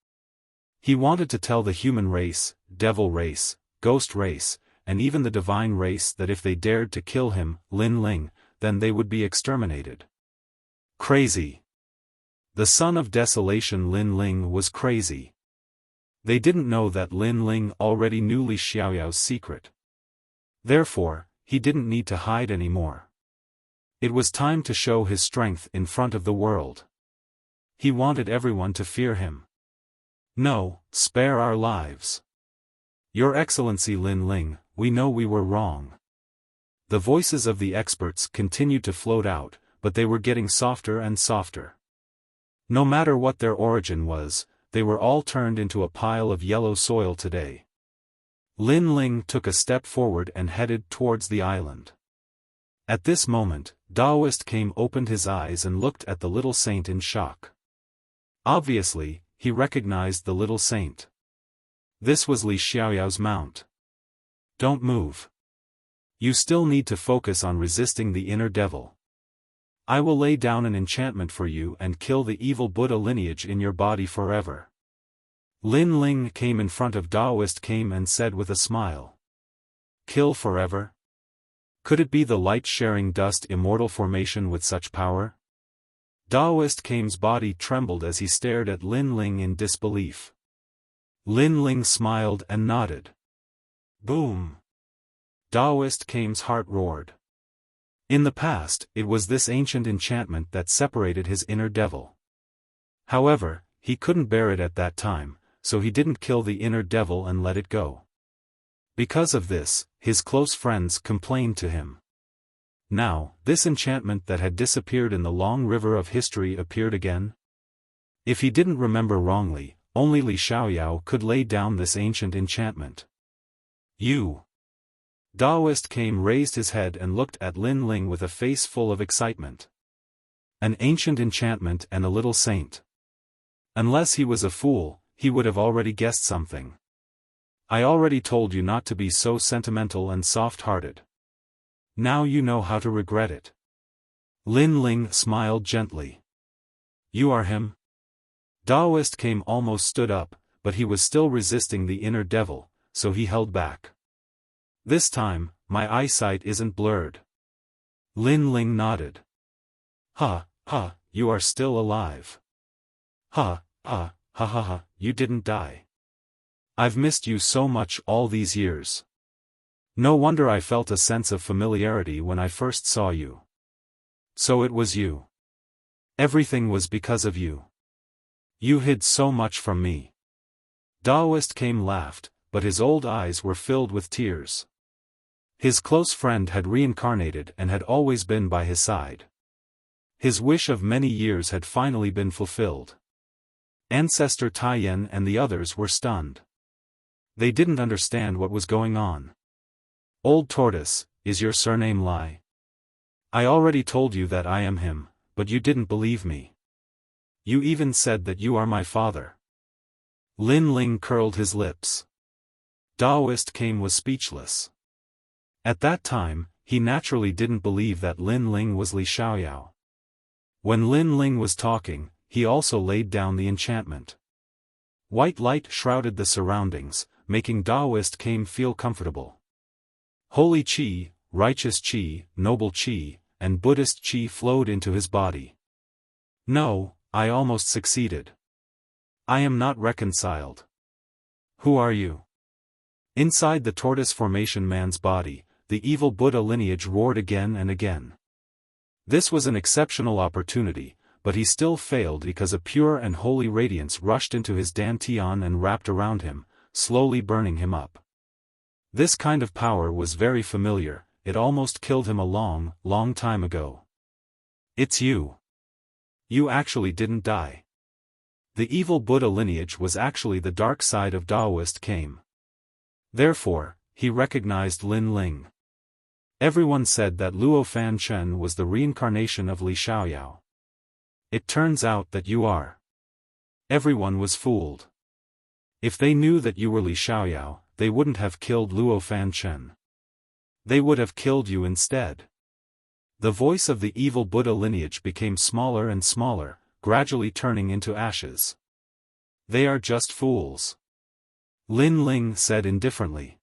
He wanted to tell the human race, devil race, ghost race, and even the divine race that if they dared to kill him, Lin Ling, then they would be exterminated. Crazy. The son of desolation Lin Ling was crazy. They didn't know that Lin Ling already knew Li Xiaoyao's secret. Therefore, he didn't need to hide anymore. It was time to show his strength in front of the world. He wanted everyone to fear him. No, spare our lives. Your Excellency Lin Ling, we know we were wrong. The voices of the experts continued to float out, but they were getting softer and softer. No matter what their origin was, they were all turned into a pile of yellow soil today. Lin Ling took a step forward and headed towards the island. At this moment, Daoist came opened his eyes and looked at the little saint in shock. Obviously, he recognized the little saint. This was Li Xiaoyao's mount. Don't move. You still need to focus on resisting the inner devil. I will lay down an enchantment for you and kill the evil Buddha lineage in your body forever. Lin Ling came in front of Daoist came and said with a smile. Kill forever? Could it be the light-sharing dust immortal formation with such power? Daoist Kame's body trembled as he stared at Lin Ling in disbelief. Lin Ling smiled and nodded. Boom! Daoist Kame's heart roared. In the past, it was this ancient enchantment that separated his inner devil. However, he couldn't bear it at that time, so he didn't kill the inner devil and let it go. Because of this, his close friends complained to him. Now, this enchantment that had disappeared in the long river of history appeared again? If he didn't remember wrongly, only Li Xiaoyao could lay down this ancient enchantment. You! Daoist Kame raised his head and looked at Lin Ling with a face full of excitement. An ancient enchantment and a little saint. Unless he was a fool, he would have already guessed something. I already told you not to be so sentimental and soft-hearted. Now you know how to regret it. Lin Ling smiled gently. You are him? Daoist Kame almost stood up, but he was still resisting the inner devil, so he held back. This time, my eyesight isn't blurred. Lin Ling nodded. Ha, ha, you are still alive. Ha, ha, ha ha ha, you didn't die. I've missed you so much all these years. No wonder I felt a sense of familiarity when I first saw you. So it was you. Everything was because of you. You hid so much from me. Daoist Kame laughed, but his old eyes were filled with tears. His close friend had reincarnated and had always been by his side. His wish of many years had finally been fulfilled. Ancestor Taiyan and the others were stunned. They didn't understand what was going on. Old Tortoise, is your surname Lai? I already told you that I am him, but you didn't believe me. You even said that you are my father. Lin Ling curled his lips. Daoist Kame was speechless. At that time, he naturally didn't believe that Lin Ling was Li Xiaoyao. When Lin Ling was talking, he also laid down the enchantment. White light shrouded the surroundings, making Daoist Kame feel comfortable. Holy Qi, righteous Qi, noble Qi, and Buddhist Qi flowed into his body. No, I almost succeeded. I am not reconciled. Who are you? Inside the tortoise formation man's body, the evil Buddha lineage roared again and again. This was an exceptional opportunity, but he still failed because a pure and holy radiance rushed into his dantian and wrapped around him, slowly burning him up. This kind of power was very familiar, it almost killed him a long, long time ago. It's you. You actually didn't die. The evil Buddha lineage was actually the dark side of Daoist Kame. Therefore, he recognized Lin Ling. Everyone said that Luo Fan Chen was the reincarnation of Li Xiaoyao. It turns out that you are. Everyone was fooled. If they knew that you were Li Xiaoyao, they wouldn't have killed Luo Fan Chen. They would have killed you instead. The voice of the evil Buddha lineage became smaller and smaller, gradually turning into ashes. They are just fools. Lin Ling said indifferently.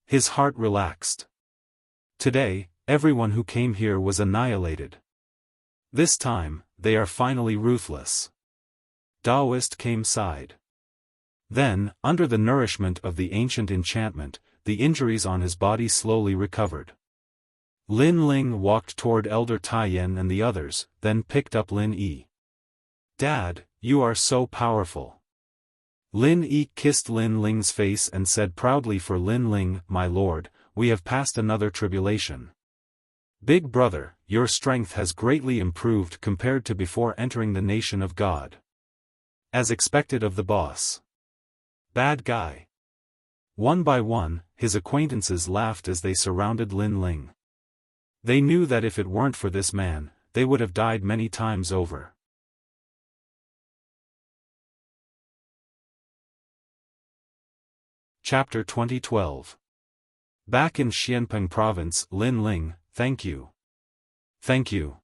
His heart relaxed. Today, everyone who came here was annihilated. This time, they are finally ruthless. Daoist Kame sighed. Then, under the nourishment of the ancient enchantment, the injuries on his body slowly recovered. Lin Ling walked toward Elder Taiyan and the others, then picked up Lin Yi. Dad, you are so powerful. Lin Yi kissed Lin Ling's face and said proudly for Lin Ling, my lord, we have passed another tribulation. Big brother, your strength has greatly improved compared to before entering the nation of God. As expected of the boss. Bad guy. One by one, his acquaintances laughed as they surrounded Lin Ling. They knew that if it weren't for this man, they would have died many times over. Chapter 2012. Back in Xianpeng province, Lin Ling, thank you. Thank you.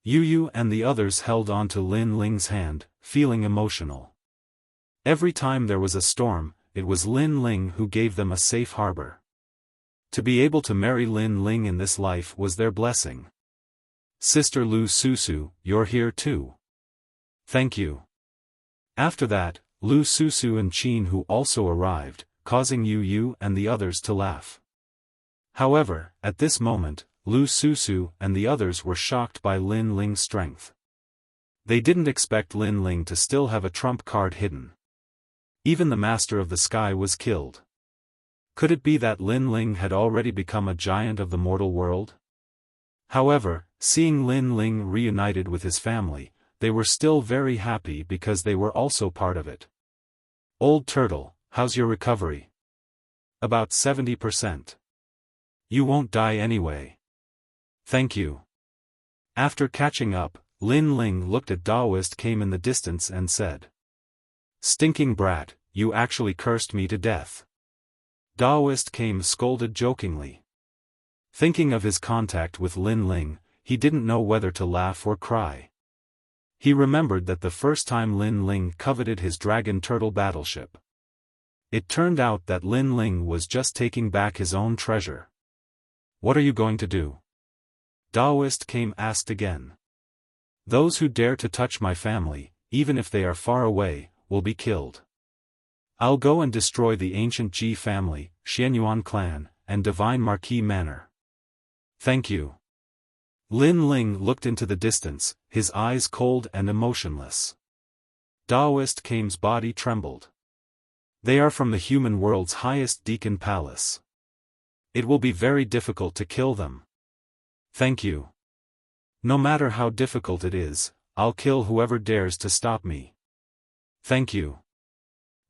Yu and the others held on to Lin Ling's hand, feeling emotional. Every time there was a storm, it was Lin Ling who gave them a safe harbor. To be able to marry Lin Ling in this life was their blessing. Sister Lu Susu, you're here too. Thank you. After that, Lu Susu and Qin Hu also arrived, causing Yu and the others to laugh. However, at this moment, Lu Susu and the others were shocked by Lin Ling's strength. They didn't expect Lin Ling to still have a trump card hidden. Even the Master of the Sky was killed. Could it be that Lin Ling had already become a giant of the mortal world? However, seeing Lin Ling reunited with his family, they were still very happy because they were also part of it. Old Turtle, how's your recovery? About 70%. You won't die anyway. Thank you. After catching up, Lin Ling looked at Daoist came in the distance and said. Stinking brat, you actually cursed me to death. Daoist came scolded jokingly. Thinking of his contact with Lin Ling, he didn't know whether to laugh or cry. He remembered that the first time Lin Ling coveted his dragon turtle battleship. It turned out that Lin Ling was just taking back his own treasure. What are you going to do? Daoist came asked again. Those who dare to touch my family, even if they are far away, will be killed. I'll go and destroy the ancient Ji family, Xianyuan clan, and Divine Marquis Manor. Thank you. Lin Ling looked into the distance, his eyes cold and emotionless. Daoist Kame's body trembled. They are from the human world's highest deacon palace. It will be very difficult to kill them. Thank you. No matter how difficult it is, I'll kill whoever dares to stop me. Thank you.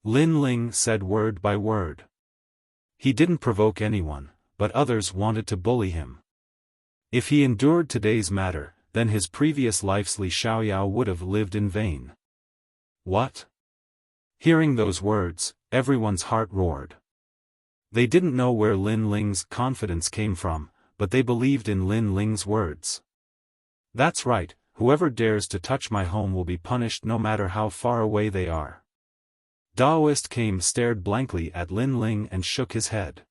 Lin Ling said word by word. He didn't provoke anyone, but others wanted to bully him. If he endured today's matter, then his previous life's Li Xiaoyao would have lived in vain. What? Hearing those words, everyone's heart roared. They didn't know where Lin Ling's confidence came from, but they believed in Lin Ling's words. That's right, whoever dares to touch my home will be punished no matter how far away they are. Daoist Kame stared blankly at Lin Ling and shook his head.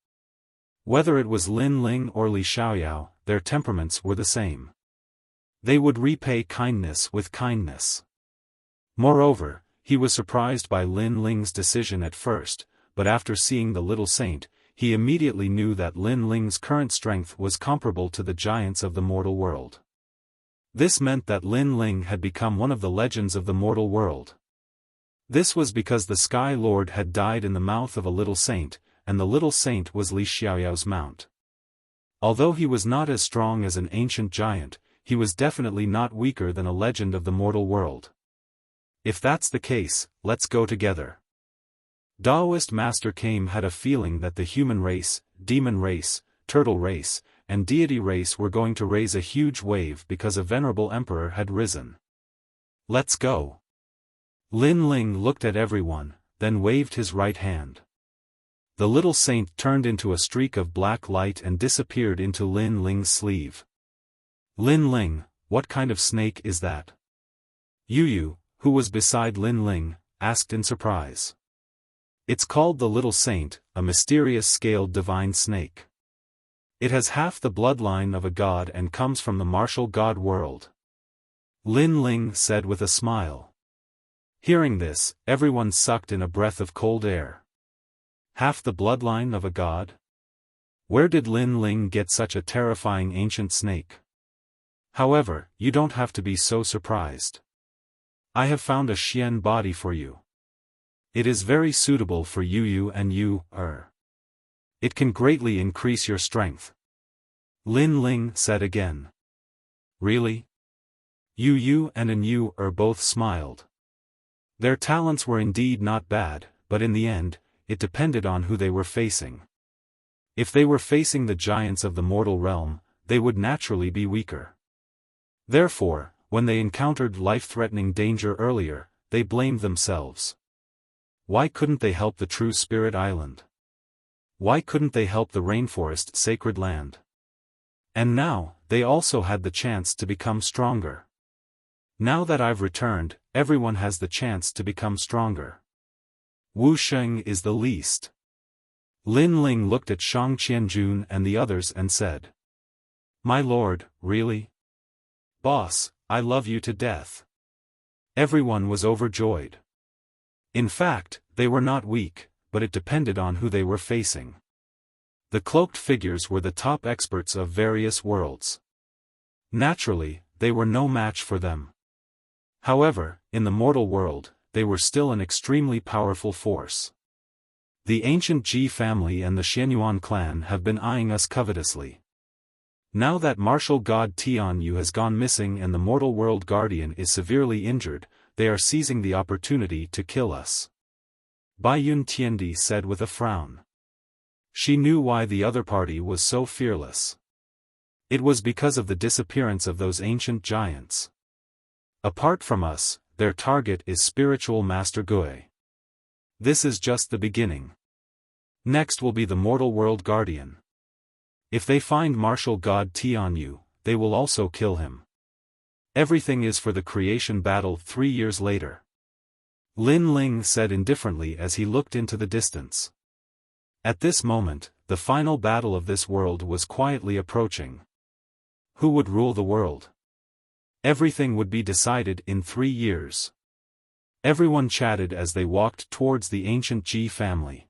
Whether it was Lin Ling or Li Xiaoyao, their temperaments were the same. They would repay kindness with kindness. Moreover, he was surprised by Lin Ling's decision at first, but after seeing the little saint, he immediately knew that Lin Ling's current strength was comparable to the giants of the mortal world. This meant that Lin Ling had become one of the legends of the mortal world. This was because the Sky Lord had died in the mouth of a little saint, and the little saint was Li Xiaoyao's mount. Although he was not as strong as an ancient giant, he was definitely not weaker than a legend of the mortal world. If that's the case, let's go together. Daoist Master Kame had a feeling that the human race, demon race, turtle race, and deity race were going to raise a huge wave because a venerable emperor had risen. Let's go. Lin Ling looked at everyone, then waved his right hand. The little saint turned into a streak of black light and disappeared into Lin Ling's sleeve. Lin Ling, what kind of snake is that? Yu, who was beside Lin Ling, asked in surprise. It's called the Little Saint, a mysterious scaled divine snake. It has half the bloodline of a god and comes from the martial god world. Lin Ling said with a smile. Hearing this, everyone sucked in a breath of cold air. Half the bloodline of a god? Where did Lin Ling get such a terrifying ancient snake? However, you don't have to be so surprised. I have found a Xian body for you. It is very suitable for Yu and you. It can greatly increase your strength. Lin Ling said again. Really? Yu and An Yu both smiled. Their talents were indeed not bad, but in the end, it depended on who they were facing. If they were facing the giants of the mortal realm, they would naturally be weaker. Therefore, when they encountered life-threatening danger earlier, they blamed themselves. Why couldn't they help the True Spirit Island? Why couldn't they help the rainforest sacred land? And now, they also had the chance to become stronger. Now that I've returned, everyone has the chance to become stronger. Wu Sheng is the least. Lin Ling looked at Shang Qianjun and the others and said. My lord, really? Boss, I love you to death. Everyone was overjoyed. In fact, they were not weak, but it depended on who they were facing. The cloaked figures were the top experts of various worlds. Naturally, they were no match for them. However, in the mortal world, they were still an extremely powerful force. The ancient Ji family and the Xianyuan clan have been eyeing us covetously. Now that martial god Tianyu has gone missing and the mortal world guardian is severely injured, they are seizing the opportunity to kill us. Baiyun Tiandi said with a frown. She knew why the other party was so fearless. It was because of the disappearance of those ancient giants. Apart from us, their target is spiritual Master Gui. This is just the beginning. Next will be the mortal world guardian. If they find martial god Tianyu, they will also kill him. Everything is for the creation battle 3 years later. Lin Ling said indifferently as he looked into the distance. At this moment, the final battle of this world was quietly approaching. Who would rule the world? Everything would be decided in 3 years. Everyone chatted as they walked towards the ancient Ji family.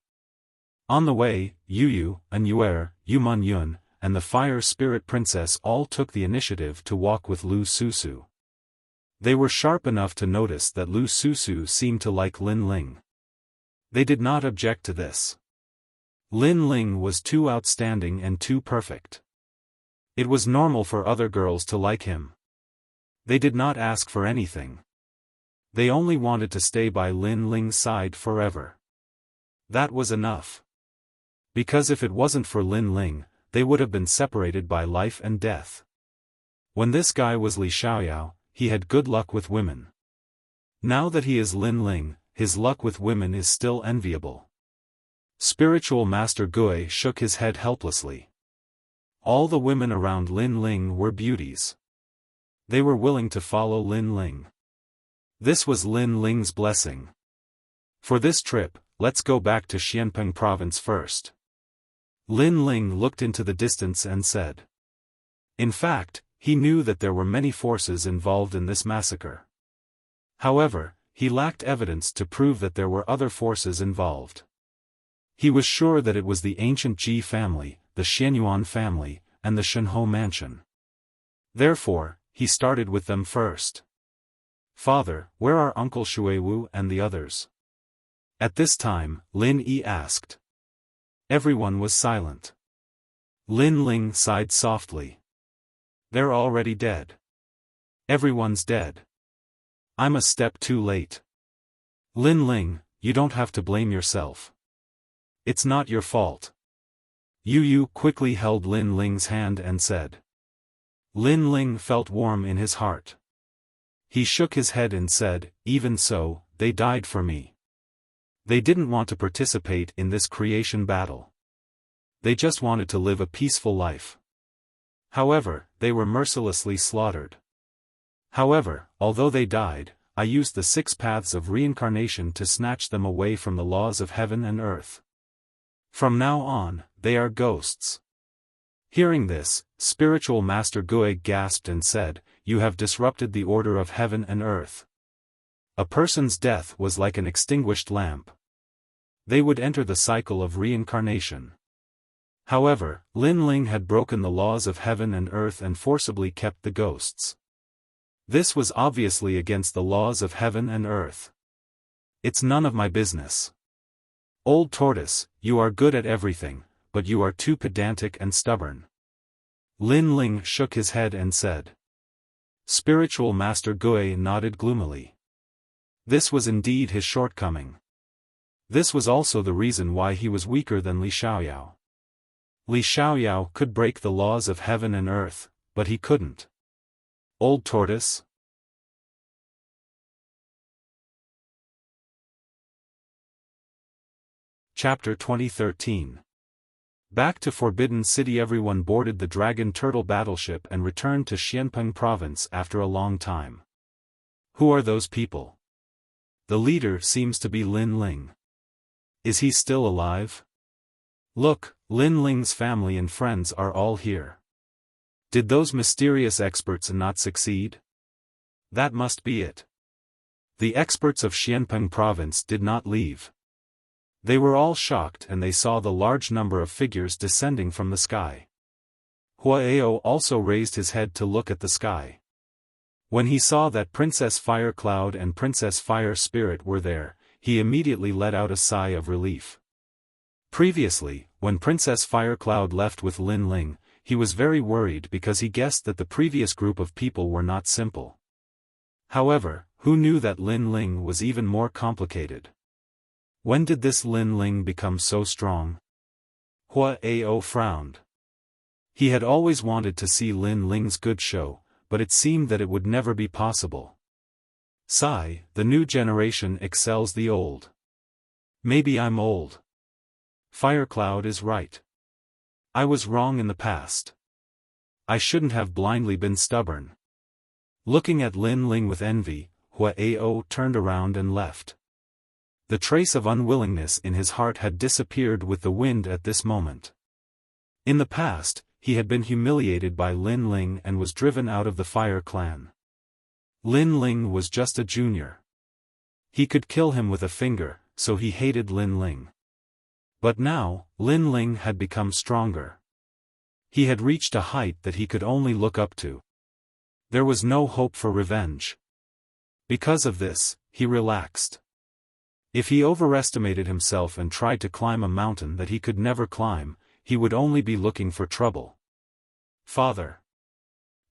On the way, Yu, An Yuer, Yuman Yun, and the Fire Spirit Princess all took the initiative to walk with Lu Susu. They were sharp enough to notice that Lu Susu seemed to like Lin Ling. They did not object to this. Lin Ling was too outstanding and too perfect. It was normal for other girls to like him. They did not ask for anything. They only wanted to stay by Lin Ling's side forever. That was enough. Because if it wasn't for Lin Ling, they would have been separated by life and death. When this guy was Li Xiaoyao, he had good luck with women. Now that he is Lin Ling, his luck with women is still enviable. Spiritual Master Gui shook his head helplessly. All the women around Lin Ling were beauties. They were willing to follow Lin Ling. This was Lin Ling's blessing. For this trip, let's go back to Xianpeng province first. Lin Ling looked into the distance and said. In fact, he knew that there were many forces involved in this massacre. However, he lacked evidence to prove that there were other forces involved. He was sure that it was the ancient Ji family, the Xianyuan family, and the Shenhou mansion. Therefore, he started with them first. Father, where are Uncle Shuiwu and the others? At this time, Lin Yi asked. Everyone was silent. Lin Ling sighed softly. They're already dead. Everyone's dead. I'm a step too late. Lin Ling, you don't have to blame yourself. It's not your fault. Yu quickly held Lin Ling's hand and said. Lin Ling felt warm in his heart. He shook his head and said, even so, they died for me. They didn't want to participate in this creation battle. They just wanted to live a peaceful life. However, they were mercilessly slaughtered. However, although they died, I used the 6 paths of reincarnation to snatch them away from the laws of heaven and earth. From now on, they are ghosts. Hearing this, Spiritual Master Gui gasped and said, You have disrupted the order of heaven and earth. A person's death was like an extinguished lamp. They would enter the cycle of reincarnation. However, Lin Ling had broken the laws of heaven and earth and forcibly kept the ghosts. This was obviously against the laws of heaven and earth. It's none of my business. Old tortoise, you are good at everything, but you are too pedantic and stubborn. Lin Ling shook his head and said. Spiritual Master Gui nodded gloomily. This was indeed his shortcoming. This was also the reason why he was weaker than Li Xiaoyao. Li Xiaoyao could break the laws of heaven and earth, but he couldn't. Old Tortoise. Chapter 2013. Back to Forbidden City. Everyone boarded the Dragon Turtle battleship and returned to Xianpeng province after a long time. Who are those people? The leader seems to be Lin Ling. Is he still alive? Look, Lin Ling's family and friends are all here. Did those mysterious experts not succeed? That must be it. The experts of Xianpeng province did not leave. They were all shocked and they saw the large number of figures descending from the sky. Huaao also raised his head to look at the sky. When he saw that Princess Fire Cloud and Princess Fire Spirit were there, he immediately let out a sigh of relief. Previously, when Princess Fire Cloud left with Lin Ling, he was very worried because he guessed that the previous group of people were not simple. However, who knew that Lin Ling was even more complicated? When did this Lin Ling become so strong? Huaao frowned. He had always wanted to see Lin Ling's good show, but it seemed that it would never be possible. Sigh, the new generation excels the old. Maybe I'm old. Firecloud is right. I was wrong in the past. I shouldn't have blindly been stubborn. Looking at Lin Ling with envy, Huaao turned around and left. The trace of unwillingness in his heart had disappeared with the wind at this moment. In the past, he had been humiliated by Lin Ling and was driven out of the Fire Clan. Lin Ling was just a junior. He could kill him with a finger, so he hated Lin Ling. But now, Lin Ling had become stronger. He had reached a height that he could only look up to. There was no hope for revenge. Because of this, he relaxed. If he overestimated himself and tried to climb a mountain that he could never climb, he would only be looking for trouble. Father.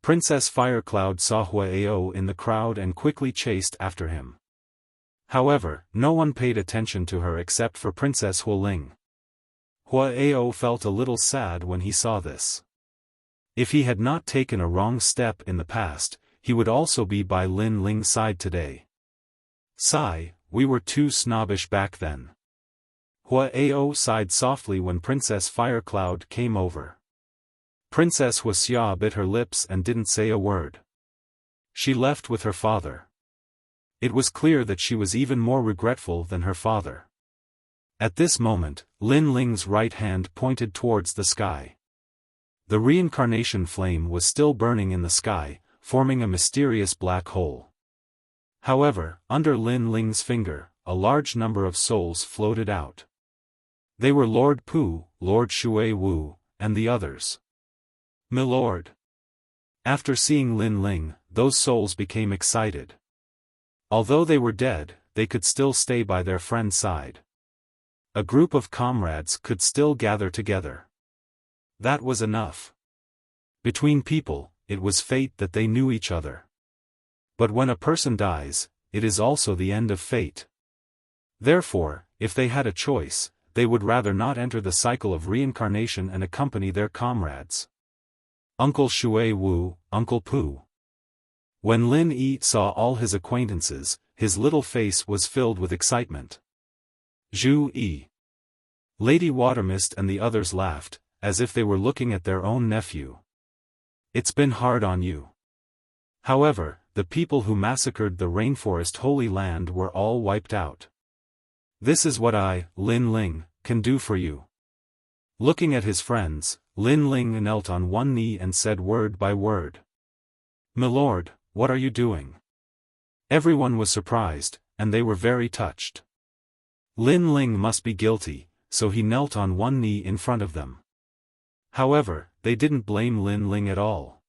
Princess Firecloud saw Huaao in the crowd and quickly chased after him. However, no one paid attention to her except for Princess Hualing. Huaao felt a little sad when he saw this. If he had not taken a wrong step in the past, he would also be by Lin Ling's side today. Sigh, we were too snobbish back then. Huaao sighed softly when Princess Firecloud came over. Princess Wuxia bit her lips and didn't say a word. She left with her father. It was clear that she was even more regretful than her father. At this moment, Lin Ling's right hand pointed towards the sky. The reincarnation flame was still burning in the sky, forming a mysterious black hole. However, under Lin Ling's finger, a large number of souls floated out. They were Lord Pu, Lord Shui Wu, and the others. Milord. After seeing Lin Ling, those souls became excited. Although they were dead, they could still stay by their friend's side. A group of comrades could still gather together. That was enough. Between people, it was fate that they knew each other. But when a person dies, it is also the end of fate. Therefore, if they had a choice, they would rather not enter the cycle of reincarnation and accompany their comrades. Uncle Shui Wu, Uncle Pu. When Lin Yi saw all his acquaintances, his little face was filled with excitement. Zhu Yi. Lady Watermist and the others laughed, as if they were looking at their own nephew. It's been hard on you. However, the people who massacred the rainforest Holy Land were all wiped out. This is what I, Lin Ling, can do for you. Looking at his friends, Lin Ling knelt on one knee and said word by word. Milord, what are you doing? Everyone was surprised, and they were very touched. Lin Ling must be guilty, so he knelt on one knee in front of them. However, they didn't blame Lin Ling at all.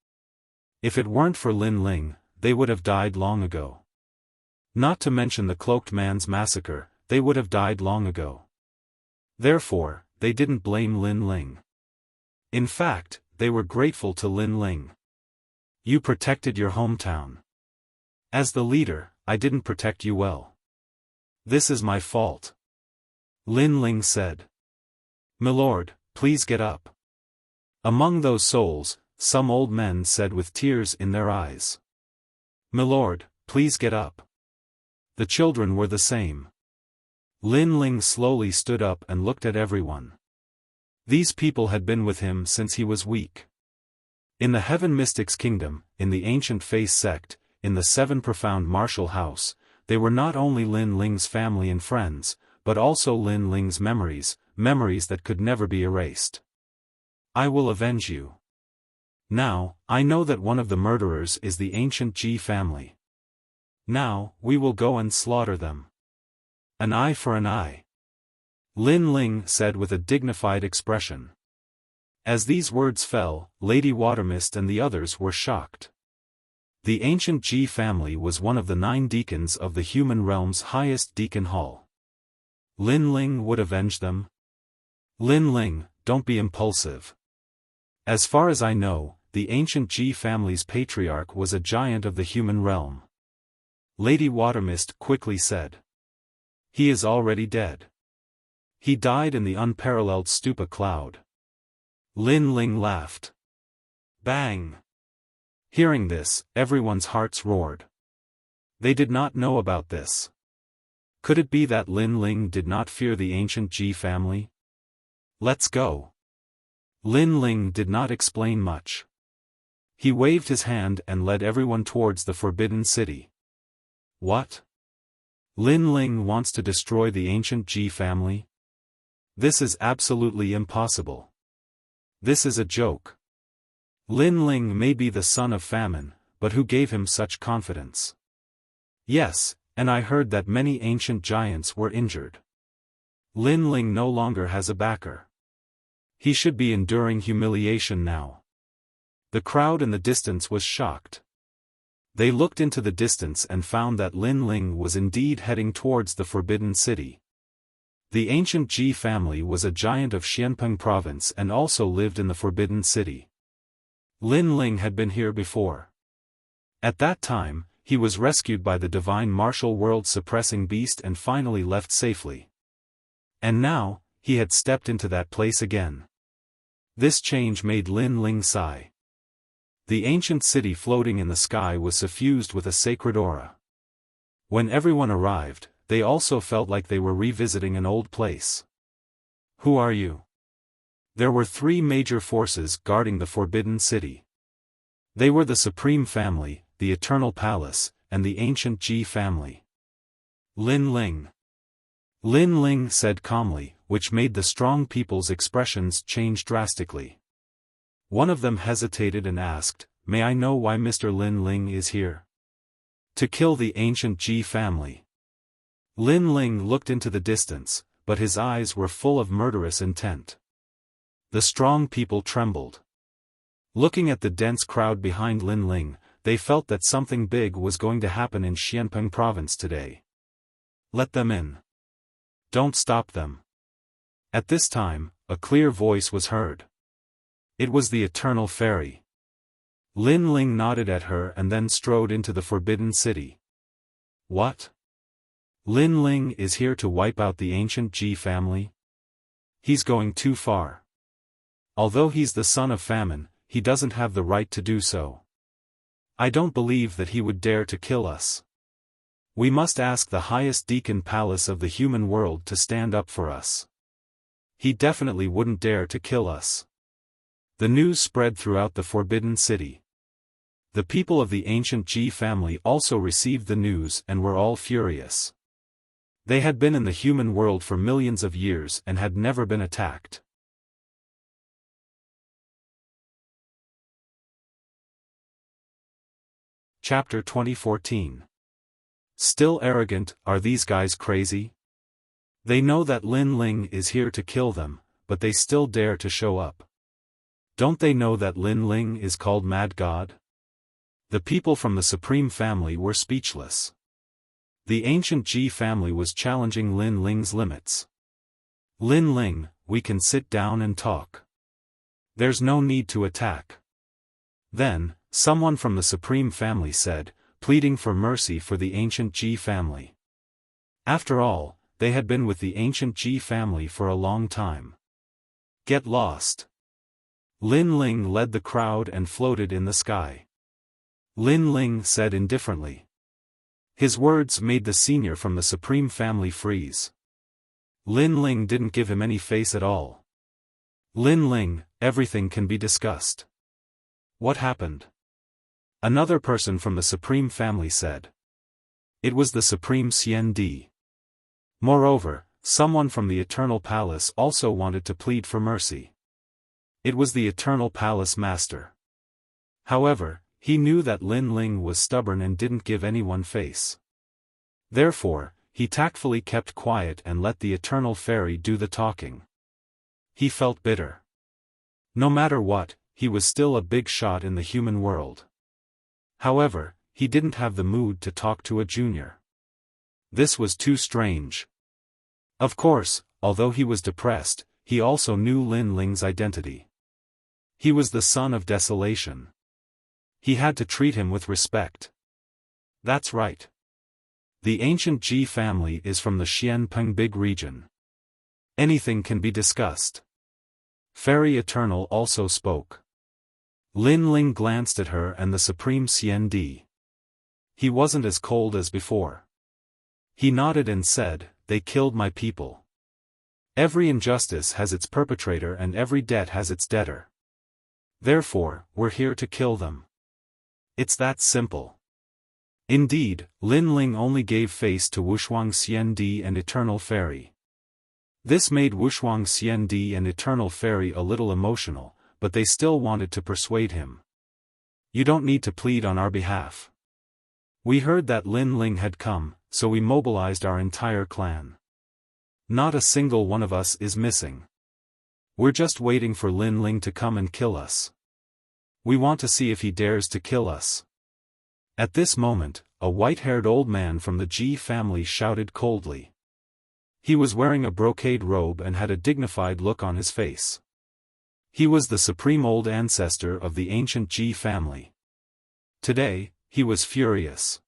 If it weren't for Lin Ling, they would have died long ago. Not to mention the cloaked man's massacre, they would have died long ago. Therefore, they didn't blame Lin Ling. In fact, they were grateful to Lin Ling. You protected your hometown. As the leader, I didn't protect you well. This is my fault. Lin Ling said. Milord, please get up. Among those souls, some old men said with tears in their eyes. Milord, please get up. The children were the same. Lin Ling slowly stood up and looked at everyone. These people had been with him since he was weak. In the Heaven Mystics Kingdom, in the Ancient Face Sect, in the Seven Profound Martial House, they were not only Lin Ling's family and friends, but also Lin Ling's memories, memories that could never be erased. I will avenge you. Now, I know that one of the murderers is the ancient Ji family. Now, we will go and slaughter them. An eye for an eye. Lin Ling said with a dignified expression. As these words fell, Lady Watermist and the others were shocked. The ancient Ji family was one of the 9 deacons of the human realm's highest deacon hall. Lin Ling would avenge them? Lin Ling, don't be impulsive. As far as I know, the ancient Ji family's patriarch was a giant of the human realm. Lady Watermist quickly said. He is already dead. He died in the unparalleled Stupa cloud. Lin Ling laughed. Bang! Hearing this, everyone's hearts roared. They did not know about this. Could it be that Lin Ling did not fear the ancient Ji family? Let's go. Lin Ling did not explain much. He waved his hand and led everyone towards the Forbidden City. What? Lin Ling wants to destroy the ancient Ji family? This is absolutely impossible. This is a joke. Lin Ling may be the son of famine, but who gave him such confidence? Yes, and I heard that many ancient giants were injured. Lin Ling no longer has a backer. He should be enduring humiliation now. The crowd in the distance was shocked. They looked into the distance and found that Lin Ling was indeed heading towards the Forbidden City. The ancient Ji family was a giant of Xianpeng province and also lived in the Forbidden City. Lin Ling had been here before. At that time, he was rescued by the divine martial world suppressing beast and finally left safely. And now, he had stepped into that place again. This change made Lin Ling sigh. The ancient city floating in the sky was suffused with a sacred aura. When everyone arrived, they also felt like they were revisiting an old place. Who are you? There were 3 major forces guarding the Forbidden City. They were the Supreme Family, the Eternal Palace, and the Ancient Ji family. Lin Ling. Lin Ling said calmly, which made the strong people's expressions change drastically. One of them hesitated and asked, May I know why Mr. Lin Ling is here? To kill the Ancient Ji family. Lin Ling looked into the distance, but his eyes were full of murderous intent. The strong people trembled. Looking at the dense crowd behind Lin Ling, they felt that something big was going to happen in Xianpeng province today. Let them in. Don't stop them. At this time, a clear voice was heard. It was the Eternal Fairy. Lin Ling nodded at her and then strode into the Forbidden City. What? Lin Ling is here to wipe out the ancient Ji family? He's going too far. Although he's the son of famine, he doesn't have the right to do so. I don't believe that he would dare to kill us. We must ask the highest deacon palace of the human world to stand up for us. He definitely wouldn't dare to kill us. The news spread throughout the Forbidden City. The people of the ancient Ji family also received the news and were all furious. They had been in the human world for millions of years and had never been attacked. Chapter 2014. Still arrogant, are these guys crazy? They know that Lin Ling is here to kill them, but they still dare to show up. Don't they know that Lin Ling is called Mad God? The people from the Supreme Family were speechless. The ancient Ji family was challenging Lin Ling's limits. Lin Ling, we can sit down and talk. There's no need to attack. Then, someone from the Supreme Family said, pleading for mercy for the ancient Ji family. After all, they had been with the ancient Ji family for a long time. Get lost. Lin Ling led the crowd and floated in the sky. Lin Ling said indifferently. His words made the senior from the Supreme Family freeze. Lin Ling didn't give him any face at all. Lin Ling, everything can be discussed. What happened? Another person from the Supreme Family said. It was the Supreme Xian Di. Moreover, someone from the Eternal Palace also wanted to plead for mercy. It was the Eternal Palace Master. However, he knew that Lin Ling was stubborn and didn't give anyone face. Therefore, he tactfully kept quiet and let the Eternal Fairy do the talking. He felt bitter. No matter what, he was still a big shot in the human world. However, he didn't have the mood to talk to a junior. This was too strange. Of course, although he was depressed, he also knew Lin Ling's identity. He was the son of desolation. He had to treat him with respect. That's right. The ancient Ji family is from the Xianpeng Big region. Anything can be discussed. Fairy Eternal also spoke. Lin Ling glanced at her and the Supreme Xian Di. He wasn't as cold as before. He nodded and said, they killed my people. Every injustice has its perpetrator and every debt has its debtor. Therefore, we're here to kill them. It's that simple. Indeed, Lin Ling only gave face to Wushuang Xian Di and Eternal Fairy. This made Wushuang Xian Di and Eternal Fairy a little emotional, but they still wanted to persuade him. You don't need to plead on our behalf. We heard that Lin Ling had come, so we mobilized our entire clan. Not a single one of us is missing. We're just waiting for Lin Ling to come and kill us. We want to see if he dares to kill us. At this moment, a white-haired old man from the Ji family shouted coldly. He was wearing a brocade robe and had a dignified look on his face. He was the supreme old ancestor of the ancient Ji family. Today, he was furious.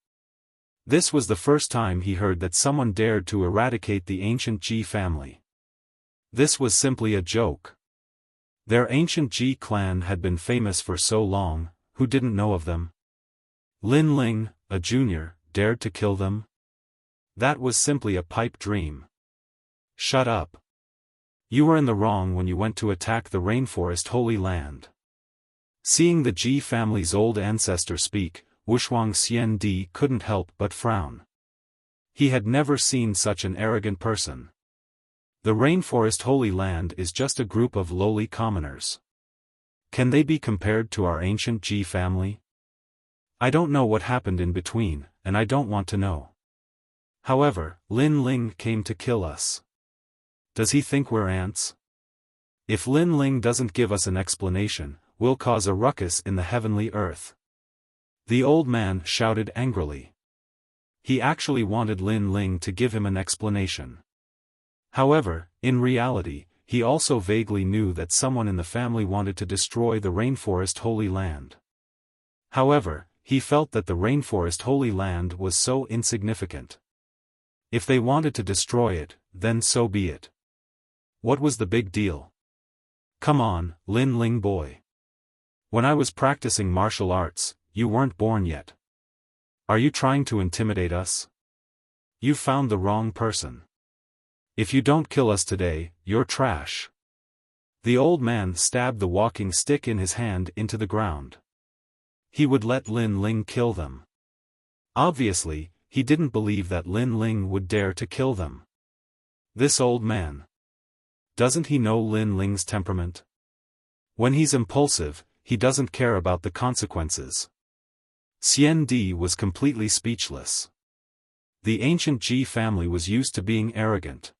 This was the first time he heard that someone dared to eradicate the ancient Ji family. This was simply a joke. Their ancient Ji clan had been famous for so long, who didn't know of them? Lin Ling, a junior, dared to kill them? That was simply a pipe dream. Shut up. You were in the wrong when you went to attack the rainforest Holy Land. Seeing the Ji family's old ancestor speak, Wushuang Xian Di couldn't help but frown. He had never seen such an arrogant person. The rainforest Holy Land is just a group of lowly commoners. Can they be compared to our ancient Ji family? I don't know what happened in between, and I don't want to know. However, Lin Ling came to kill us. Does he think we're ants? If Lin Ling doesn't give us an explanation, we'll cause a ruckus in the heavenly earth. The old man shouted angrily. He actually wanted Lin Ling to give him an explanation. However, in reality, he also vaguely knew that someone in the family wanted to destroy the rainforest Holy Land. However, he felt that the rainforest Holy Land was so insignificant. If they wanted to destroy it, then so be it. What was the big deal? Come on, Lin Ling boy. When I was practicing martial arts, you weren't born yet. Are you trying to intimidate us? You found the wrong person. If you don't kill us today, you're trash. The old man stabbed the walking stick in his hand into the ground. He would let Lin Ling kill them. Obviously, he didn't believe that Lin Ling would dare to kill them. This old man. Doesn't he know Lin Ling's temperament? When he's impulsive, he doesn't care about the consequences. Xian Di was completely speechless. The ancient Ji family was used to being arrogant.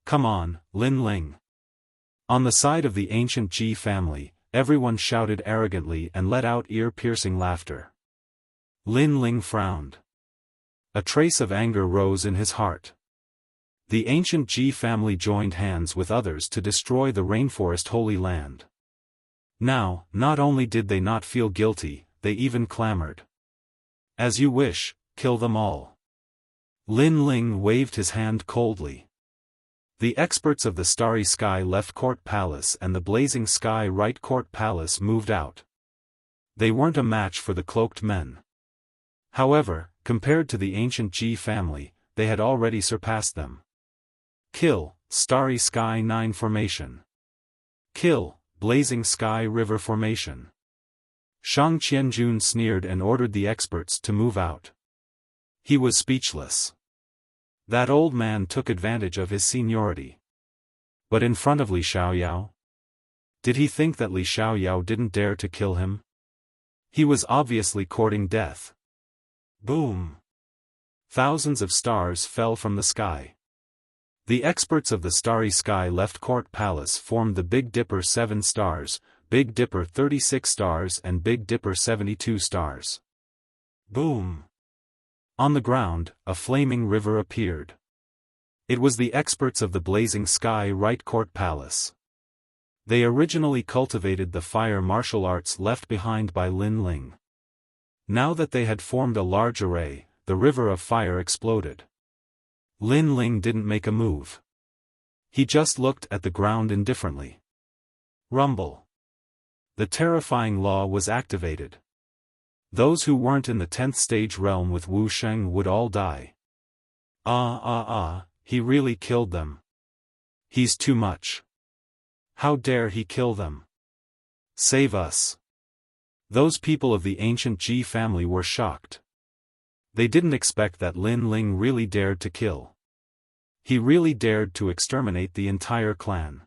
Come on, Lin Ling. On the side of the ancient Ji family, everyone shouted arrogantly and let out ear-piercing laughter. Lin Ling frowned. A trace of anger rose in his heart. The ancient Ji family joined hands with others to destroy the rainforest Holy Land. Now, not only did they not feel guilty, they even clamored. As you wish, kill them all. Lin Ling waved his hand coldly. The experts of the Starry Sky left Court Palace and the Blazing Sky Right Court Palace moved out. They weren't a match for the cloaked men. However, compared to the ancient Ji family, they had already surpassed them. Kill, Starry Sky 9 Formation. Kill, Blazing Sky River Formation. Shang Qianjun sneered and ordered the experts to move out. He was speechless. That old man took advantage of his seniority. But in front of Li Xiaoyao? Did he think that Li Xiaoyao didn't dare to kill him? He was obviously courting death. Boom! Thousands of stars fell from the sky. The experts of the Starry Sky left Court Palace formed the Big Dipper 7 stars, Big Dipper 36 stars and Big Dipper 72 stars. Boom! On the ground, a flaming river appeared. It was the experts of the Blazing Sky Right Court Palace. They originally cultivated the fire martial arts left behind by Lin Ling. Now that they had formed a large array, the river of fire exploded. Lin Ling didn't make a move. He just looked at the ground indifferently. Rumble. The terrifying law was activated. Those who weren't in the 10th stage realm with Wu Sheng would all die. He really killed them. He's too much. How dare he kill them? Save us. Those people of the ancient Ji family were shocked. They didn't expect that Lin Ling really dared to kill. He really dared to exterminate the entire clan.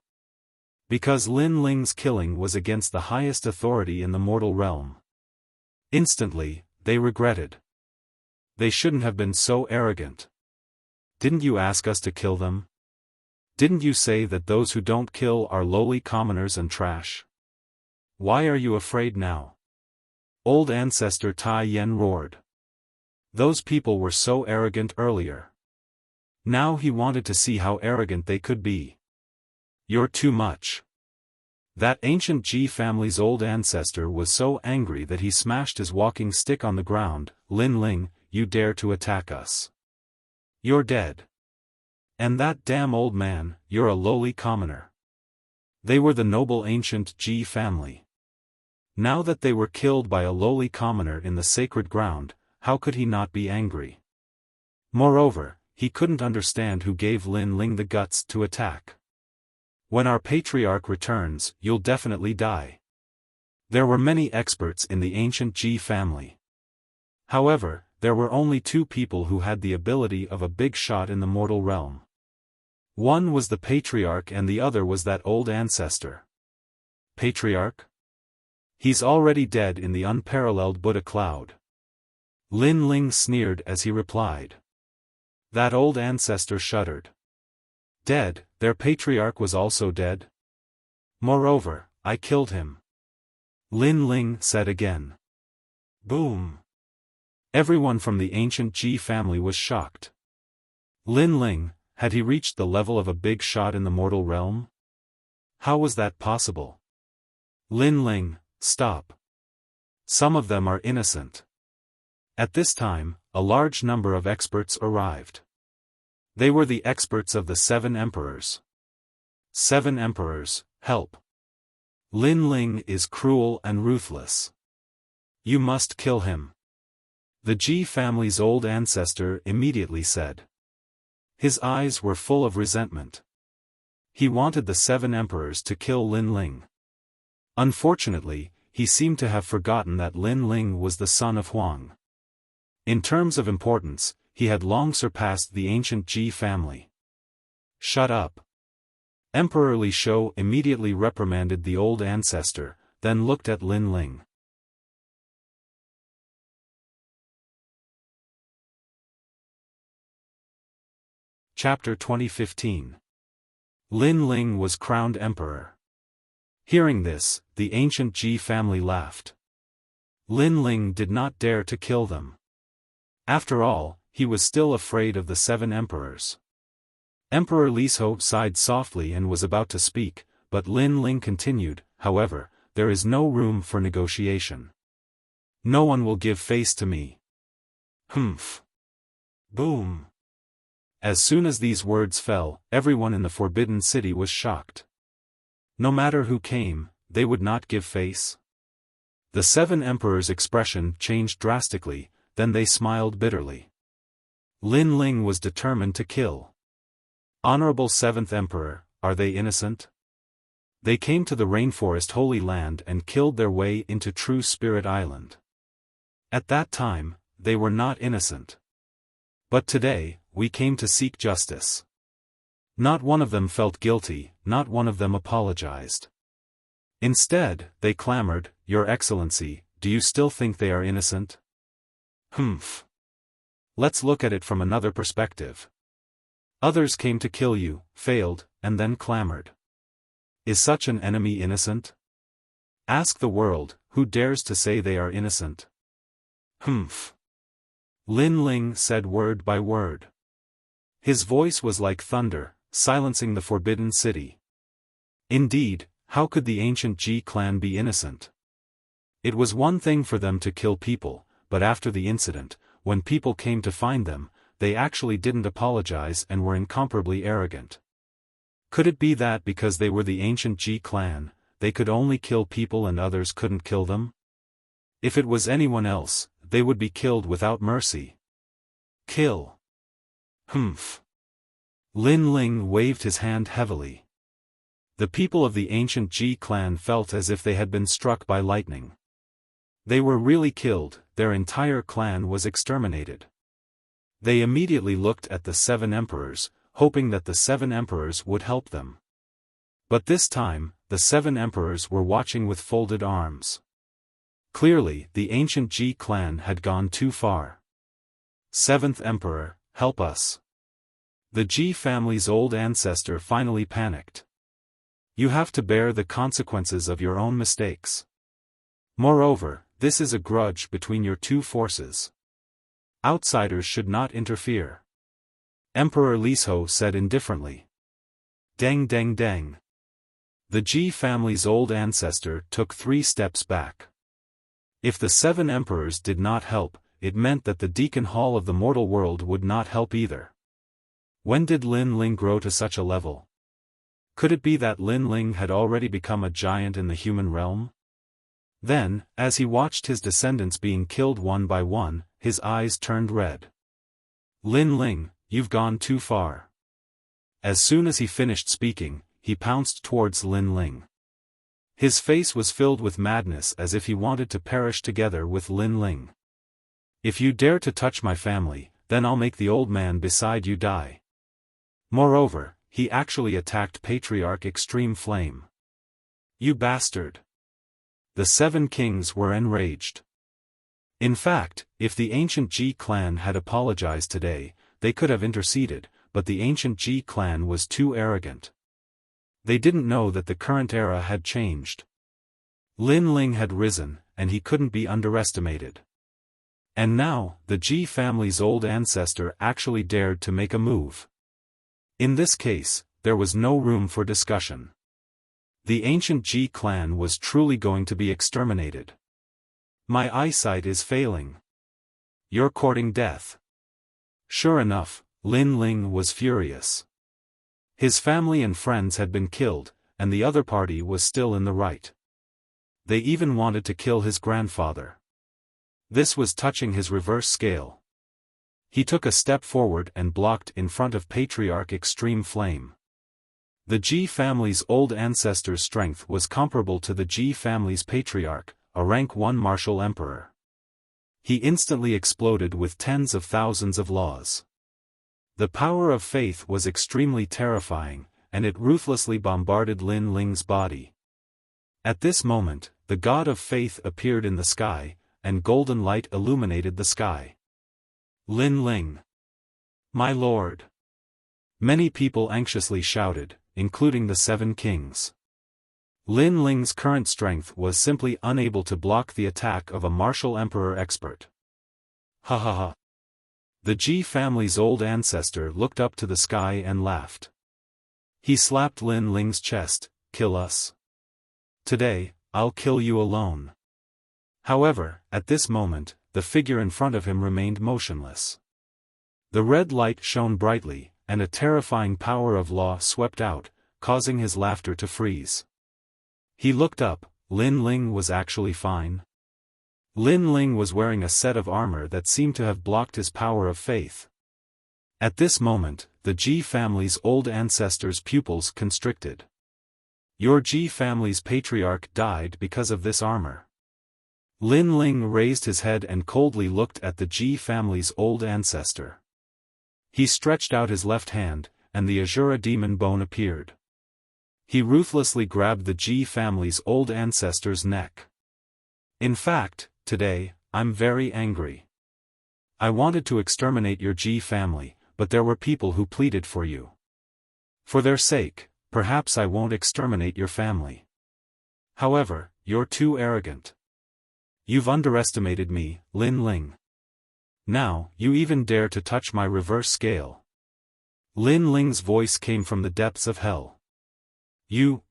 Because Lin Ling's killing was against the highest authority in the mortal realm. Instantly, they regretted. They shouldn't have been so arrogant. Didn't you ask us to kill them? Didn't you say that those who don't kill are lowly commoners and trash? Why are you afraid now? Old ancestor Tai Yen roared. Those people were so arrogant earlier. Now he wanted to see how arrogant they could be. You're too much. That ancient Ji family's old ancestor was so angry that he smashed his walking stick on the ground. Lin Ling, you dare to attack us. You're dead. And that damn old man, you're a lowly commoner. They were the noble ancient Ji family. Now that they were killed by a lowly commoner in the sacred ground, how could he not be angry? Moreover, he couldn't understand who gave Lin Ling the guts to attack. When our patriarch returns, you'll definitely die. There were many experts in the ancient Ji family. However, there were only 2 people who had the ability of a big shot in the mortal realm. One was the patriarch and the other was that old ancestor. Patriarch? He's already dead in the unparalleled Buddha cloud. Lin Ling sneered as he replied. That old ancestor shuddered. Dead, their patriarch was also dead? Moreover, I killed him. Lin Ling said again. Boom. Everyone from the ancient Ji family was shocked. Lin Ling, had he reached the level of a big shot in the mortal realm? How was that possible? Lin Ling, stop. Some of them are innocent. At this time, a large number of experts arrived. They were the experts of the 7 emperors. 7 emperors, help. Lin Ling is cruel and ruthless. You must kill him. The Ji family's old ancestor immediately said. His eyes were full of resentment. He wanted the 7 emperors to kill Lin Ling. Unfortunately, he seemed to have forgotten that Lin Ling was the son of Huang. In terms of importance, he had long surpassed the ancient Ji family. Shut up. Emperor Li Shou immediately reprimanded the old ancestor, then looked at Lin Ling. Chapter 2015. Lin Ling was crowned emperor. Hearing this, the ancient Ji family laughed. Lin Ling did not dare to kill them. After all, he was still afraid of the 7 emperors. Emperor Li Shou sighed softly and was about to speak, but Lin Ling continued, however, there is no room for negotiation. No one will give face to me. Humph. Boom. As soon as these words fell, everyone in the Forbidden City was shocked. No matter who came, they would not give face. The 7 emperors' expression changed drastically, then they smiled bitterly. Lin Ling was determined to kill. Honorable 7th Emperor, are they innocent? They came to the rainforest Holy Land and killed their way into True Spirit Island. At that time, they were not innocent. But today, we came to seek justice. Not one of them felt guilty, not one of them apologized. Instead, they clamored, Your Excellency, do you still think they are innocent? Humph. Let's look at it from another perspective. Others came to kill you, failed, and then clamored. Is such an enemy innocent? Ask the world, who dares to say they are innocent? Humph. Lin Ling said word by word. His voice was like thunder, silencing the Forbidden City. Indeed, how could the ancient Ji clan be innocent? It was one thing for them to kill people, but after the incident, when people came to find them, they actually didn't apologize and were incomparably arrogant. Could it be that because they were the ancient Ji clan, they could only kill people and others couldn't kill them? If it was anyone else, they would be killed without mercy. Kill. Humph. Lin Ling waved his hand heavily. The people of the ancient Ji clan felt as if they had been struck by lightning. They were really killed, their entire clan was exterminated. They immediately looked at the 7 emperors, hoping that the 7 emperors would help them. But this time, the 7 emperors were watching with folded arms. Clearly, the ancient Ji clan had gone too far. 7th Emperor, help us. The Ji family's old ancestor finally panicked. You have to bear the consequences of your own mistakes. Moreover, this is a grudge between your 2 forces. Outsiders should not interfere. Emperor Liso said indifferently. Deng deng deng. The Ji family's old ancestor took 3 steps back. If the 7 emperors did not help, it meant that the Deacon Hall of the mortal world would not help either. When did Lin Ling grow to such a level? Could it be that Lin Ling had already become a giant in the human realm? Then, as he watched his descendants being killed one by one, his eyes turned red. Lin Ling, you've gone too far. As soon as he finished speaking, he pounced towards Lin Ling. His face was filled with madness as if he wanted to perish together with Lin Ling. If you dare to touch my family, then I'll make the old man beside you die. Moreover, he actually attacked Patriarch Extreme Flame. You bastard! The 7 kings were enraged. In fact, if the ancient Ji clan had apologized today, they could have interceded, but the ancient Ji clan was too arrogant. They didn't know that the current era had changed. Lin Ling had risen, and he couldn't be underestimated. And now, the Ji family's old ancestor actually dared to make a move. In this case, there was no room for discussion. The ancient Ji clan was truly going to be exterminated. My eyesight is failing. You're courting death. Sure enough, Lin Ling was furious. His family and friends had been killed, and the other party was still in the right. They even wanted to kill his grandfather. This was touching his reverse scale. He took a step forward and blocked in front of Patriarch Extreme Flame. The Ji family's old ancestor's strength was comparable to the Ji family's patriarch, a rank 1 martial emperor. He instantly exploded with tens of thousands of laws. The power of faith was extremely terrifying, and it ruthlessly bombarded Lin Ling's body. At this moment, the god of faith appeared in the sky, and golden light illuminated the sky. Lin Ling! My lord! Many people anxiously shouted, including the 7 kings. Lin Ling's current strength was simply unable to block the attack of a martial emperor expert. Ha ha ha! The Ji family's old ancestor looked up to the sky and laughed. He slapped Lin Ling's chest, kill us. Today, I'll kill you alone. However, at this moment, the figure in front of him remained motionless. The red light shone brightly, and a terrifying power of law swept out, causing his laughter to freeze. He looked up. Lin Ling was actually fine. Lin Ling was wearing a set of armor that seemed to have blocked his power of faith. At this moment, the Ji family's old ancestors' pupils constricted. Your Ji family's patriarch died because of this armor. Lin Ling raised his head and coldly looked at the Ji family's old ancestor. He stretched out his left hand, and the Azura demon bone appeared. He ruthlessly grabbed the Ji family's old ancestor's neck. In fact, today, I'm very angry. I wanted to exterminate your Ji family, but there were people who pleaded for you. For their sake, perhaps I won't exterminate your family. However, you're too arrogant. You've underestimated me, Lin Ling. Now, you even dare to touch my reverse scale. Lin Ling's voice came from the depths of hell. You.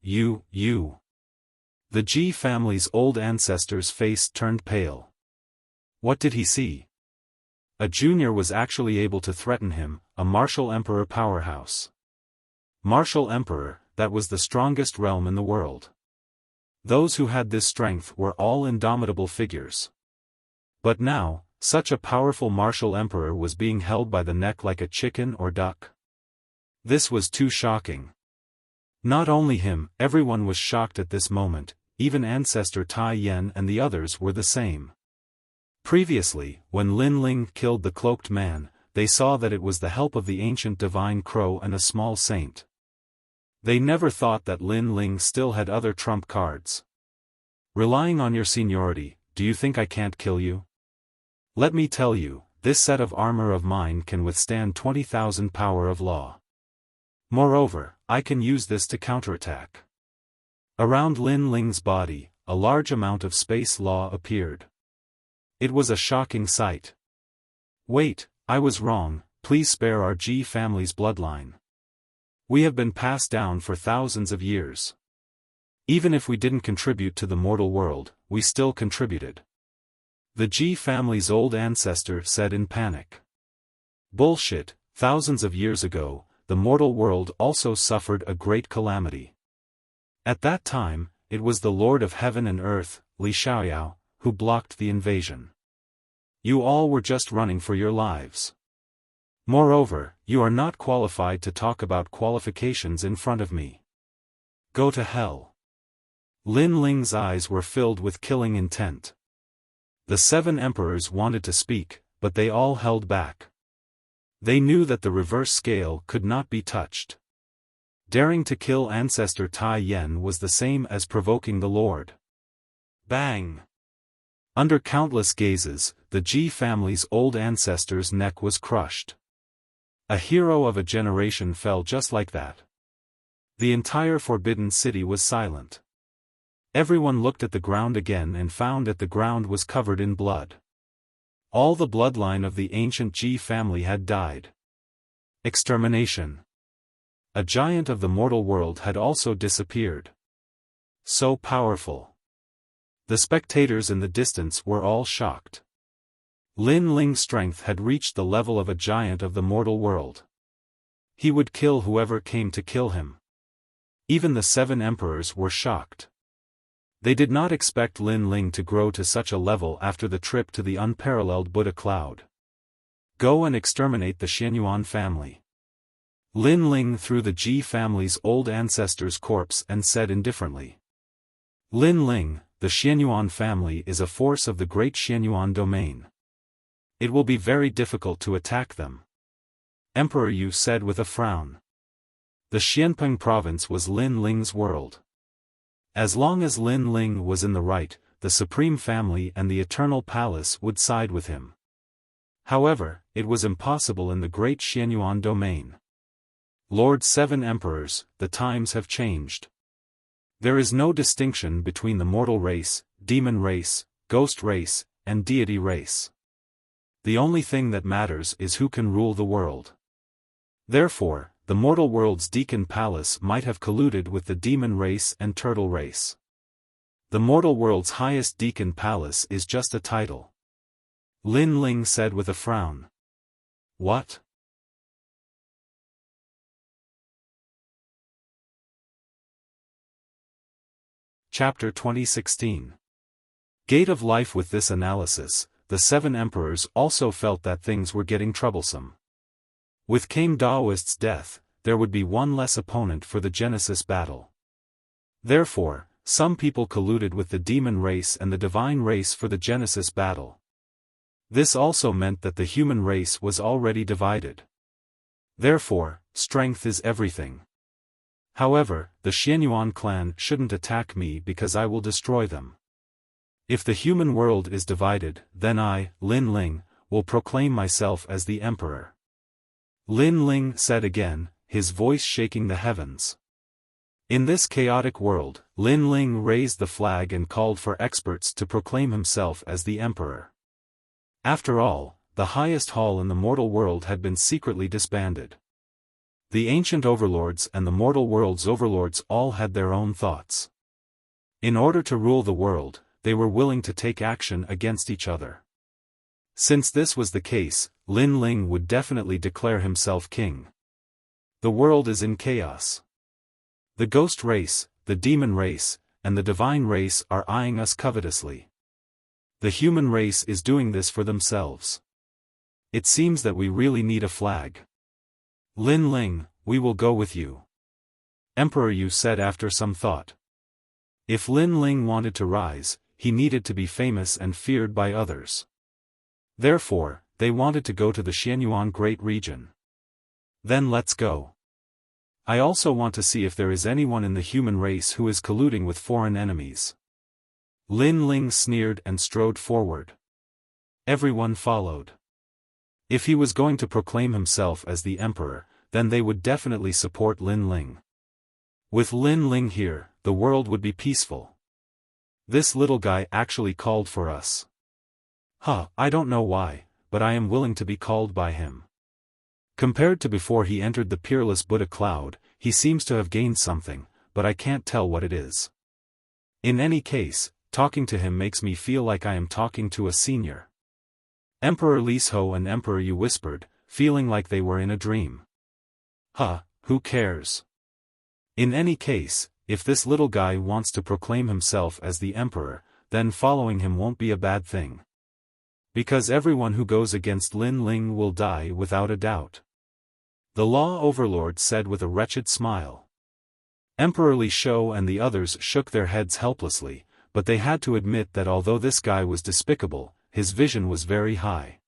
The Ji family's old ancestor's face turned pale. What did he see? A junior was actually able to threaten him, a martial emperor powerhouse. Martial emperor, that was the strongest realm in the world. Those who had this strength were all indomitable figures. But now, such a powerful martial emperor was being held by the neck like a chicken or duck. This was too shocking. Not only him, everyone was shocked at this moment, even Ancestor Tai Yen and the others were the same. Previously, when Lin Ling killed the cloaked man, they saw that it was the help of the ancient divine crow and a small saint. They never thought that Lin Ling still had other trump cards. Relying on your seniority, do you think I can't kill you? Let me tell you, this set of armor of mine can withstand 20,000 power of law. Moreover, I can use this to counterattack. Around Lin Ling's body, a large amount of space law appeared. It was a shocking sight. Wait, I was wrong, please spare our Ji family's bloodline. We have been passed down for thousands of years. Even if we didn't contribute to the mortal world, we still contributed. The Ji family's old ancestor said in panic. Bullshit, thousands of years ago, the mortal world also suffered a great calamity. At that time, it was the Lord of Heaven and Earth, Li Xiaoyao, who blocked the invasion. You all were just running for your lives. Moreover, you are not qualified to talk about qualifications in front of me. Go to hell. Lin Ling's eyes were filled with killing intent. The 7 emperors wanted to speak, but they all held back. They knew that the reverse scale could not be touched. Daring to kill Ancestor Tai Yen was the same as provoking the Lord. Bang! Under countless gazes, the Ji family's old ancestor's neck was crushed. A hero of a generation fell just like that. The entire forbidden city was silent. Everyone looked at the ground again and found that the ground was covered in blood. All the bloodline of the ancient Ji family had died. Extermination. A giant of the mortal world had also disappeared. So powerful. The spectators in the distance were all shocked. Lin Ling's strength had reached the level of a giant of the mortal world. He would kill whoever came to kill him. Even the 7 emperors were shocked. They did not expect Lin Ling to grow to such a level after the trip to the unparalleled Buddha cloud. Go and exterminate the Xianyuan family. Lin Ling threw the Ji family's old ancestor's corpse and said indifferently. Lin Ling, the Xianyuan family is a force of the great Xianyuan domain. It will be very difficult to attack them. Emperor Yu said with a frown. The Xianpeng province was Lin Ling's world. As long as Lin Ling was in the right, the Supreme Family and the Eternal Palace would side with him. However, it was impossible in the great Xianyuan domain. Lord 7 Emperors, the times have changed. There is no distinction between the mortal race, demon race, ghost race, and deity race. The only thing that matters is who can rule the world. Therefore, the mortal world's Deacon Palace might have colluded with the demon race and turtle race. The mortal world's highest deacon palace is just a title. Lin Ling said with a frown. What? Chapter 2016. Gate of Life. With this analysis, the seven emperors also felt that things were getting troublesome. With Kame Daoist's death, there would be one less opponent for the Genesis battle. Therefore, some people colluded with the demon race and the divine race for the Genesis battle. This also meant that the human race was already divided. Therefore, strength is everything. However, the Xianyuan clan shouldn't attack me because I will destroy them. If the human world is divided, then I, Lin Ling, will proclaim myself as the emperor. Lin Ling said again, his voice shaking the heavens. In this chaotic world, Lin Ling raised the flag and called for experts to proclaim himself as the emperor. After all, the highest hall in the mortal world had been secretly disbanded. The ancient overlords and the mortal world's overlords all had their own thoughts. In order to rule the world, they were willing to take action against each other. Since this was the case, Lin Ling would definitely declare himself king. The world is in chaos. The ghost race, the demon race, and the divine race are eyeing us covetously. The human race is doing this for themselves. It seems that we really need a flag. Lin Ling, we will go with you. Emperor Yu said after some thought. If Lin Ling wanted to rise, he needed to be famous and feared by others. Therefore, they wanted to go to the Xianyuan Great Region. Then let's go. I also want to see if there is anyone in the human race who is colluding with foreign enemies. Lin Ling sneered and strode forward. Everyone followed. If he was going to proclaim himself as the emperor, then they would definitely support Lin Ling. With Lin Ling here, the world would be peaceful. This little guy actually called for us. I don't know why, but I am willing to be called by him. Compared to before he entered the peerless Buddha cloud, he seems to have gained something, but I can't tell what it is. In any case, talking to him makes me feel like I am talking to a senior. Emperor Lisho and Emperor Yu whispered, feeling like they were in a dream. Who cares? In any case, if this little guy wants to proclaim himself as the emperor, then following him won't be a bad thing. Because everyone who goes against Lin Ling will die without a doubt. The Law Overlord said with a wretched smile. Emperor Lisho and the others shook their heads helplessly, but they had to admit that although this guy was despicable, his vision was very high.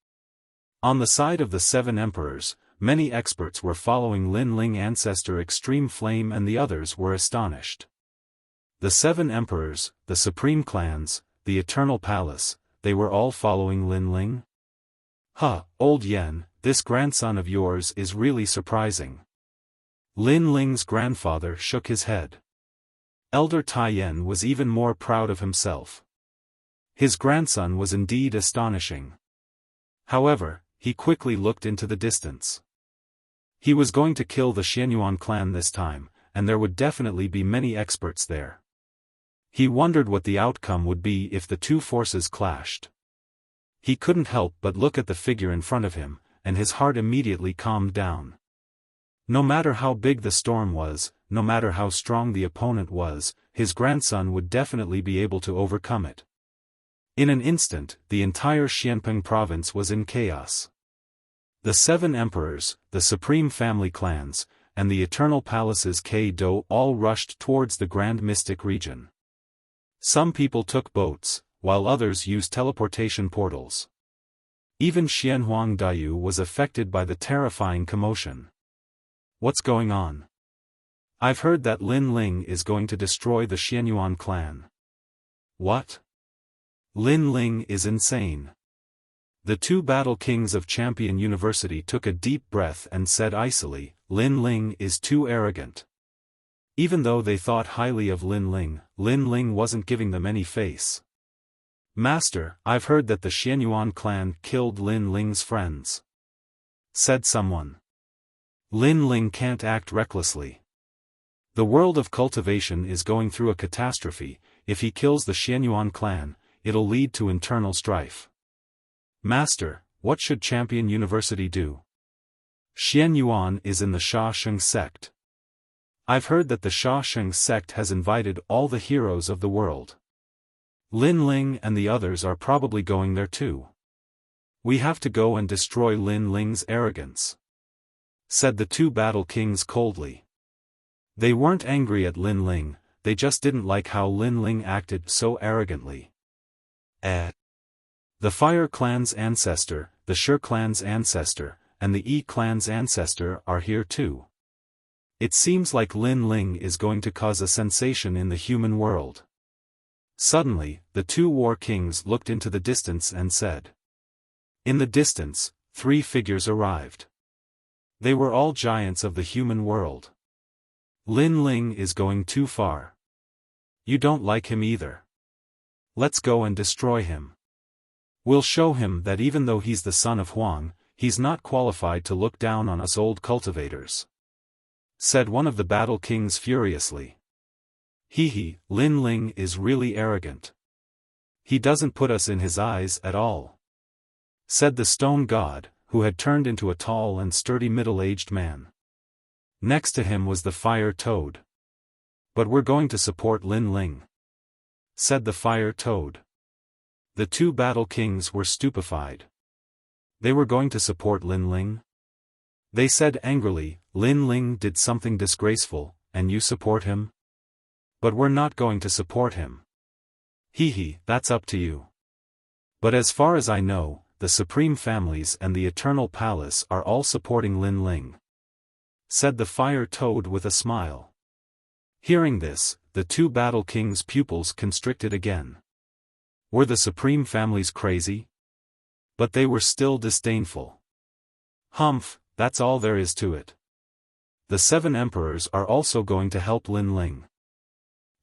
On the side of the seven emperors, many experts were following Lin Ling ancestor Extreme Flame and the others were astonished. The seven emperors, the supreme clans, the eternal palace, they were all following Lin Ling? Old Yen, this grandson of yours is really surprising. Lin Ling's grandfather shook his head. Elder Taiyan was even more proud of himself. His grandson was indeed astonishing. However, he quickly looked into the distance. He was going to kill the Xianyuan clan this time, and there would definitely be many experts there. He wondered what the outcome would be if the two forces clashed. He couldn't help but look at the figure in front of him, and his heart immediately calmed down. No matter how big the storm was, no matter how strong the opponent was, his grandson would definitely be able to overcome it. In an instant, the entire Xianping province was in chaos. The seven emperors, the supreme family clans, and the eternal palaces K-Do all rushed towards the grand mystic region. Some people took boats, while others used teleportation portals. Even Xianhuang Daiyu was affected by the terrifying commotion. What's going on? I've heard that Lin Ling is going to destroy the Xianyuan clan. What? Lin Ling is insane. The two battle kings of Champion University took a deep breath and said icily, Lin Ling is too arrogant. Even though they thought highly of Lin Ling wasn't giving them any face. Master, I've heard that the Xianyuan clan killed Lin Ling's friends. Said someone. Lin Ling can't act recklessly. The world of cultivation is going through a catastrophe, if he kills the Xianyuan clan, it'll lead to internal strife. Master, what should Champion University do? Xianyuan is in the Xiaofan sect. I've heard that the Xiaofan sect has invited all the heroes of the world. Lin Ling and the others are probably going there too. We have to go and destroy Lin Ling's arrogance," said the two battle kings coldly. They weren't angry at Lin Ling, they just didn't like how Lin Ling acted so arrogantly. The Fire clan's ancestor, the Shi clan's ancestor, and the Yi clan's ancestor are here too. It seems like Lin Ling is going to cause a sensation in the human world. Suddenly, the two war kings looked into the distance and said. In the distance, 3 figures arrived. They were all giants of the human world. Lin Ling is going too far. You don't like him either. Let's go and destroy him. We'll show him that even though he's the son of Huang, he's not qualified to look down on us old cultivators," said one of the battle kings furiously. Hee, Lin Ling is really arrogant. He doesn't put us in his eyes at all," said the stone god, who had turned into a tall and sturdy middle-aged man. Next to him was the fire toad. "But we're going to support Lin Ling," said the fire toad. The two battle kings were stupefied. They were going to support Lin Ling? They said angrily, "Lin Ling did something disgraceful, and you support him? But we're not going to support him." Hee, that's up to you. But as far as I know, the Supreme Families and the Eternal Palace are all supporting Lin Ling," said the fire toad with a smile. Hearing this, the two battle kings' pupils constricted again. Were the Supreme Families crazy? But they were still disdainful. Humph, that's all there is to it. The 7 emperors are also going to help Lin Ling.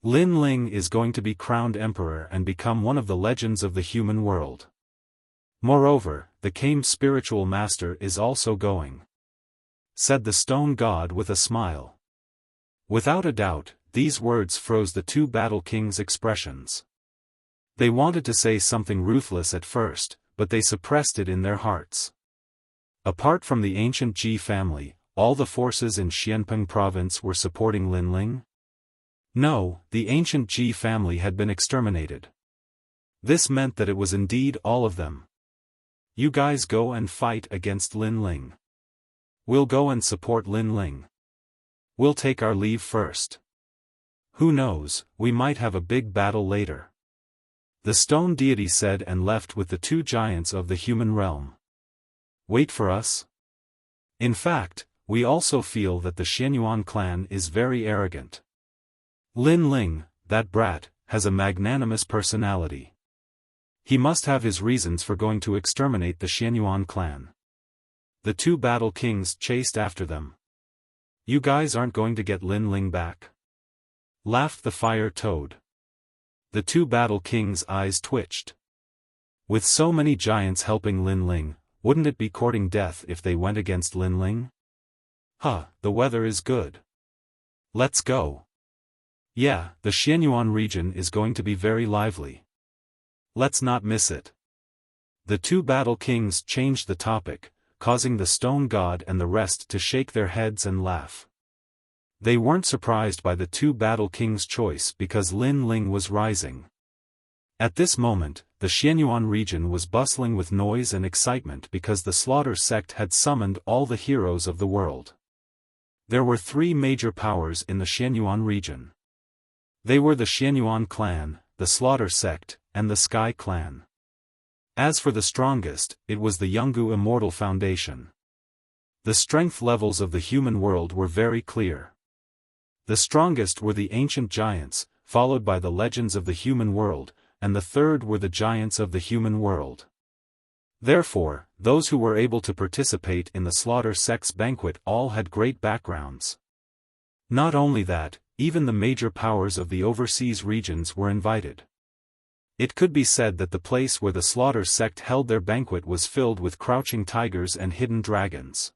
Lin Ling is going to be crowned emperor and become one of the legends of the human world. Moreover, the Kame's spiritual master is also going," said the stone god with a smile. Without a doubt, these words froze the two battle kings' expressions. They wanted to say something ruthless at first, but they suppressed it in their hearts. Apart from the ancient Ji family, all the forces in Xianpeng province were supporting Lin Ling? No, the ancient Ji family had been exterminated. This meant that it was indeed all of them. You guys go and fight against Lin Ling. We'll go and support Lin Ling. We'll take our leave first. Who knows, we might have a big battle later," the stone deity said and left with the 2 giants of the human realm. Wait for us? In fact, we also feel that the Xianyuan clan is very arrogant. Lin Ling, that brat, has a magnanimous personality. He must have his reasons for going to exterminate the Xianyuan clan. The two battle kings chased after them. "You guys aren't going to get Lin Ling back?" laughed the fire toad. The two battle kings' eyes twitched. With so many giants helping Lin Ling, wouldn't it be courting death if they went against Lin Ling? The weather is good. Let's go. Yeah, the Xianyuan region is going to be very lively. Let's not miss it. The two battle kings changed the topic, causing the stone god and the rest to shake their heads and laugh. They weren't surprised by the two battle kings' choice because Lin Ling was rising. At this moment, the Xianyuan region was bustling with noise and excitement because the Slaughter sect had summoned all the heroes of the world. There were 3 major powers in the Xianyuan region. They were the Xianyuan clan, the Slaughter sect, and the Sky clan. As for the strongest, it was the Yungu Immortal Foundation. The strength levels of the human world were very clear. The strongest were the ancient giants, followed by the legends of the human world, and the third were the giants of the human world. Therefore, those who were able to participate in the Slaughter sect's banquet all had great backgrounds. Not only that, even the major powers of the overseas regions were invited. It could be said that the place where the Slaughter sect held their banquet was filled with crouching tigers and hidden dragons.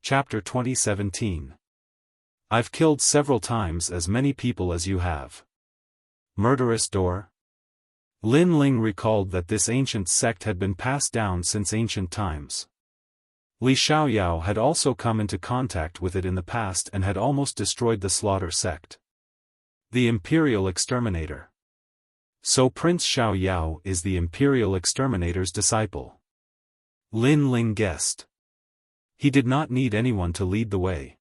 Chapter 2017. I've killed several times as many people as you have. Murderous door? Lin Ling recalled that this ancient sect had been passed down since ancient times. Li Xiaoyao had also come into contact with it in the past and had almost destroyed the slaughter sect. The Imperial Exterminator. So Prince Xiaoyao is the Imperial Exterminator's disciple. Lin Ling guessed. He did not need anyone to lead the way.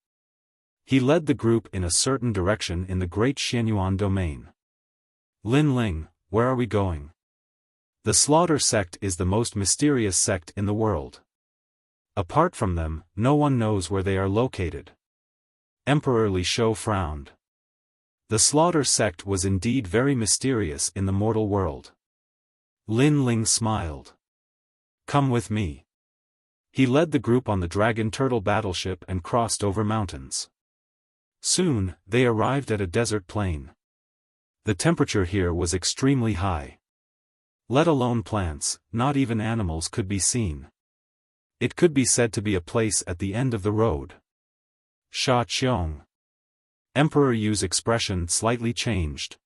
He led the group in a certain direction in the Great Xianyuan domain. Lin Ling, where are we going? The slaughter sect is the most mysterious sect in the world. Apart from them, no one knows where they are located. Emperor Li Shou frowned. The slaughter sect was indeed very mysterious in the mortal world. Lin Ling smiled. Come with me. He led the group on the Dragon Turtle battleship and crossed over mountains. Soon, they arrived at a desert plain. The temperature here was extremely high. Let alone plants, not even animals could be seen. It could be said to be a place at the end of the road. Sha Qiong. Emperor Yu's expression slightly changed.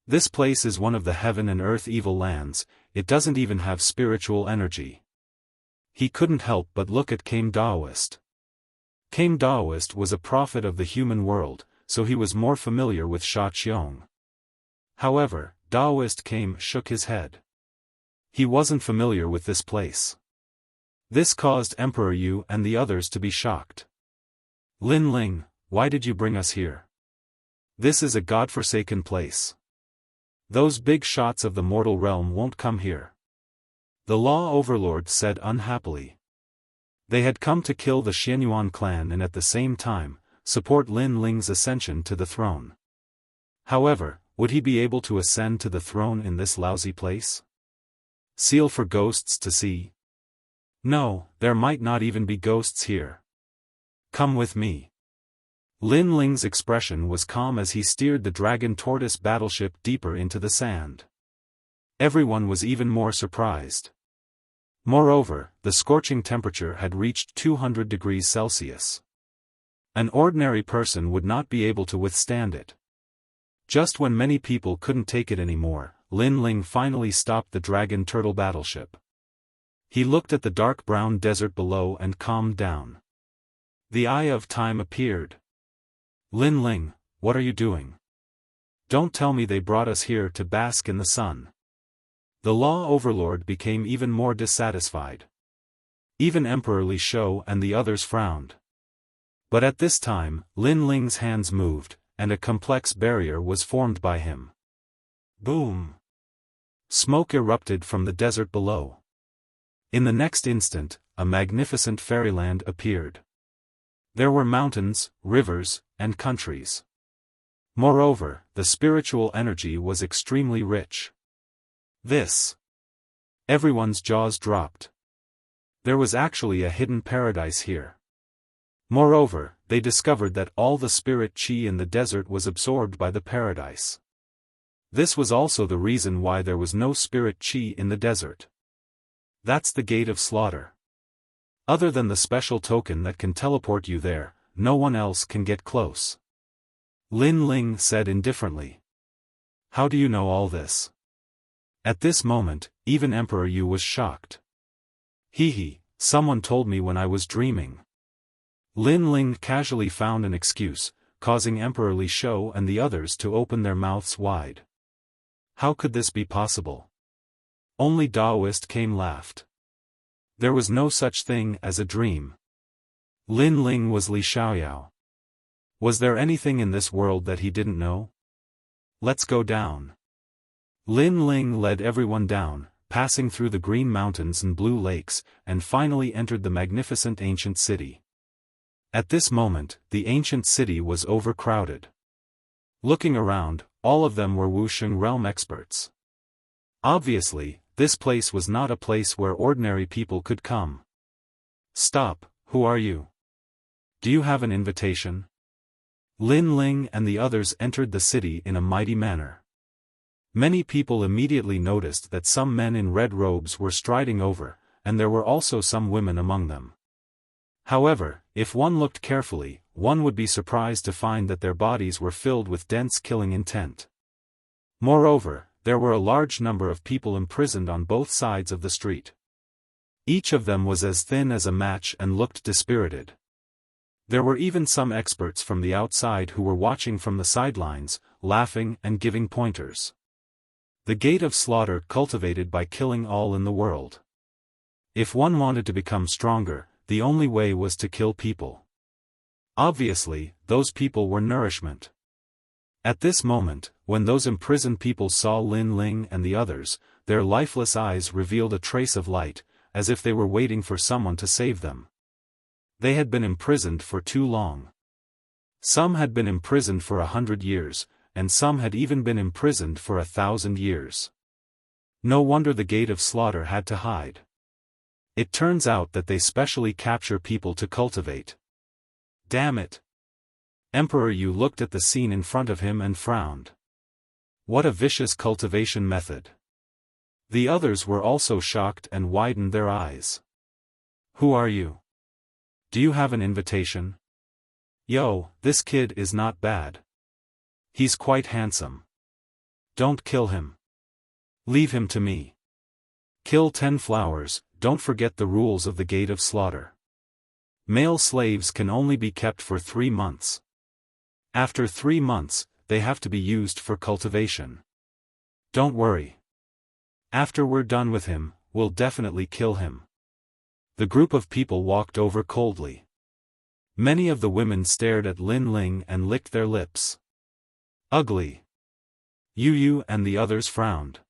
This place is one of the heaven and earth evil lands, it doesn't even have spiritual energy. He couldn't help but look at Kame Daoist. Kame Daoist was a prophet of the human world, so he was more familiar with Sha Qiong. However, Daoist Kame shook his head. He wasn't familiar with this place. This caused Emperor Yu and the others to be shocked. Lin Ling, why did you bring us here? This is a godforsaken place. Those big shots of the mortal realm won't come here. The Law Overlord said unhappily. They had come to kill the Xianyuan clan and at the same time, support Lin Ling's ascension to the throne. However, would he be able to ascend to the throne in this lousy place? Seal for ghosts to see? No, there might not even be ghosts here. Come with me. Lin Ling's expression was calm as he steered the Dragon Tortoise battleship deeper into the sand. Everyone was even more surprised. Moreover, the scorching temperature had reached 200 degrees Celsius. An ordinary person would not be able to withstand it. Just when many people couldn't take it anymore, Lin Ling finally stopped the Dragon Turtle battleship. He looked at the dark brown desert below and calmed down. The Eye of Time appeared. Lin Ling, what are you doing? Don't tell me they brought us here to bask in the sun. The Law Overlord became even more dissatisfied. Even Emperor Li Shou and the others frowned. But at this time, Lin Ling's hands moved, and a complex barrier was formed by him. Boom! Smoke erupted from the desert below. In the next instant, a magnificent fairyland appeared. There were mountains, rivers, and countries. Moreover, the spiritual energy was extremely rich. This. Everyone's jaws dropped. There was actually a hidden paradise here. Moreover, they discovered that all the spirit chi in the desert was absorbed by the paradise. This was also the reason why there was no spirit chi in the desert. That's the gate of slaughter. Other than the special token that can teleport you there, no one else can get close. Lin Ling said indifferently. How do you know all this? At this moment, even Emperor Yu was shocked. Someone told me when I was dreaming. Lin Ling casually found an excuse, causing Emperor Li Shou and the others to open their mouths wide. How could this be possible? Only Daoist Kame laughed. There was no such thing as a dream. Lin Ling was Li Xiaoyao. Was there anything in this world that he didn't know? Let's go down. Lin Ling led everyone down, passing through the green mountains and blue lakes, and finally entered the magnificent ancient city. At this moment, the ancient city was overcrowded. Looking around, all of them were Wuxia realm experts. Obviously, this place was not a place where ordinary people could come. Stop, who are you? Do you have an invitation? Lin Ling and the others entered the city in a mighty manner. Many people immediately noticed that some men in red robes were striding over, and there were also some women among them. However, if one looked carefully, one would be surprised to find that their bodies were filled with dense killing intent. Moreover, there were a large number of people imprisoned on both sides of the street. Each of them was as thin as a match and looked dispirited. There were even some experts from the outside who were watching from the sidelines, laughing and giving pointers. The gate of slaughter cultivated by killing all in the world. If one wanted to become stronger, the only way was to kill people. Obviously, those people were nourishment. At this moment, when those imprisoned people saw Lin Ling and the others, their lifeless eyes revealed a trace of light, as if they were waiting for someone to save them. They had been imprisoned for too long. Some had been imprisoned for 100 years, and some had even been imprisoned for 1,000 years. No wonder the gate of slaughter had to hide. It turns out that they specially capture people to cultivate. Damn it! Emperor Yu looked at the scene in front of him and frowned. What a vicious cultivation method. The others were also shocked and widened their eyes. Who are you? Do you have an invitation? Yo, this kid is not bad. He's quite handsome. Don't kill him. Leave him to me. Kill 10 flowers, don't forget the rules of the gate of slaughter. Male slaves can only be kept for 3 months. After 3 months, they have to be used for cultivation. Don't worry. After we're done with him, we'll definitely kill him. The group of people walked over coldly. Many of the women stared at Lin Ling and licked their lips. Ugly. Yu and the others frowned.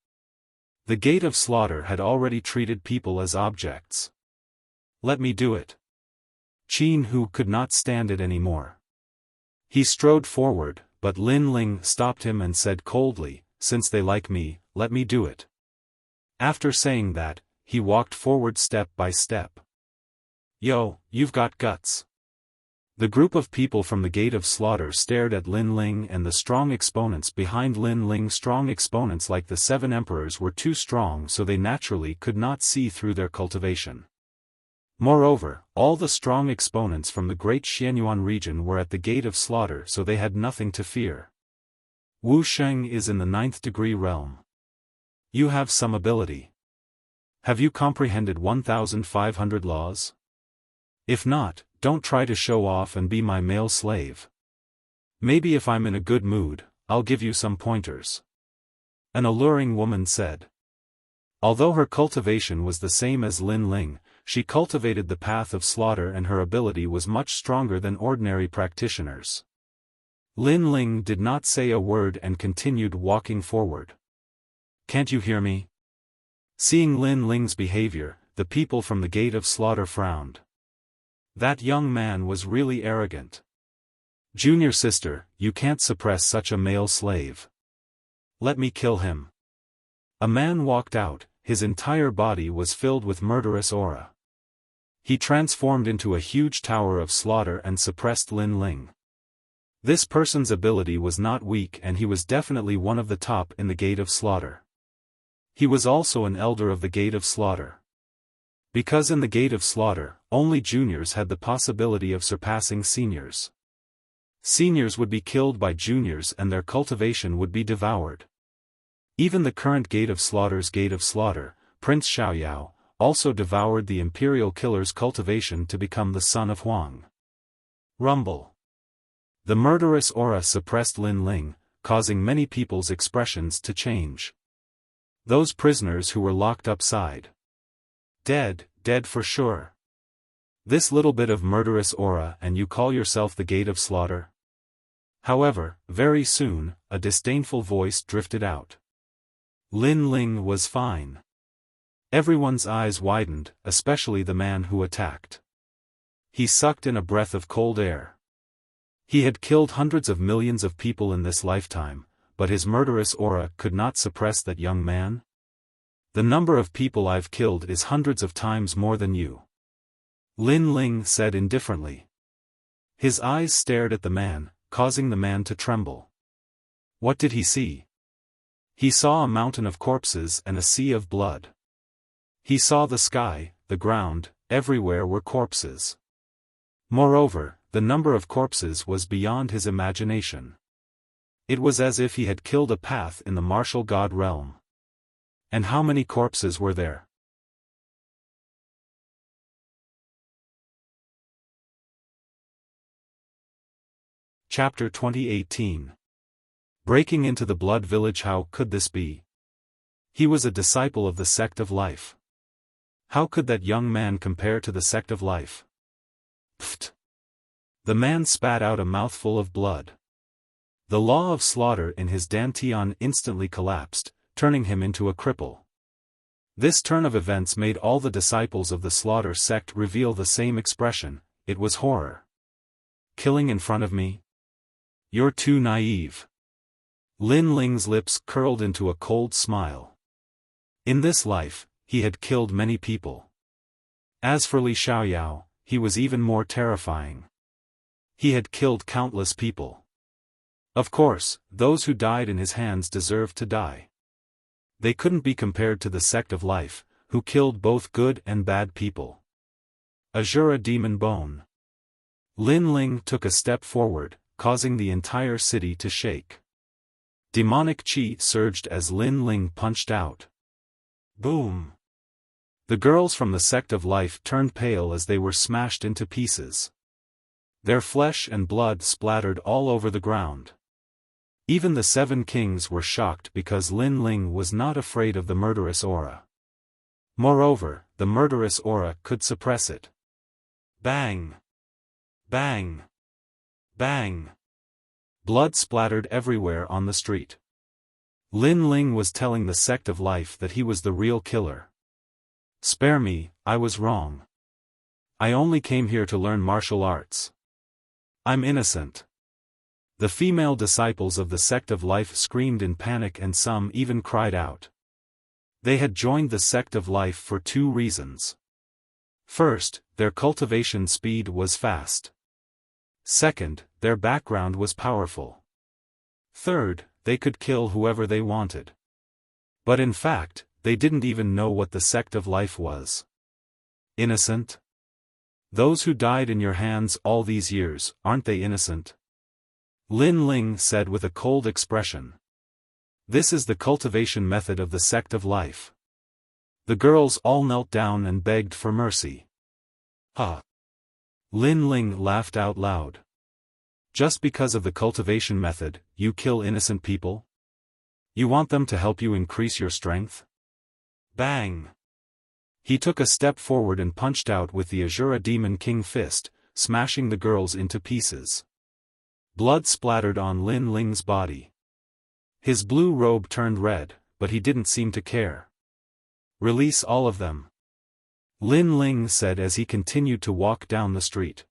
The gate of slaughter had already treated people as objects. Let me do it. Qin Hu could not stand it anymore. He strode forward, but Lin Ling stopped him and said coldly, since they like me, let me do it. After saying that, he walked forward step by step. Yo, you've got guts. The group of people from the gate of slaughter stared at Lin Ling and the strong exponents behind Lin Ling. Strong exponents like the 7 emperors were too strong, so they naturally could not see through their cultivation. Moreover, all the strong exponents from the great Xianyuan region were at the gate of slaughter, so they had nothing to fear. Wu Sheng is in the 9th degree realm. You have some ability. Have you comprehended 1,500 laws? If not, don't try to show off and be my male slave. Maybe if I'm in a good mood, I'll give you some pointers. An alluring woman said. Although her cultivation was the same as Lin Ling, she cultivated the path of slaughter and her ability was much stronger than ordinary practitioners. Lin Ling did not say a word and continued walking forward. Can't you hear me? Seeing Lin Ling's behavior, the people from the gate of slaughter frowned. That young man was really arrogant. Junior sister, you can't suppress such a male slave. Let me kill him. A man walked out, his entire body was filled with murderous aura. He transformed into a huge tower of slaughter and suppressed Lin Ling. This person's ability was not weak and he was definitely one of the top in the gate of slaughter. He was also an elder of the gate of slaughter. Because in the gate of slaughter, only juniors had the possibility of surpassing seniors. Seniors would be killed by juniors and their cultivation would be devoured. Even the current gate of slaughter's gate of slaughter, Prince Xiaoyao, also devoured the imperial killer's cultivation to become the son of Huang. Rumble. The murderous aura suppressed Lin Ling, causing many people's expressions to change. Those prisoners who were locked upside. Dead for sure. This little bit of murderous aura and you call yourself the gate of slaughter? However, very soon, a disdainful voice drifted out. Lin Ling was fine. Everyone's eyes widened, especially the man who attacked. He sucked in a breath of cold air. He had killed hundreds of millions of people in this lifetime, but his murderous aura could not suppress that young man? The number of people I've killed is hundreds of times more than you. Lin Ling said indifferently. His eyes stared at the man, causing the man to tremble. What did he see? He saw a mountain of corpses and a sea of blood. He saw the sky, the ground, everywhere were corpses. Moreover, the number of corpses was beyond his imagination. It was as if he had killed a path in the martial god realm. And how many corpses were there? Chapter 2018. Breaking into the Blood Village. How could this be? He was a disciple of the Sect of Life. How could that young man compare to the Sect of Life? Pfft! The man spat out a mouthful of blood. The law of slaughter in his dantian instantly collapsed, turning him into a cripple. This turn of events made all the disciples of the Slaughter sect reveal the same expression. It was horror. Killing in front of me? You're too naive. Lin Ling's lips curled into a cold smile. In this life, he had killed many people. As for Li Xiaoyao, he was even more terrifying. He had killed countless people. Of course, those who died in his hands deserved to die. They couldn't be compared to the Sect of Life, who killed both good and bad people. Azura Demon Bone. Lin Ling took a step forward, causing the entire city to shake. Demonic chi surged as Lin Ling punched out. Boom! The girls from the Sect of Life turned pale as they were smashed into pieces. Their flesh and blood splattered all over the ground. Even the 7 kings were shocked because Lin Ling was not afraid of the murderous aura. Moreover, the murderous aura could suppress it. Bang! Bang! Bang! Blood splattered everywhere on the street. Lin Ling was telling the Sect of Life that he was the real killer. Spare me, I was wrong. I only came here to learn martial arts. I'm innocent. The female disciples of the Sect of Life screamed in panic and some even cried out. They had joined the Sect of Life for 2 reasons. First, their cultivation speed was fast. Second, their background was powerful. Third, they could kill whoever they wanted. But in fact, they didn't even know what the Sect of Life was. Innocent? Those who died in your hands all these years, aren't they innocent? Lin Ling said with a cold expression. This is the cultivation method of the Sect of Life. The girls all knelt down and begged for mercy. Ha! Lin Ling laughed out loud. Just because of the cultivation method, you kill innocent people? You want them to help you increase your strength? Bang! He took a step forward and punched out with the Azura Demon King fist, smashing the girls into pieces. Blood splattered on Lin Ling's body. His blue robe turned red, but he didn't seem to care. Release all of them. Lin Ling said as he continued to walk down the street.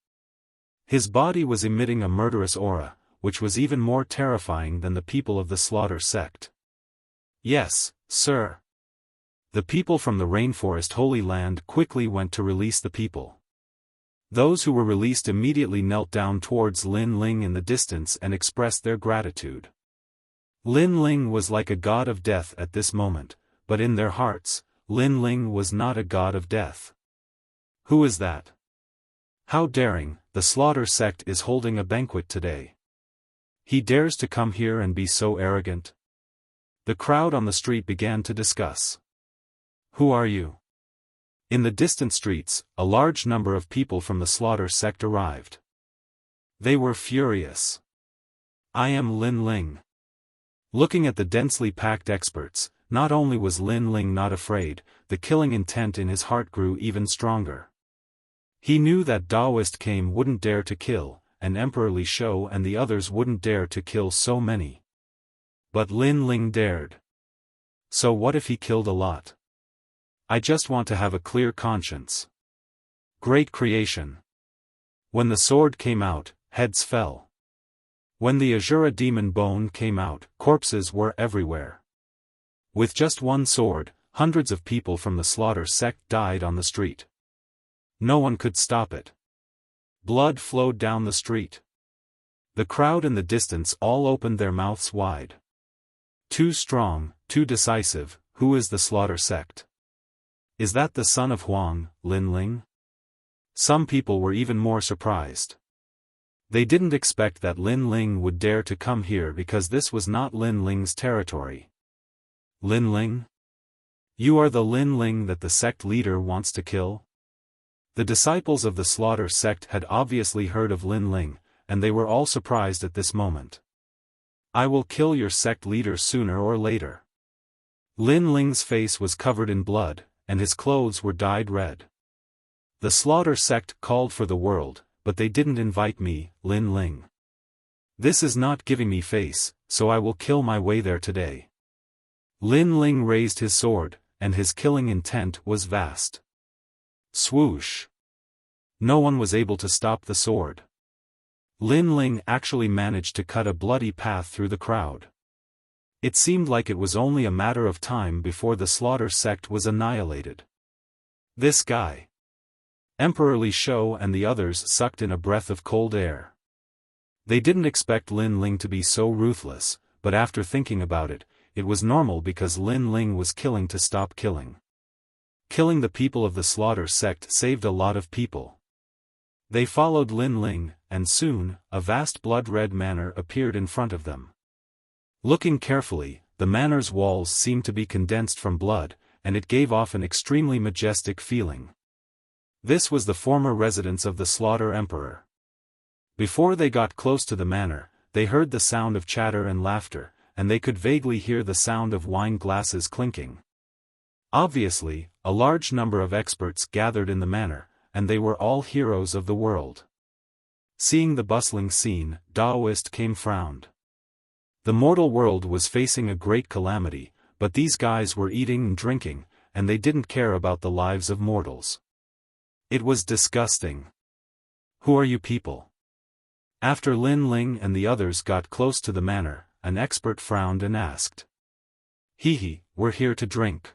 His body was emitting a murderous aura, which was even more terrifying than the people of the Slaughter sect. Yes, sir. The people from the Rainforest Holy Land quickly went to release the people. Those who were released immediately knelt down towards Lin Ling in the distance and expressed their gratitude. Lin Ling was like a god of death at this moment, but in their hearts, Lin Ling was not a god of death. Who is that? How daring, the Slaughter sect is holding a banquet today. He dares to come here and be so arrogant? The crowd on the street began to discuss. Who are you? In the distant streets, a large number of people from the Slaughter sect arrived. They were furious. I am Lin Ling. Looking at the densely packed experts, not only was Lin Ling not afraid, the killing intent in his heart grew even stronger. He knew that Daoist Kame wouldn't dare to kill, and Emperor Li Shou and the others wouldn't dare to kill so many. But Lin Ling dared. So what if he killed a lot? I just want to have a clear conscience. Great creation. When the sword came out, heads fell. When the Azura Demon Bone came out, corpses were everywhere. With just one sword, hundreds of people from the Slaughter sect died on the street. No one could stop it. Blood flowed down the street. The crowd in the distance all opened their mouths wide. Too strong, too decisive, who is the Slaughter sect? Is that the son of Huang, Lin Ling? Some people were even more surprised. They didn't expect that Lin Ling would dare to come here because this was not Lin Ling's territory. Lin Ling? You are the Lin Ling that the sect leader wants to kill? The disciples of the Slaughter sect had obviously heard of Lin Ling, and they were all surprised at this moment. I will kill your sect leader sooner or later. Lin Ling's face was covered in blood, and his clothes were dyed red. The Slaughter sect called for the world, but they didn't invite me, Lin Ling. This is not giving me face, so I will kill my way there today. Lin Ling raised his sword, and his killing intent was vast. Swoosh! No one was able to stop the sword. Lin Ling actually managed to cut a bloody path through the crowd. It seemed like it was only a matter of time before the Slaughter sect was annihilated. This guy. Emperor Li Shou and the others sucked in a breath of cold air. They didn't expect Lin Ling to be so ruthless, but after thinking about it, it was normal because Lin Ling was killing to stop killing. Killing the people of the Slaughter sect saved a lot of people. They followed Lin Ling, and soon, a vast blood-red manor appeared in front of them. Looking carefully, the manor's walls seemed to be condensed from blood, and it gave off an extremely majestic feeling. This was the former residence of the Slaughter Emperor. Before they got close to the manor, they heard the sound of chatter and laughter, and they could vaguely hear the sound of wine glasses clinking. Obviously, a large number of experts gathered in the manor, and they were all heroes of the world. Seeing the bustling scene, Daoist came frowned. The mortal world was facing a great calamity, but these guys were eating and drinking, and they didn't care about the lives of mortals. It was disgusting. Who are you people? After Lin Ling and the others got close to the manor, an expert frowned and asked. Hee, we're here to drink.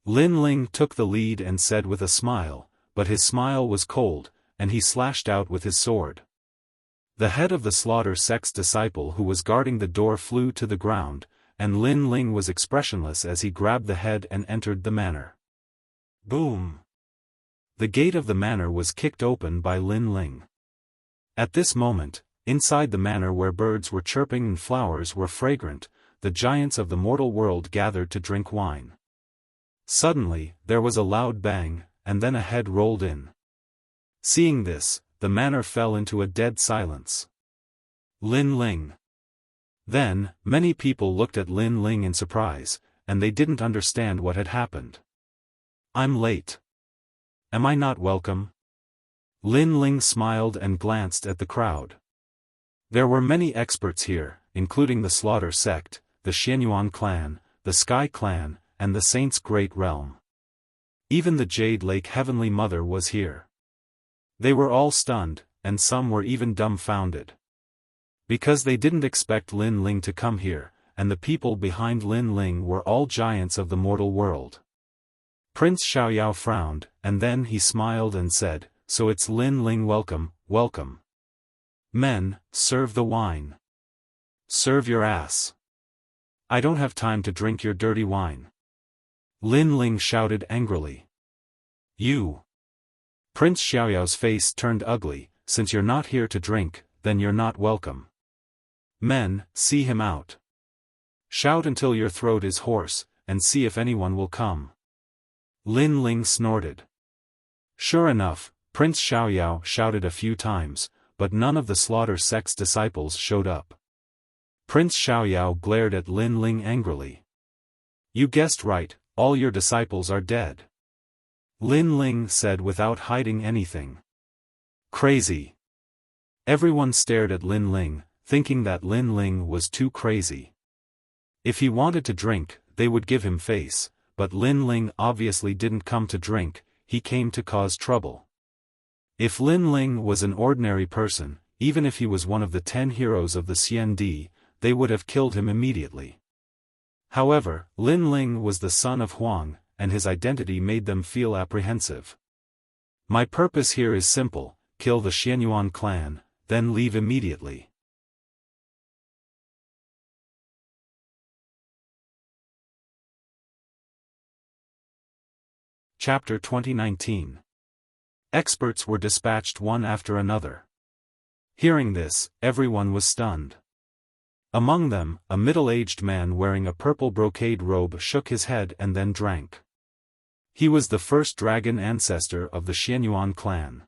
Lin Ling took the lead and said with a smile, but his smile was cold, and he slashed out with his sword. The head of the Slaughter sect's disciple who was guarding the door flew to the ground, and Lin Ling was expressionless as he grabbed the head and entered the manor. Boom! The gate of the manor was kicked open by Lin Ling. At this moment, inside the manor where birds were chirping and flowers were fragrant, the giants of the mortal world gathered to drink wine. Suddenly, there was a loud bang, and then a head rolled in. Seeing this, the manor fell into a dead silence. Lin Ling. Then, many people looked at Lin Ling in surprise, and they didn't understand what had happened. I'm late. Am I not welcome? Lin Ling smiled and glanced at the crowd. There were many experts here, including the Slaughter sect, the Xianyuan clan, the Sky clan, and the Saint's Great Realm. Even the Jade Lake Heavenly Mother was here. They were all stunned, and some were even dumbfounded. Because they didn't expect Lin Ling to come here, and the people behind Lin Ling were all giants of the mortal world. Prince Xiaoyao frowned, and then he smiled and said, So it's Lin Ling, welcome, welcome. Men, serve the wine. Serve your ass. I don't have time to drink your dirty wine. Lin Ling shouted angrily. You. Prince Xiaoyao's face turned ugly, since you're not here to drink, then you're not welcome. Men, see him out. Shout until your throat is hoarse, and see if anyone will come. Lin Ling snorted. Sure enough, Prince Xiaoyao shouted a few times, but none of the Slaughter sect's disciples showed up. Prince Xiaoyao glared at Lin Ling angrily. You guessed right, all your disciples are dead. Lin Ling said without hiding anything. Crazy. Everyone stared at Lin Ling, thinking that Lin Ling was too crazy. If he wanted to drink, they would give him face, but Lin Ling obviously didn't come to drink, he came to cause trouble. If Lin Ling was an ordinary person, even if he was one of the 10 heroes of the CND, they would have killed him immediately. However, Lin Ling was the son of Huang, and his identity made them feel apprehensive. My purpose here is simple, kill the Xianyuan clan, then leave immediately. Chapter 2019. Experts were dispatched one after another. Hearing this, everyone was stunned. Among them, a middle-aged man wearing a purple brocade robe shook his head and then drank. He was the first dragon ancestor of the Xianyuan clan.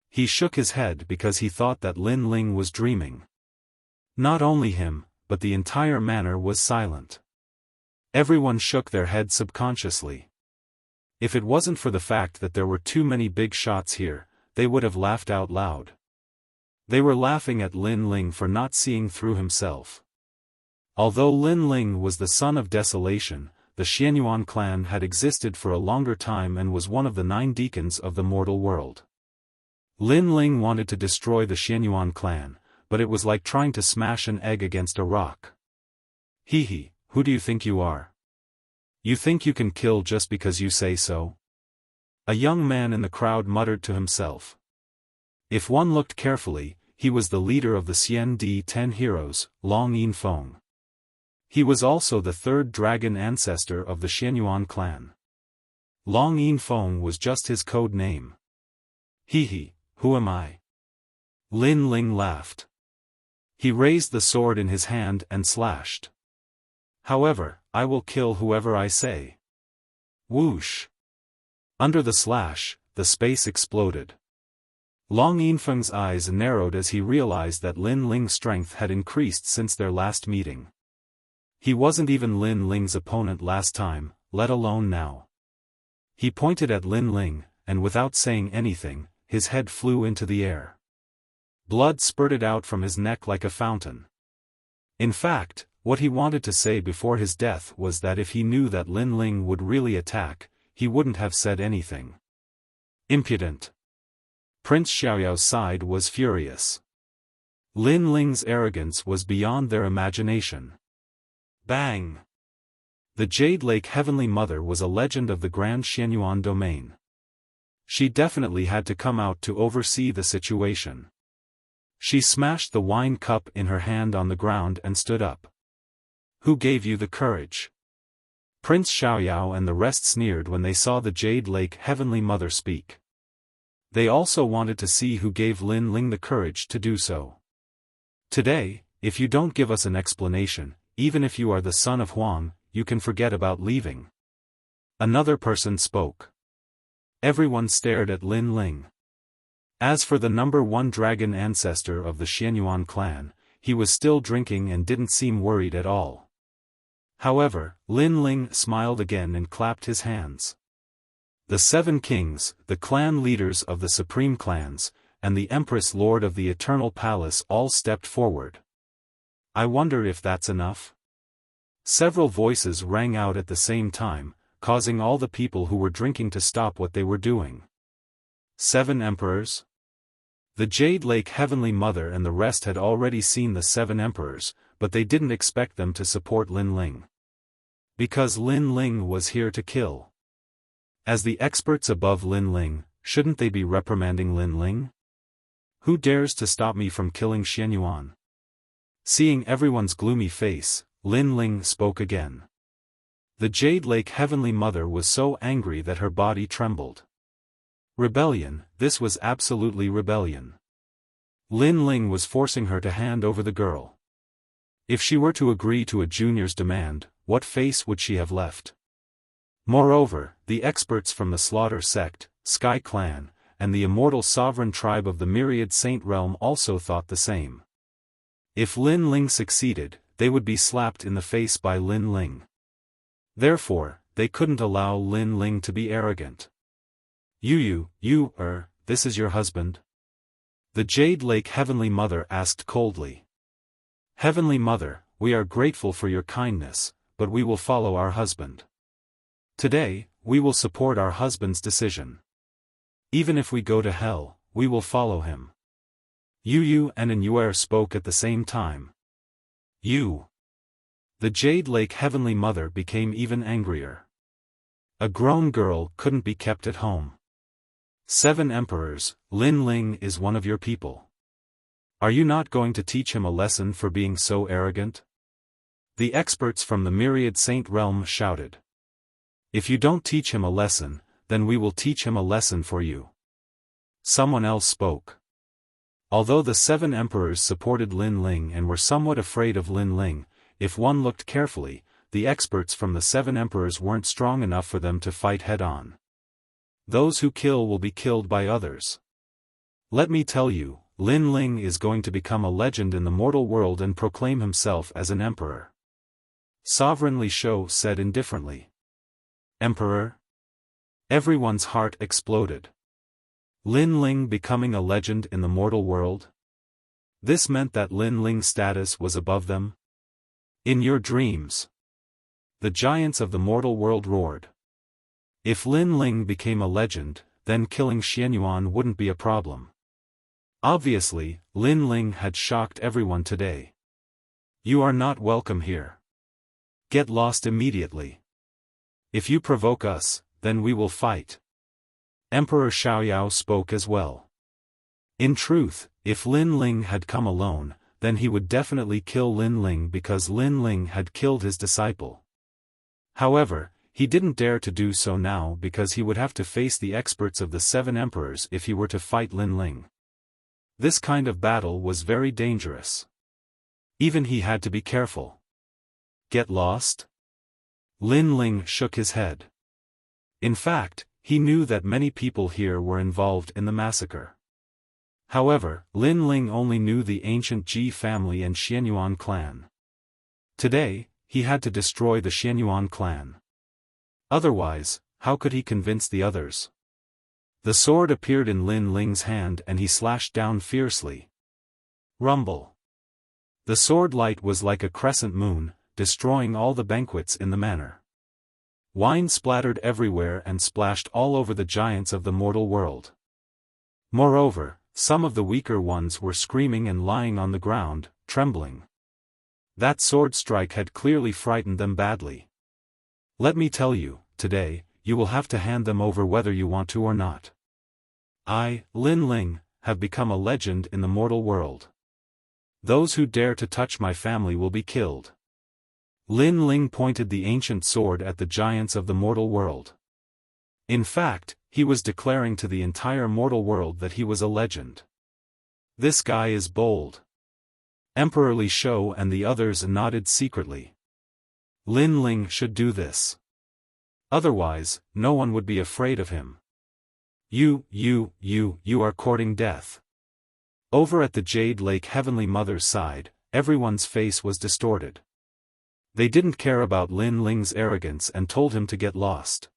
He shook his head because he thought that Lin Ling was dreaming. Not only him, but the entire manor was silent. Everyone shook their heads subconsciously. If it wasn't for the fact that there were too many big shots here, they would have laughed out loud. They were laughing at Lin Ling for not seeing through himself. Although Lin Ling was the son of desolation, the Xianyuan clan had existed for a longer time and was one of the 9 deacons of the mortal world. Lin Ling wanted to destroy the Xianyuan clan, but it was like trying to smash an egg against a rock. Hee, who do you think you are? You think you can kill just because you say so? A young man in the crowd muttered to himself. If one looked carefully, he was the leader of the Xian Di 10 heroes, Long Yinfeng. He was also the 3rd dragon ancestor of the Xianyuan clan. Long Yinfeng was just his code name. Hee, who am I? Lin Ling laughed. He raised the sword in his hand and slashed. However, I will kill whoever I say. Whoosh! Under the slash, the space exploded. Long Yinfeng's eyes narrowed as he realized that Lin Ling's strength had increased since their last meeting. He wasn't even Lin Ling's opponent last time, let alone now. He pointed at Lin Ling, and without saying anything, his head flew into the air. Blood spurted out from his neck like a fountain. In fact, what he wanted to say before his death was that if he knew that Lin Ling would really attack, he wouldn't have said anything. Impudent. Prince Xiaoyao's side was furious. Lin Ling's arrogance was beyond their imagination. Bang! The Jade Lake Heavenly Mother was a legend of the Grand Xianyuan domain. She definitely had to come out to oversee the situation. She smashed the wine cup in her hand on the ground and stood up. Who gave you the courage? Prince Xiaoyao and the rest sneered when they saw the Jade Lake Heavenly Mother speak. They also wanted to see who gave Lin Ling the courage to do so. Today, if you don't give us an explanation, even if you are the son of Huang, you can forget about leaving. Another person spoke. Everyone stared at Lin Ling. As for the number 1 dragon ancestor of the Xianyuan clan, he was still drinking and didn't seem worried at all. However, Lin Ling smiled again and clapped his hands. The 7 kings, the clan leaders of the supreme clans, and the Empress Lord of the Eternal Palace all stepped forward. I wonder if that's enough? Several voices rang out at the same time, causing all the people who were drinking to stop what they were doing. 7 emperors? The Jade Lake Heavenly Mother and the rest had already seen the 7 emperors, but they didn't expect them to support Lin Ling. Because Lin Ling was here to kill. As the experts above Lin Ling, shouldn't they be reprimanding Lin Ling? Who dares to stop me from killing Xianyuan? Seeing everyone's gloomy face, Lin Ling spoke again. The Jade Lake Heavenly Mother was so angry that her body trembled. Rebellion, this was absolutely rebellion. Lin Ling was forcing her to hand over the girl. If she were to agree to a junior's demand, what face would she have left? Moreover, the experts from the Slaughter Sect, Sky Clan, and the immortal sovereign tribe of the Myriad Saint Realm also thought the same. If Lin Ling succeeded, they would be slapped in the face by Lin Ling. Therefore, they couldn't allow Lin Ling to be arrogant. This is your husband? The Jade Lake Heavenly Mother asked coldly. Heavenly Mother, we are grateful for your kindness, but we will follow our husband. Today, we will support our husband's decision. Even if we go to hell, we will follow him. Yu and Yuer spoke at the same time. The Jade Lake Heavenly Mother became even angrier. A grown girl couldn't be kept at home. 7 emperors, Lin Ling is one of your people. Are you not going to teach him a lesson for being so arrogant? The experts from the Myriad Saint Realm shouted. If you don't teach him a lesson, then we will teach him a lesson for you. Someone else spoke. Although the 7 emperors supported Lin Ling and were somewhat afraid of Lin Ling, if one looked carefully, the experts from the 7 emperors weren't strong enough for them to fight head-on. Those who kill will be killed by others. Let me tell you, Lin Ling is going to become a legend in the mortal world and proclaim himself as an emperor. Sovereign Li Shou said indifferently. Emperor? Everyone's heart exploded. Lin Ling becoming a legend in the mortal world? This meant that Lin Ling's status was above them? In your dreams. The giants of the mortal world roared. If Lin Ling became a legend, then killing Xianyuan wouldn't be a problem. Obviously, Lin Ling had shocked everyone today. You are not welcome here. Get lost immediately. If you provoke us, then we will fight. Emperor Xiaoyao spoke as well. In truth, if Lin Ling had come alone, then he would definitely kill Lin Ling because Lin Ling had killed his disciple. However, he didn't dare to do so now because he would have to face the experts of the 7 emperors if he were to fight Lin Ling. This kind of battle was very dangerous. Even he had to be careful. Get lost? Lin Ling shook his head. In fact, he knew that many people here were involved in the massacre. However, Lin Ling only knew the ancient Ji family and Xianyuan clan. Today, he had to destroy the Xianyuan clan. Otherwise, how could he convince the others? The sword appeared in Lin Ling's hand and he slashed down fiercely. Rumble. The sword light was like a crescent moon, destroying all the banquets in the manor. Wine splattered everywhere and splashed all over the giants of the mortal world. Moreover, some of the weaker ones were screaming and lying on the ground, trembling. That sword strike had clearly frightened them badly. Let me tell you, today, you will have to hand them over whether you want to or not. I, Lin Ling, have become a legend in the mortal world. Those who dare to touch my family will be killed. Lin Ling pointed the ancient sword at the giants of the mortal world. In fact, he was declaring to the entire mortal world that he was a legend. This guy is bold. Emperor Li Shou and the others nodded secretly. Lin Ling should do this. Otherwise, no one would be afraid of him. You are courting death. Over at the Jade Lake Heavenly Mother's side, everyone's face was distorted. They didn't care about Lin Ling's arrogance and told him to get lost.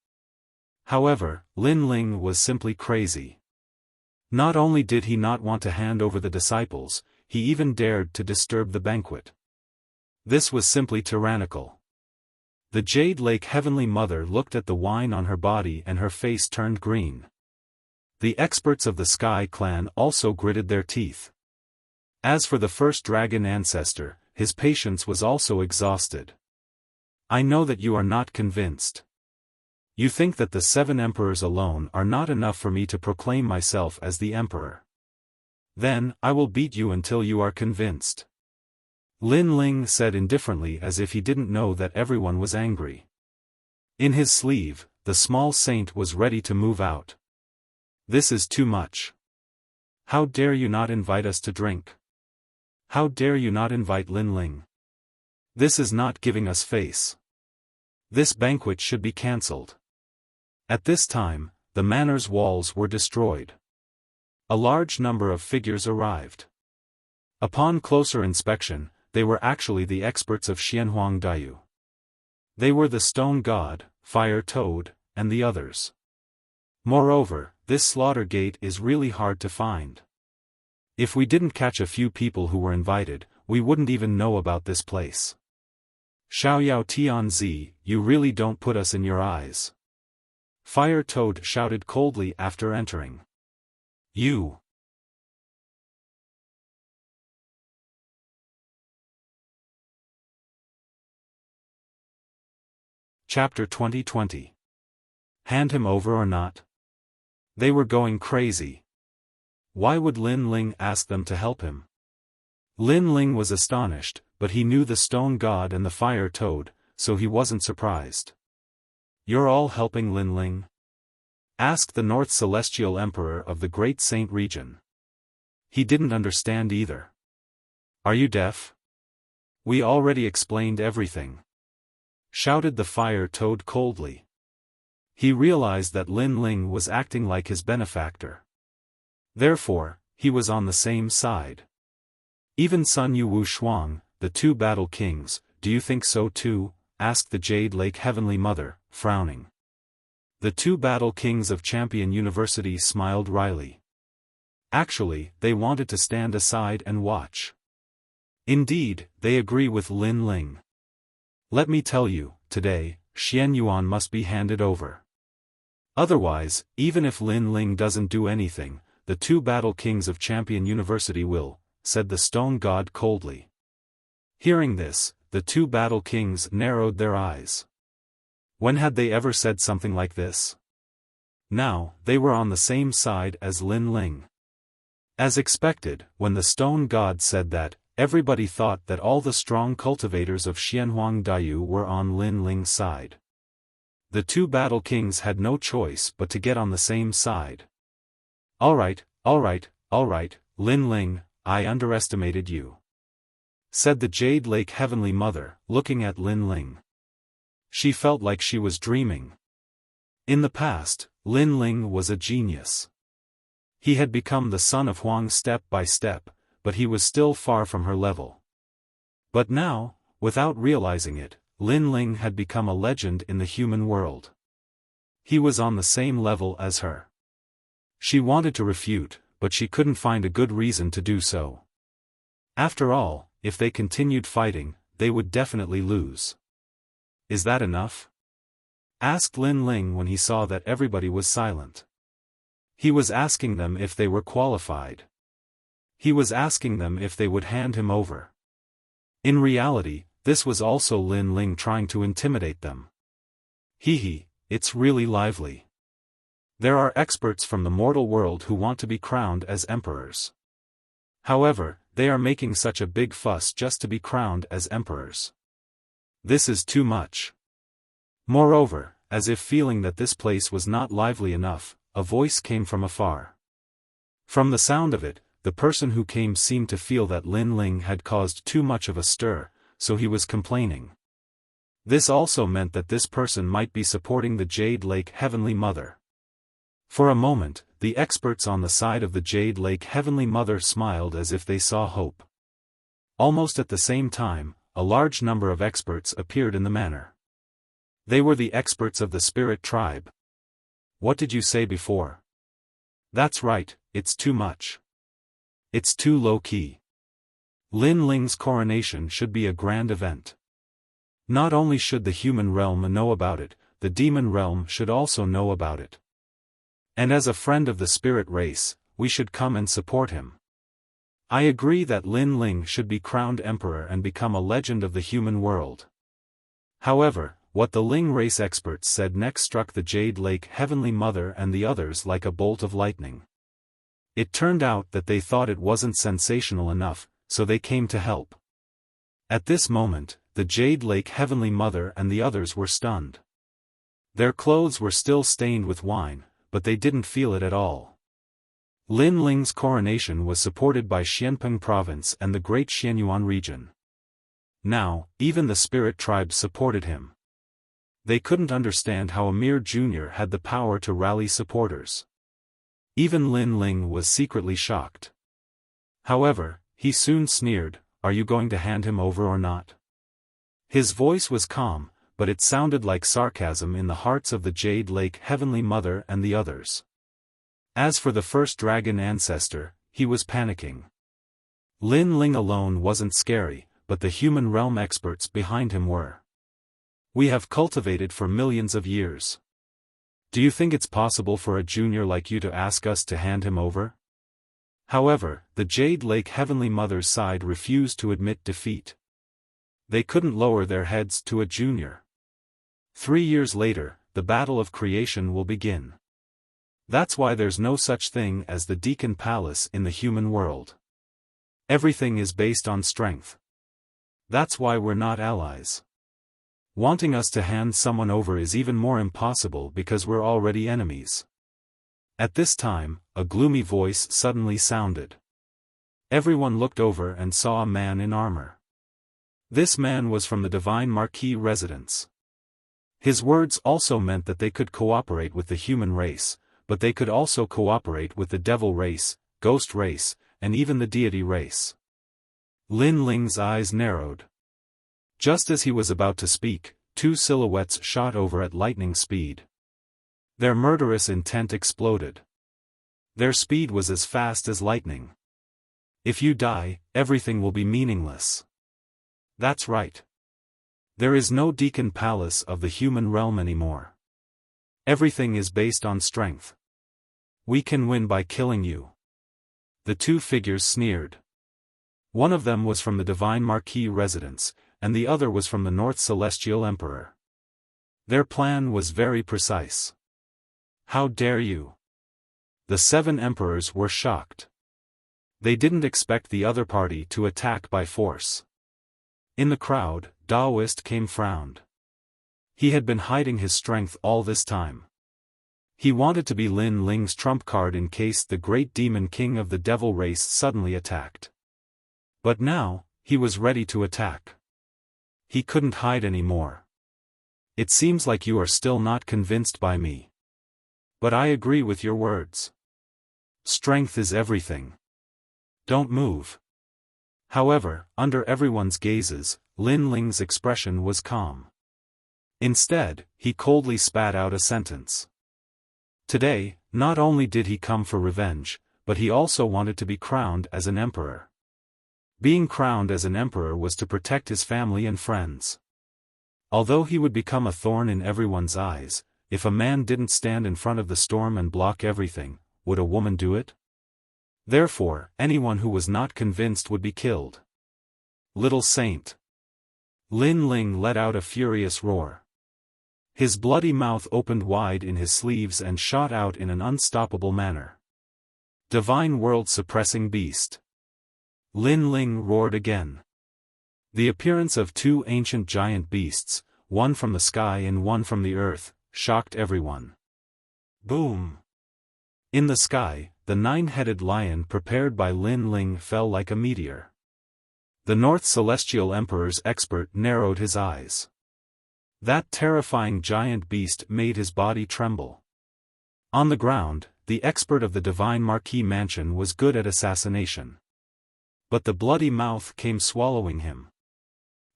However, Lin Ling was simply crazy. Not only did he not want to hand over the disciples, he even dared to disturb the banquet. This was simply tyrannical. The Jade Lake Heavenly Mother looked at the wine on her body and her face turned green. The experts of the Sky Clan also gritted their teeth. As for the first dragon ancestor, his patience was also exhausted. I know that you are not convinced. You think that the 7 emperors alone are not enough for me to proclaim myself as the emperor. Then, I will beat you until you are convinced. Lin Ling said indifferently as if he didn't know that everyone was angry. In his sleeve, the small saint was ready to move out. This is too much. How dare you not invite us to drink? How dare you not invite Lin Ling? This is not giving us face. This banquet should be cancelled. At this time, the manor's walls were destroyed. A large number of figures arrived. Upon closer inspection, they were actually the experts of Xianhuang Daiyu. They were the Stone God, Fire Toad, and the others. Moreover, this slaughter gate is really hard to find. If we didn't catch a few people who were invited, we wouldn't even know about this place. Xiaoyao Tianzi, you really don't put us in your eyes. Fire Toad shouted coldly after entering. You. Chapter 2020. Hand him over or not? They were going crazy. Why would Lin Ling ask them to help him? Lin Ling was astonished, but he knew the Stone God and the Fire Toad, so he wasn't surprised. You're all helping Lin Ling? asked the North Celestial Emperor of the Great Saint region. He didn't understand either. Are you deaf? We already explained everything, shouted the fire toad coldly. He realized that Lin Ling was acting like his benefactor. Therefore, he was on the same side. Even Sun Yu Wu Shuang, the two battle kings, do you think so too? Asked the Jade Lake Heavenly Mother, frowning. The two battle kings of Champion University smiled wryly. Actually, they wanted to stand aside and watch. Indeed, they agree with Lin Ling. Let me tell you, today, Xian Yuan must be handed over. Otherwise, even if Lin Ling doesn't do anything, the two battle kings of Champion University will, said the stone god coldly. Hearing this, the two battle kings narrowed their eyes. When had they ever said something like this? Now, they were on the same side as Lin Ling. As expected, when the stone god said that, everybody thought that all the strong cultivators of Xianhuang Daiyu were on Lin Ling's side. The two battle kings had no choice but to get on the same side. Alright, Lin Ling, I underestimated you, said the Jade Lake Heavenly Mother, looking at Lin Ling. She felt like she was dreaming. In the past, Lin Ling was a genius. He had become the son of Huang step by step, but he was still far from her level. But now, without realizing it, Lin Ling had become a legend in the human world. He was on the same level as her. She wanted to refute, but she couldn't find a good reason to do so. After all, if they continued fighting, they would definitely lose. Is that enough? Asked Lin Ling when he saw that everybody was silent. He was asking them if they were qualified. He was asking them if they would hand him over. In reality, this was also Lin Ling trying to intimidate them. It's really lively. There are experts from the mortal world who want to be crowned as emperors. However, they are making such a big fuss just to be crowned as emperors. This is too much. Moreover, as if feeling that this place was not lively enough, a voice came from afar. From the sound of it, the person who came seemed to feel that Lin Ling had caused too much of a stir, so he was complaining. This also meant that this person might be supporting the Jade Lake Heavenly Mother. For a moment, the experts on the side of the Jade Lake Heavenly Mother smiled as if they saw hope. Almost at the same time, a large number of experts appeared in the manor. They were the experts of the Spirit Tribe. What did you say before? That's right, it's too much. It's too low-key. Lin Ling's coronation should be a grand event. Not only should the human realm know about it, the demon realm should also know about it. And as a friend of the spirit race, we should come and support him. I agree that Lin Ling should be crowned emperor and become a legend of the human world. However, what the Ling race experts said next struck the Jade Lake Heavenly Mother and the others like a bolt of lightning. It turned out that they thought it wasn't sensational enough, so they came to help. At this moment, the Jade Lake Heavenly Mother and the others were stunned. Their clothes were still stained with wine, but they didn't feel it at all. Lin Ling's coronation was supported by Xianpeng province and the Great Xianyuan region. Now, even the spirit tribes supported him. They couldn't understand how a mere junior had the power to rally supporters. Even Lin Ling was secretly shocked. However, he soon sneered, "Are you going to hand him over or not?" His voice was calm, but it sounded like sarcasm in the hearts of the Jade Lake Heavenly Mother and the others. As for the first dragon ancestor, he was panicking. Lin Ling alone wasn't scary, but the human realm experts behind him were. We have cultivated for millions of years. Do you think it's possible for a junior like you to ask us to hand him over? However, the Jade Lake Heavenly Mother's side refused to admit defeat. They couldn't lower their heads to a junior. 3 years later, the battle of creation will begin. That's why there's no such thing as the Deacon Palace in the human world. Everything is based on strength. That's why we're not allies. Wanting us to hand someone over is even more impossible because we're already enemies. At this time, a gloomy voice suddenly sounded. Everyone looked over and saw a man in armor. This man was from the Divine Marquis residence. His words also meant that they could cooperate with the human race, but they could also cooperate with the devil race, ghost race, and even the deity race. Lin Ling's eyes narrowed. Just as he was about to speak, two silhouettes shot over at lightning speed. Their murderous intent exploded. Their speed was as fast as lightning. If you die, everything will be meaningless. That's right. There is no Deacon Palace of the human realm anymore. Everything is based on strength. We can win by killing you. The two figures sneered. One of them was from the Divine Marquis residence, and the other was from the North Celestial Emperor. Their plan was very precise. How dare you? The 7 emperors were shocked. They didn't expect the other party to attack by force. In the crowd, Daoist came frowned. He had been hiding his strength all this time. He wanted to be Lin Ling's trump card in case the great demon king of the devil race suddenly attacked. But now, he was ready to attack. He couldn't hide anymore. It seems like you are still not convinced by me. But I agree with your words. Strength is everything. Don't move. However, under everyone's gazes, Lin Ling's expression was calm. Instead, he coldly spat out a sentence. Today, not only did he come for revenge, but he also wanted to be crowned as an emperor. Being crowned as an emperor was to protect his family and friends. Although he would become a thorn in everyone's eyes, if a man didn't stand in front of the storm and block everything, would a woman do it? Therefore, anyone who was not convinced would be killed. Little saint. Lin Ling let out a furious roar. His bloody mouth opened wide in his sleeves and shot out in an unstoppable manner. Divine world-suppressing beast. Lin Ling roared again. The appearance of 2 ancient giant beasts, one from the sky and one from the earth, shocked everyone. Boom! In the sky, the 9-headed lion prepared by Lin Ling fell like a meteor. The North Celestial Emperor's expert narrowed his eyes. That terrifying giant beast made his body tremble. On the ground, the expert of the Divine Marquis mansion was good at assassination. But the bloody mouth came swallowing him.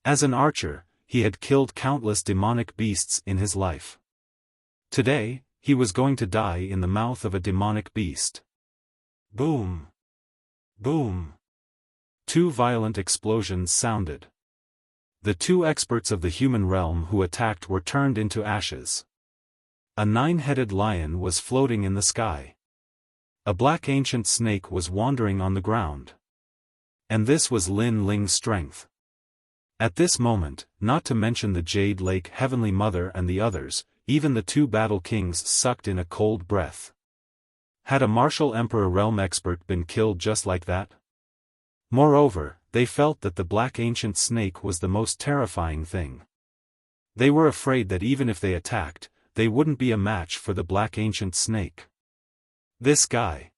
As an archer, he had killed countless demonic beasts in his life. Today, he was going to die in the mouth of a demonic beast. Boom! Boom! 2 violent explosions sounded. The 2 experts of the human realm who attacked were turned into ashes. A 9-headed lion was floating in the sky. A black ancient snake was wandering on the ground. And this was Lin Ling's strength. At this moment, not to mention the Jade Lake Heavenly Mother and the others, even the 2 battle kings sucked in a cold breath. Had a martial emperor realm expert been killed just like that? Moreover, they felt that the black ancient snake was the most terrifying thing. They were afraid that even if they attacked, they wouldn't be a match for the black ancient snake. This guy.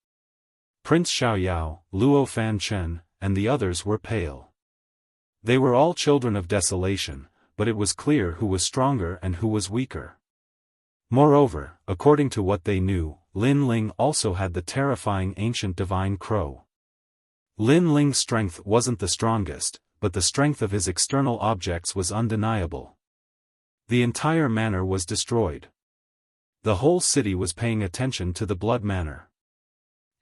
Prince Xiaoyao, Luo Fan Chen, and the others were pale. They were all children of desolation, but it was clear who was stronger and who was weaker. Moreover, according to what they knew, Lin Ling also had the terrifying ancient divine crow. Lin Ling's strength wasn't the strongest, but the strength of his external objects was undeniable. The entire manor was destroyed. The whole city was paying attention to the blood manor.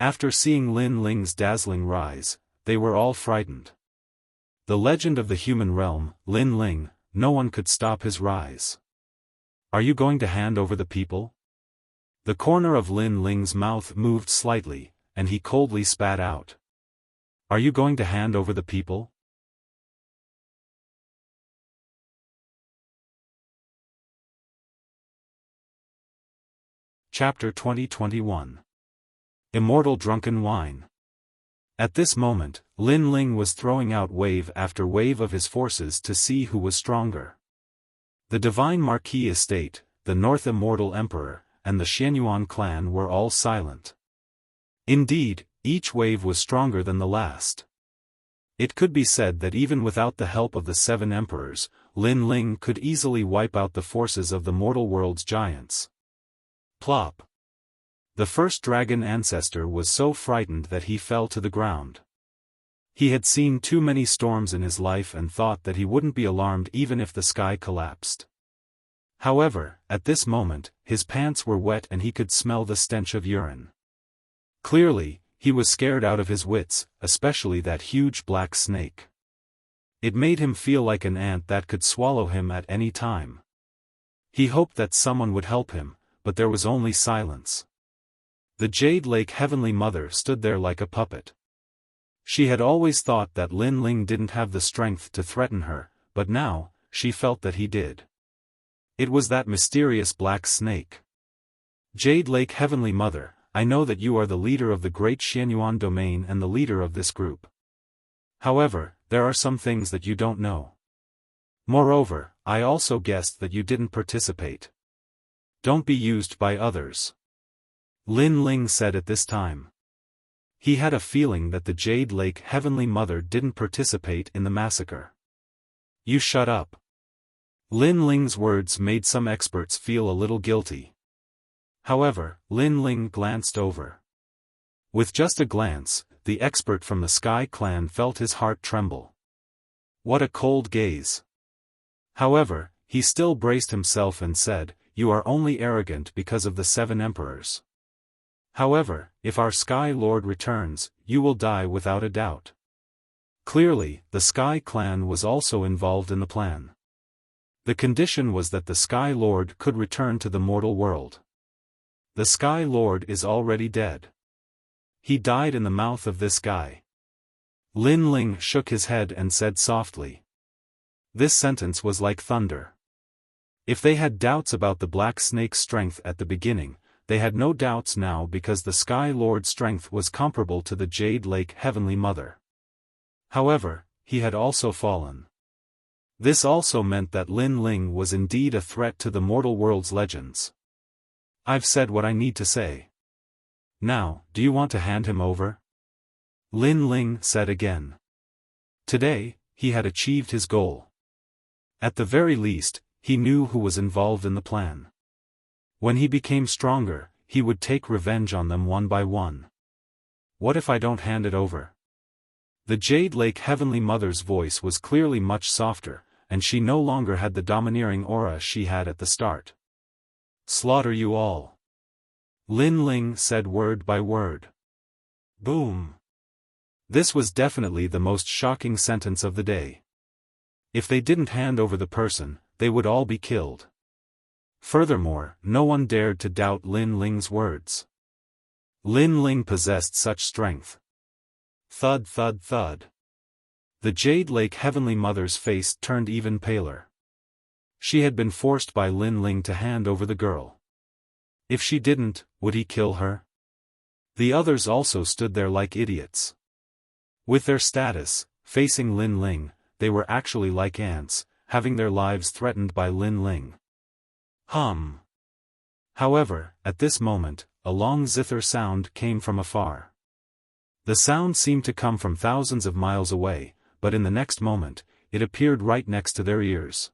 After seeing Lin Ling's dazzling rise, they were all frightened. The legend of the human realm, Lin Ling, no one could stop his rise. Are you going to hand over the people? The corner of Lin Ling's mouth moved slightly, and he coldly spat out. Are you going to hand over the people? Chapter 2021. Immortal Drunken Wine. At this moment, Lin Ling was throwing out wave after wave of his forces to see who was stronger. The Divine Marquis Estate, the North Immortal Emperor, and the Xianyuan clan were all silent. Indeed, each wave was stronger than the last. It could be said that even without the help of the 7 emperors, Lin Ling could easily wipe out the forces of the mortal world's giants. Plop! The first dragon ancestor was so frightened that he fell to the ground. He had seen too many storms in his life and thought that he wouldn't be alarmed even if the sky collapsed. However, at this moment, his pants were wet and he could smell the stench of urine. Clearly, he was scared out of his wits, especially that huge black snake. It made him feel like an ant that could swallow him at any time. He hoped that someone would help him, but there was only silence. The Jade Lake Heavenly Mother stood there like a puppet. She had always thought that Lin Ling didn't have the strength to threaten her, but now, she felt that he did. It was that mysterious black snake. Jade Lake Heavenly Mother, I know that you are the leader of the great Xianyuan domain and the leader of this group. However, there are some things that you don't know. Moreover, I also guessed that you didn't participate. Don't be used by others. Lin Ling said at this time. He had a feeling that the Jade Lake Heavenly Mother didn't participate in the massacre. You shut up. Lin Ling's words made some experts feel a little guilty. However, Lin Ling glanced over. With just a glance, the expert from the Sky Clan felt his heart tremble. What a cold gaze. However, he still braced himself and said, "You are only arrogant because of the 7 emperors. However, if our Sky Lord returns, you will die without a doubt." Clearly, the Sky Clan was also involved in the plan. The condition was that the Sky Lord could return to the mortal world. The Sky Lord is already dead. He died in the mouth of this guy. Lin Ling shook his head and said softly. This sentence was like thunder. If they had doubts about the Black Snake's strength at the beginning, they had no doubts now because the Sky Lord's strength was comparable to the Jade Lake Heavenly Mother. However, he had also fallen. This also meant that Lin Ling was indeed a threat to the mortal world's legends. I've said what I need to say. Now, do you want to hand him over? Lin Ling said again. Today, he had achieved his goal. At the very least, he knew who was involved in the plan. When he became stronger, he would take revenge on them one by one. What if I don't hand it over? The Jade Lake Heavenly Mother's voice was clearly much softer, and she no longer had the domineering aura she had at the start. Slaughter you all. Lin Ling said word by word. Boom. This was definitely the most shocking sentence of the day. If they didn't hand over the person, they would all be killed. Furthermore, no one dared to doubt Lin Ling's words. Lin Ling possessed such strength. Thud thud thud. The Jade Lake Heavenly Mother's face turned even paler. She had been forced by Lin Ling to hand over the girl. If she didn't, would he kill her? The others also stood there like idiots. With their status, facing Lin Ling, they were actually like ants, having their lives threatened by Lin Ling. However, at this moment, a long zither sound came from afar. The sound seemed to come from thousands of miles away, but in the next moment, it appeared right next to their ears.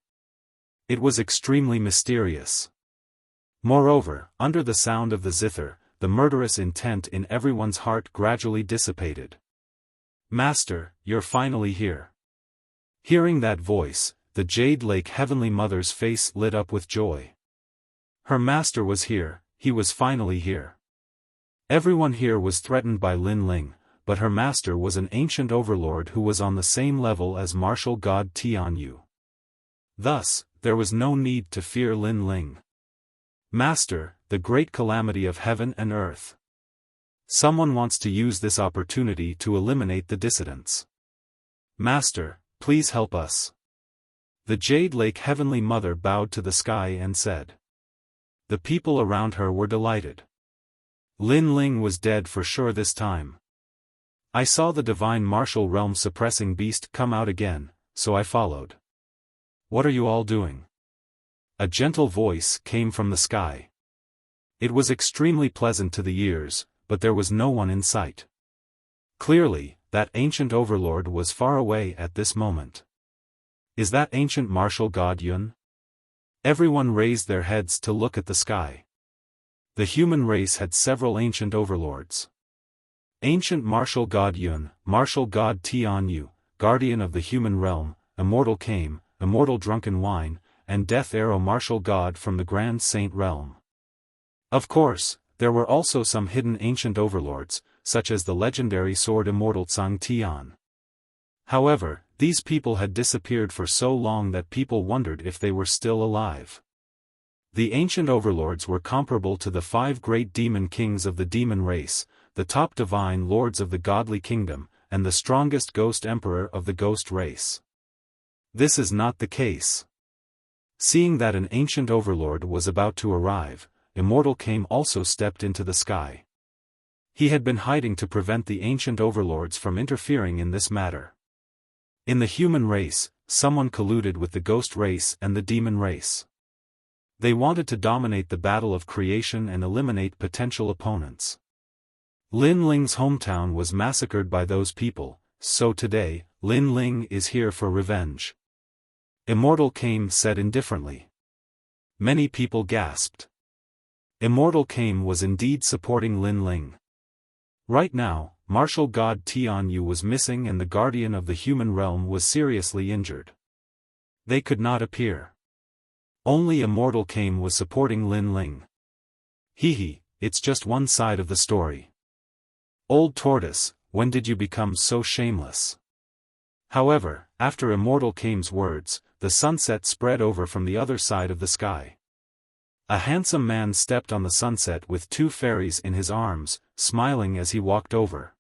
It was extremely mysterious. Moreover, under the sound of the zither, the murderous intent in everyone's heart gradually dissipated. Master, you're finally here. Hearing that voice, the Jade Lake Heavenly Mother's face lit up with joy. Her master was here, he was finally here. Everyone here was threatened by Lin Ling, but her master was an ancient overlord who was on the same level as martial god Tianyu. Thus, there was no need to fear Lin Ling. Master, the great calamity of heaven and earth. Someone wants to use this opportunity to eliminate the dissidents. Master, please help us. The Jade Lake Heavenly Mother bowed to the sky and said. The people around her were delighted. Lin Ling was dead for sure this time. I saw the divine martial realm suppressing beast come out again, so I followed. What are you all doing? A gentle voice came from the sky. It was extremely pleasant to the ears, but there was no one in sight. Clearly, that ancient overlord was far away at this moment. Is that ancient martial god Yun? Everyone raised their heads to look at the sky. The human race had several ancient overlords. Ancient martial god Yun, martial god Tianyu, guardian of the human realm, immortal Kame, immortal drunken wine, and death arrow martial god from the grand saint realm. Of course, there were also some hidden ancient overlords, such as the legendary sword immortal Tsang Tian. However, these people had disappeared for so long that people wondered if they were still alive. The ancient overlords were comparable to the 5 great demon kings of the demon race, the top divine lords of the godly kingdom, and the strongest ghost emperor of the ghost race. This is not the case. Seeing that an ancient overlord was about to arrive, immortal Kame also stepped into the sky. He had been hiding to prevent the ancient overlords from interfering in this matter. In the human race, someone colluded with the ghost race and the demon race. They wanted to dominate the battle of creation and eliminate potential opponents. Lin Ling's hometown was massacred by those people, so today, Lin Ling is here for revenge. Immortal Kame said indifferently. Many people gasped. Immortal Kame was indeed supporting Lin Ling. Right now, martial god Tianyu was missing and the guardian of the human realm was seriously injured. They could not appear. Only immortal Kame was supporting Lin Ling. Hehe, it's just one side of the story. Old tortoise, when did you become so shameless? However, after immortal Kame's words, the sunset spread over from the other side of the sky. A handsome man stepped on the sunset with 2 fairies in his arms, smiling as he walked over.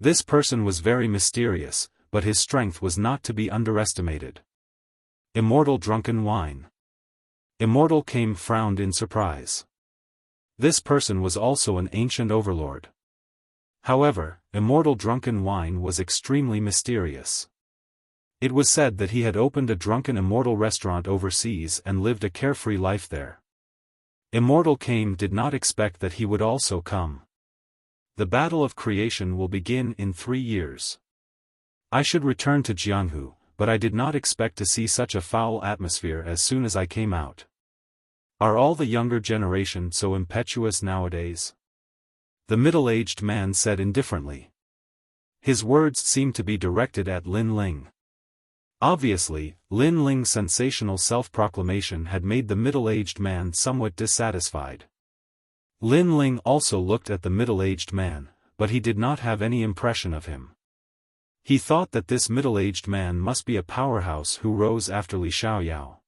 This person was very mysterious, but his strength was not to be underestimated. Immortal drunken wine. Immortal Kame frowned in surprise. This person was also an ancient overlord. However, immortal drunken wine was extremely mysterious. It was said that he had opened a drunken immortal restaurant overseas and lived a carefree life there. Immortal Kame did not expect that he would also come. The battle of creation will begin in 3 years. I should return to Jianghu, but I did not expect to see such a foul atmosphere as soon as I came out. Are all the younger generation so impetuous nowadays? The middle-aged man said indifferently. His words seemed to be directed at Lin Ling. Obviously, Lin Ling's sensational self-proclamation had made the middle-aged man somewhat dissatisfied. Lin Ling also looked at the middle-aged man, but he did not have any impression of him. He thought that this middle-aged man must be a powerhouse who rose after Li Xiaoyao.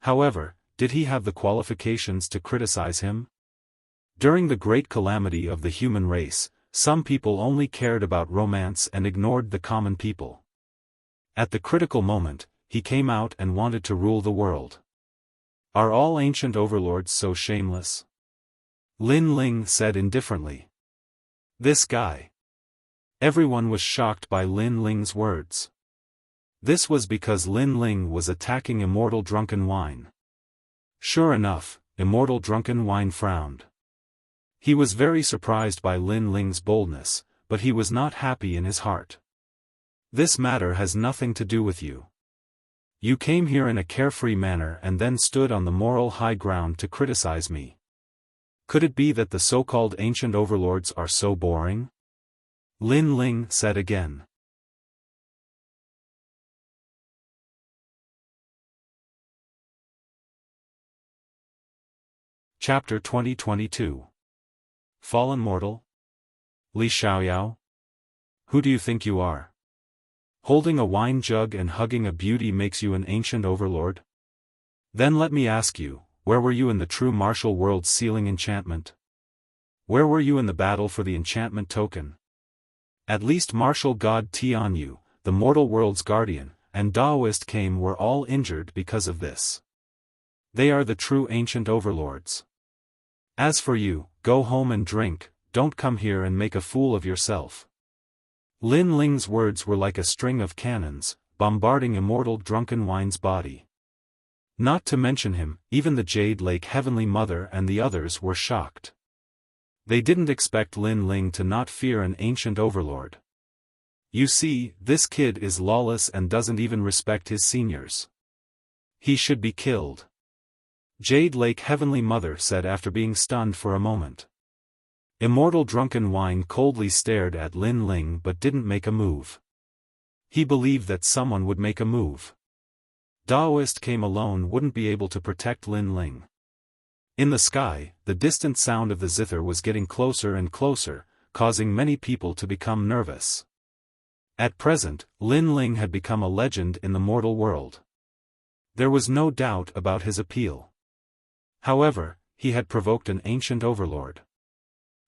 However, did he have the qualifications to criticize him? During the great calamity of the human race, some people only cared about romance and ignored the common people. At the critical moment, he came out and wanted to rule the world. Are all ancient overlords so shameless? Lin Ling said indifferently. This guy. Everyone was shocked by Lin Ling's words. This was because Lin Ling was attacking immortal drunken wine. Sure enough, immortal drunken wine frowned. He was very surprised by Lin Ling's boldness, but he was not happy in his heart. This matter has nothing to do with you. You came here in a carefree manner and then stood on the moral high ground to criticize me. Could it be that the so-called ancient overlords are so boring? Lin Ling said again. Chapter 2022. Fallen Mortal? Li Xiaoyao? Who do you think you are? Holding a wine jug and hugging a beauty makes you an ancient overlord? Then let me ask you, where were you in the true martial world's sealing enchantment? Where were you in the battle for the enchantment token? At least martial god Tianyu, the mortal world's guardian, and Daoist Kame were all injured because of this. They are the true ancient overlords. As for you, go home and drink, don't come here and make a fool of yourself. Lin Ling's words were like a string of cannons, bombarding immortal drunken wine's body. Not to mention him, even the Jade Lake Heavenly Mother and the others were shocked. They didn't expect Lin Ling to not fear an ancient overlord. You see, this kid is lawless and doesn't even respect his seniors. He should be killed. Jade Lake Heavenly Mother said after being stunned for a moment. Immortal Drunken Wine coldly stared at Lin Ling but didn't make a move. He believed that someone would make a move. Daoist came alone wouldn't be able to protect Lin Ling. In the sky, the distant sound of the zither was getting closer and closer, causing many people to become nervous. At present, Lin Ling had become a legend in the mortal world. There was no doubt about his appeal. However, he had provoked an ancient overlord.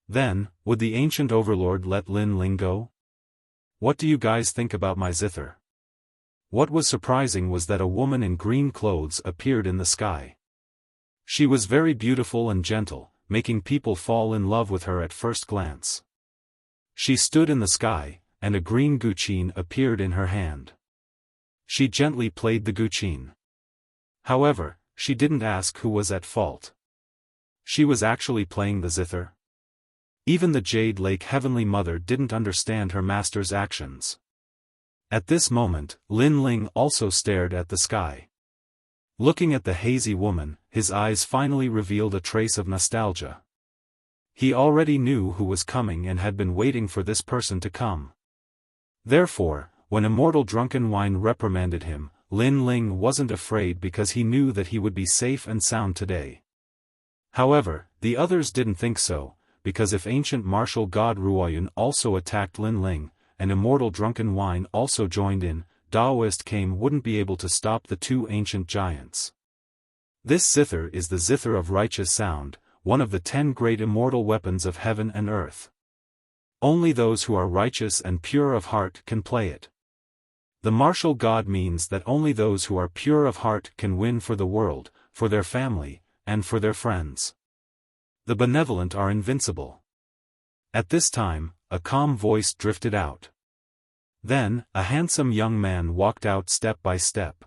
Then, would the ancient overlord let Lin Ling go? What do you guys think about my zither? What was surprising was that a woman in green clothes appeared in the sky. She was very beautiful and gentle, making people fall in love with her at first glance. She stood in the sky, and a green guqin appeared in her hand. She gently played the guqin. However, she didn't ask who was at fault. She was actually playing the zither. Even the Jade Lake Heavenly Mother didn't understand her master's actions. At this moment, Lin Ling also stared at the sky. Looking at the hazy woman, his eyes finally revealed a trace of nostalgia. He already knew who was coming and had been waiting for this person to come. Therefore, when Immortal Drunken Wine reprimanded him, Lin Ling wasn't afraid because he knew that he would be safe and sound today. However, the others didn't think so, because if ancient martial god Ruoyun also attacked Lin Ling, and Immortal Drunken Wine also joined in, Daoist came wouldn't be able to stop the two ancient giants. This zither is the zither of righteous sound, one of the 10 great immortal weapons of heaven and earth. Only those who are righteous and pure of heart can play it. The martial god means that only those who are pure of heart can win for the world, for their family, and for their friends. The benevolent are invincible. At this time, a calm voice drifted out. Then, a handsome young man walked out step by step.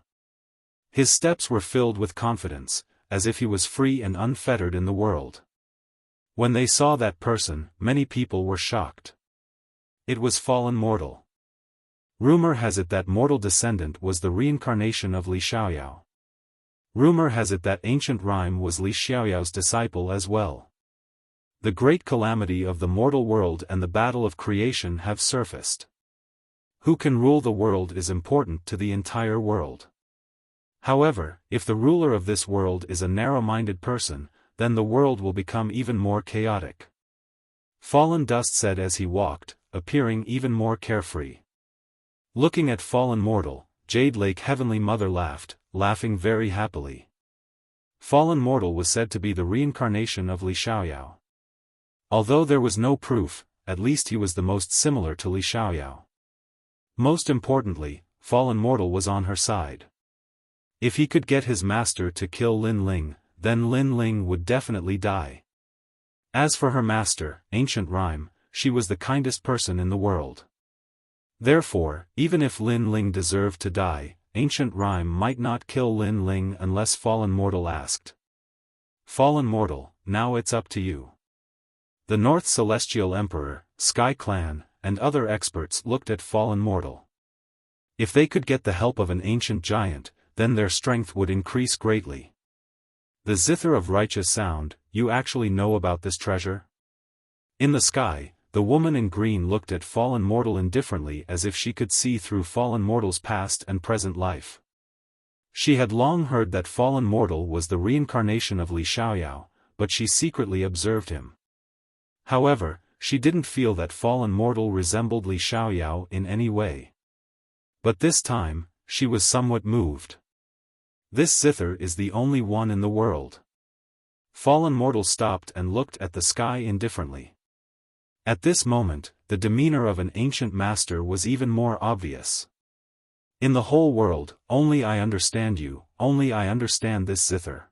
His steps were filled with confidence, as if he was free and unfettered in the world. When they saw that person, many people were shocked. It was fallen mortal. Rumor has it that mortal descendant was the reincarnation of Li Xiaoyao. Rumor has it that ancient rhyme was Li Xiaoyao's disciple as well. The great calamity of the mortal world and the battle of creation have surfaced. Who can rule the world is important to the entire world. However, if the ruler of this world is a narrow-minded person, then the world will become even more chaotic. Fallen Dust said as he walked, appearing even more carefree. Looking at Fallen Mortal, Jade Lake Heavenly Mother laughed, laughing very happily. Fallen Mortal was said to be the reincarnation of Li Xiaoyao. Although there was no proof, at least he was the most similar to Li Xiaoyao. Most importantly, Fallen Mortal was on her side. If he could get his master to kill Lin Ling, then Lin Ling would definitely die. As for her master, Ancient Rhyme, she was the kindest person in the world. Therefore, even if Lin Ling deserved to die, Ancient Rhyme might not kill Lin Ling unless Fallen Mortal asked. Fallen Mortal, now it's up to you. The North Celestial Emperor, Sky Clan, and other experts looked at Fallen Mortal. If they could get the help of an ancient giant, then their strength would increase greatly. The Zither of Righteous Sound, you actually know about this treasure? In the sky, the woman in green looked at Fallen Mortal indifferently as if she could see through Fallen Mortal's past and present life. She had long heard that Fallen Mortal was the reincarnation of Li Xiaoyao, but she secretly observed him. However, she didn't feel that Fallen Mortal resembled Li Xiaoyao in any way. But this time, she was somewhat moved. This zither is the only one in the world. Fallen Mortal stopped and looked at the sky indifferently. At this moment, the demeanor of an ancient master was even more obvious. In the whole world, only I understand you, only I understand this zither.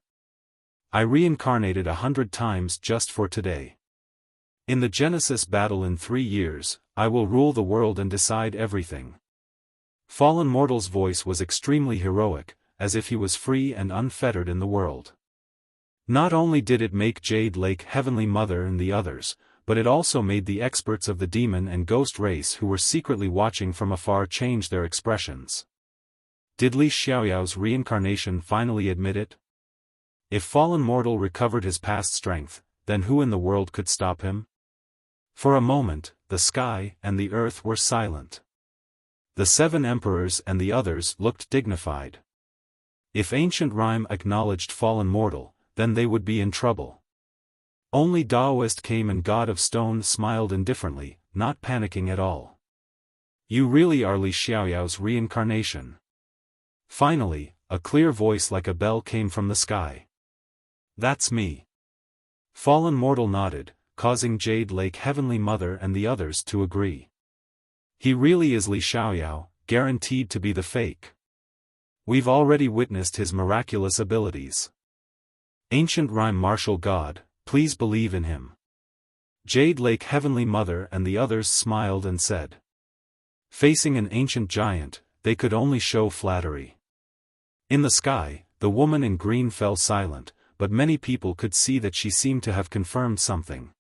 I reincarnated 100 times just for today. In the Genesis battle in 3 years, I will rule the world and decide everything. Fallen Mortal's voice was extremely heroic, as if he was free and unfettered in the world. Not only did it make Jade Lake Heavenly Mother and the others, but it also made the experts of the demon and ghost race who were secretly watching from afar change their expressions. Did Li Xiaoyao's reincarnation finally admit it? If fallen mortal recovered his past strength, then who in the world could stop him? For a moment, the sky and the earth were silent. The 7 emperors and the others looked dignified. If ancient rhyme acknowledged fallen mortal, then they would be in trouble. Only Daoist came and God of Stone smiled indifferently, not panicking at all. You really are Li Xiaoyao's reincarnation. Finally, a clear voice like a bell came from the sky. That's me. Fallen mortal nodded, causing Jade Lake Heavenly Mother and the others to agree. He really is Li Xiaoyao, guaranteed to be the fake. We've already witnessed his miraculous abilities. Ancient rhyme martial god, please believe in him. Jade Lake Heavenly Mother and the others smiled and said. Facing an ancient giant, they could only show flattery. In the sky, the woman in green fell silent, but many people could see that she seemed to have confirmed something.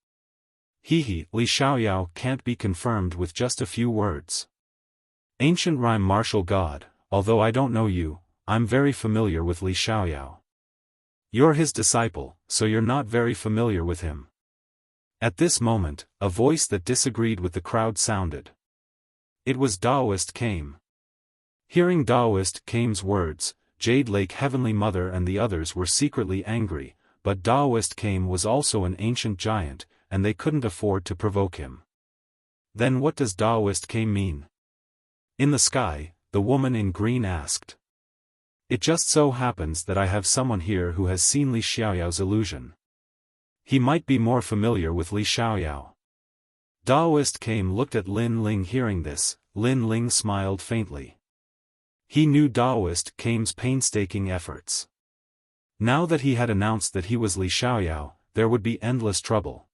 Li Xiaoyao can't be confirmed with just a few words. Ancient rhyme martial god, although I don't know you, I'm very familiar with Li Xiaoyao. You're his disciple, so you're not very familiar with him. At this moment, a voice that disagreed with the crowd sounded. It was Daoist Kame. Hearing Daoist Kame's words, Jade Lake Heavenly Mother and the others were secretly angry, but Daoist Kame was also an ancient giant, and they couldn't afford to provoke him. Then what does Daoist Kame mean? In the sky, the woman in green asked. It just so happens that I have someone here who has seen Li Xiaoyao's illusion. He might be more familiar with Li Xiaoyao. Daoist Kame looked at Lin Ling. Hearing this, Lin Ling smiled faintly. He knew Daoist Kame's painstaking efforts. Now that he had announced that he was Li Xiaoyao, there would be endless trouble.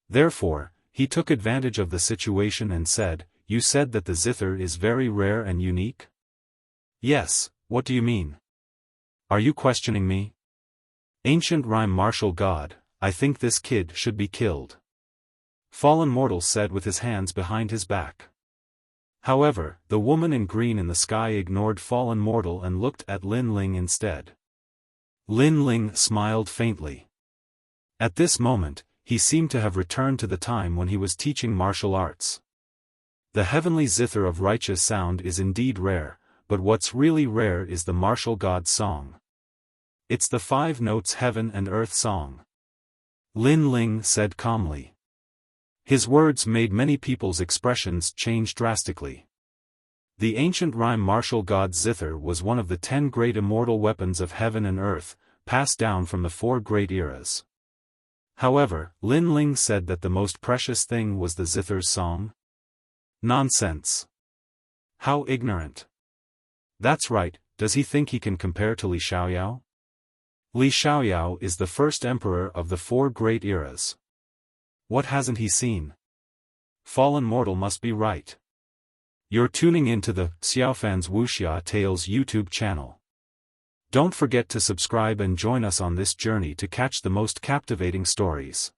Therefore, he took advantage of the situation and said, You said that the zither is very rare and unique? Yes, what do you mean? Are you questioning me? Ancient rhyme martial god, I think this kid should be killed. Fallen mortal said with his hands behind his back. However, the woman in green in the sky ignored fallen mortal and looked at Lin Ling instead. Lin Ling smiled faintly. At this moment, he seemed to have returned to the time when he was teaching martial arts. The heavenly zither of righteous sound is indeed rare, but what's really rare is the martial god song. It's the 5 notes heaven and earth song. Lin Ling said calmly. His words made many people's expressions change drastically. The ancient rhyme martial god zither was one of the 10 great immortal weapons of heaven and earth, passed down from the 4 great eras. However, Lin Ling said that the most precious thing was the zither's song. Nonsense. How ignorant. That's right, does he think he can compare to Li Xiaoyao? Li Xiaoyao is the first emperor of the 4 great eras. What hasn't he seen? Fallen mortal must be right. You're tuning into the Xiaofan's Wuxia Tales YouTube channel. Don't forget to subscribe and join us on this journey to catch the most captivating stories.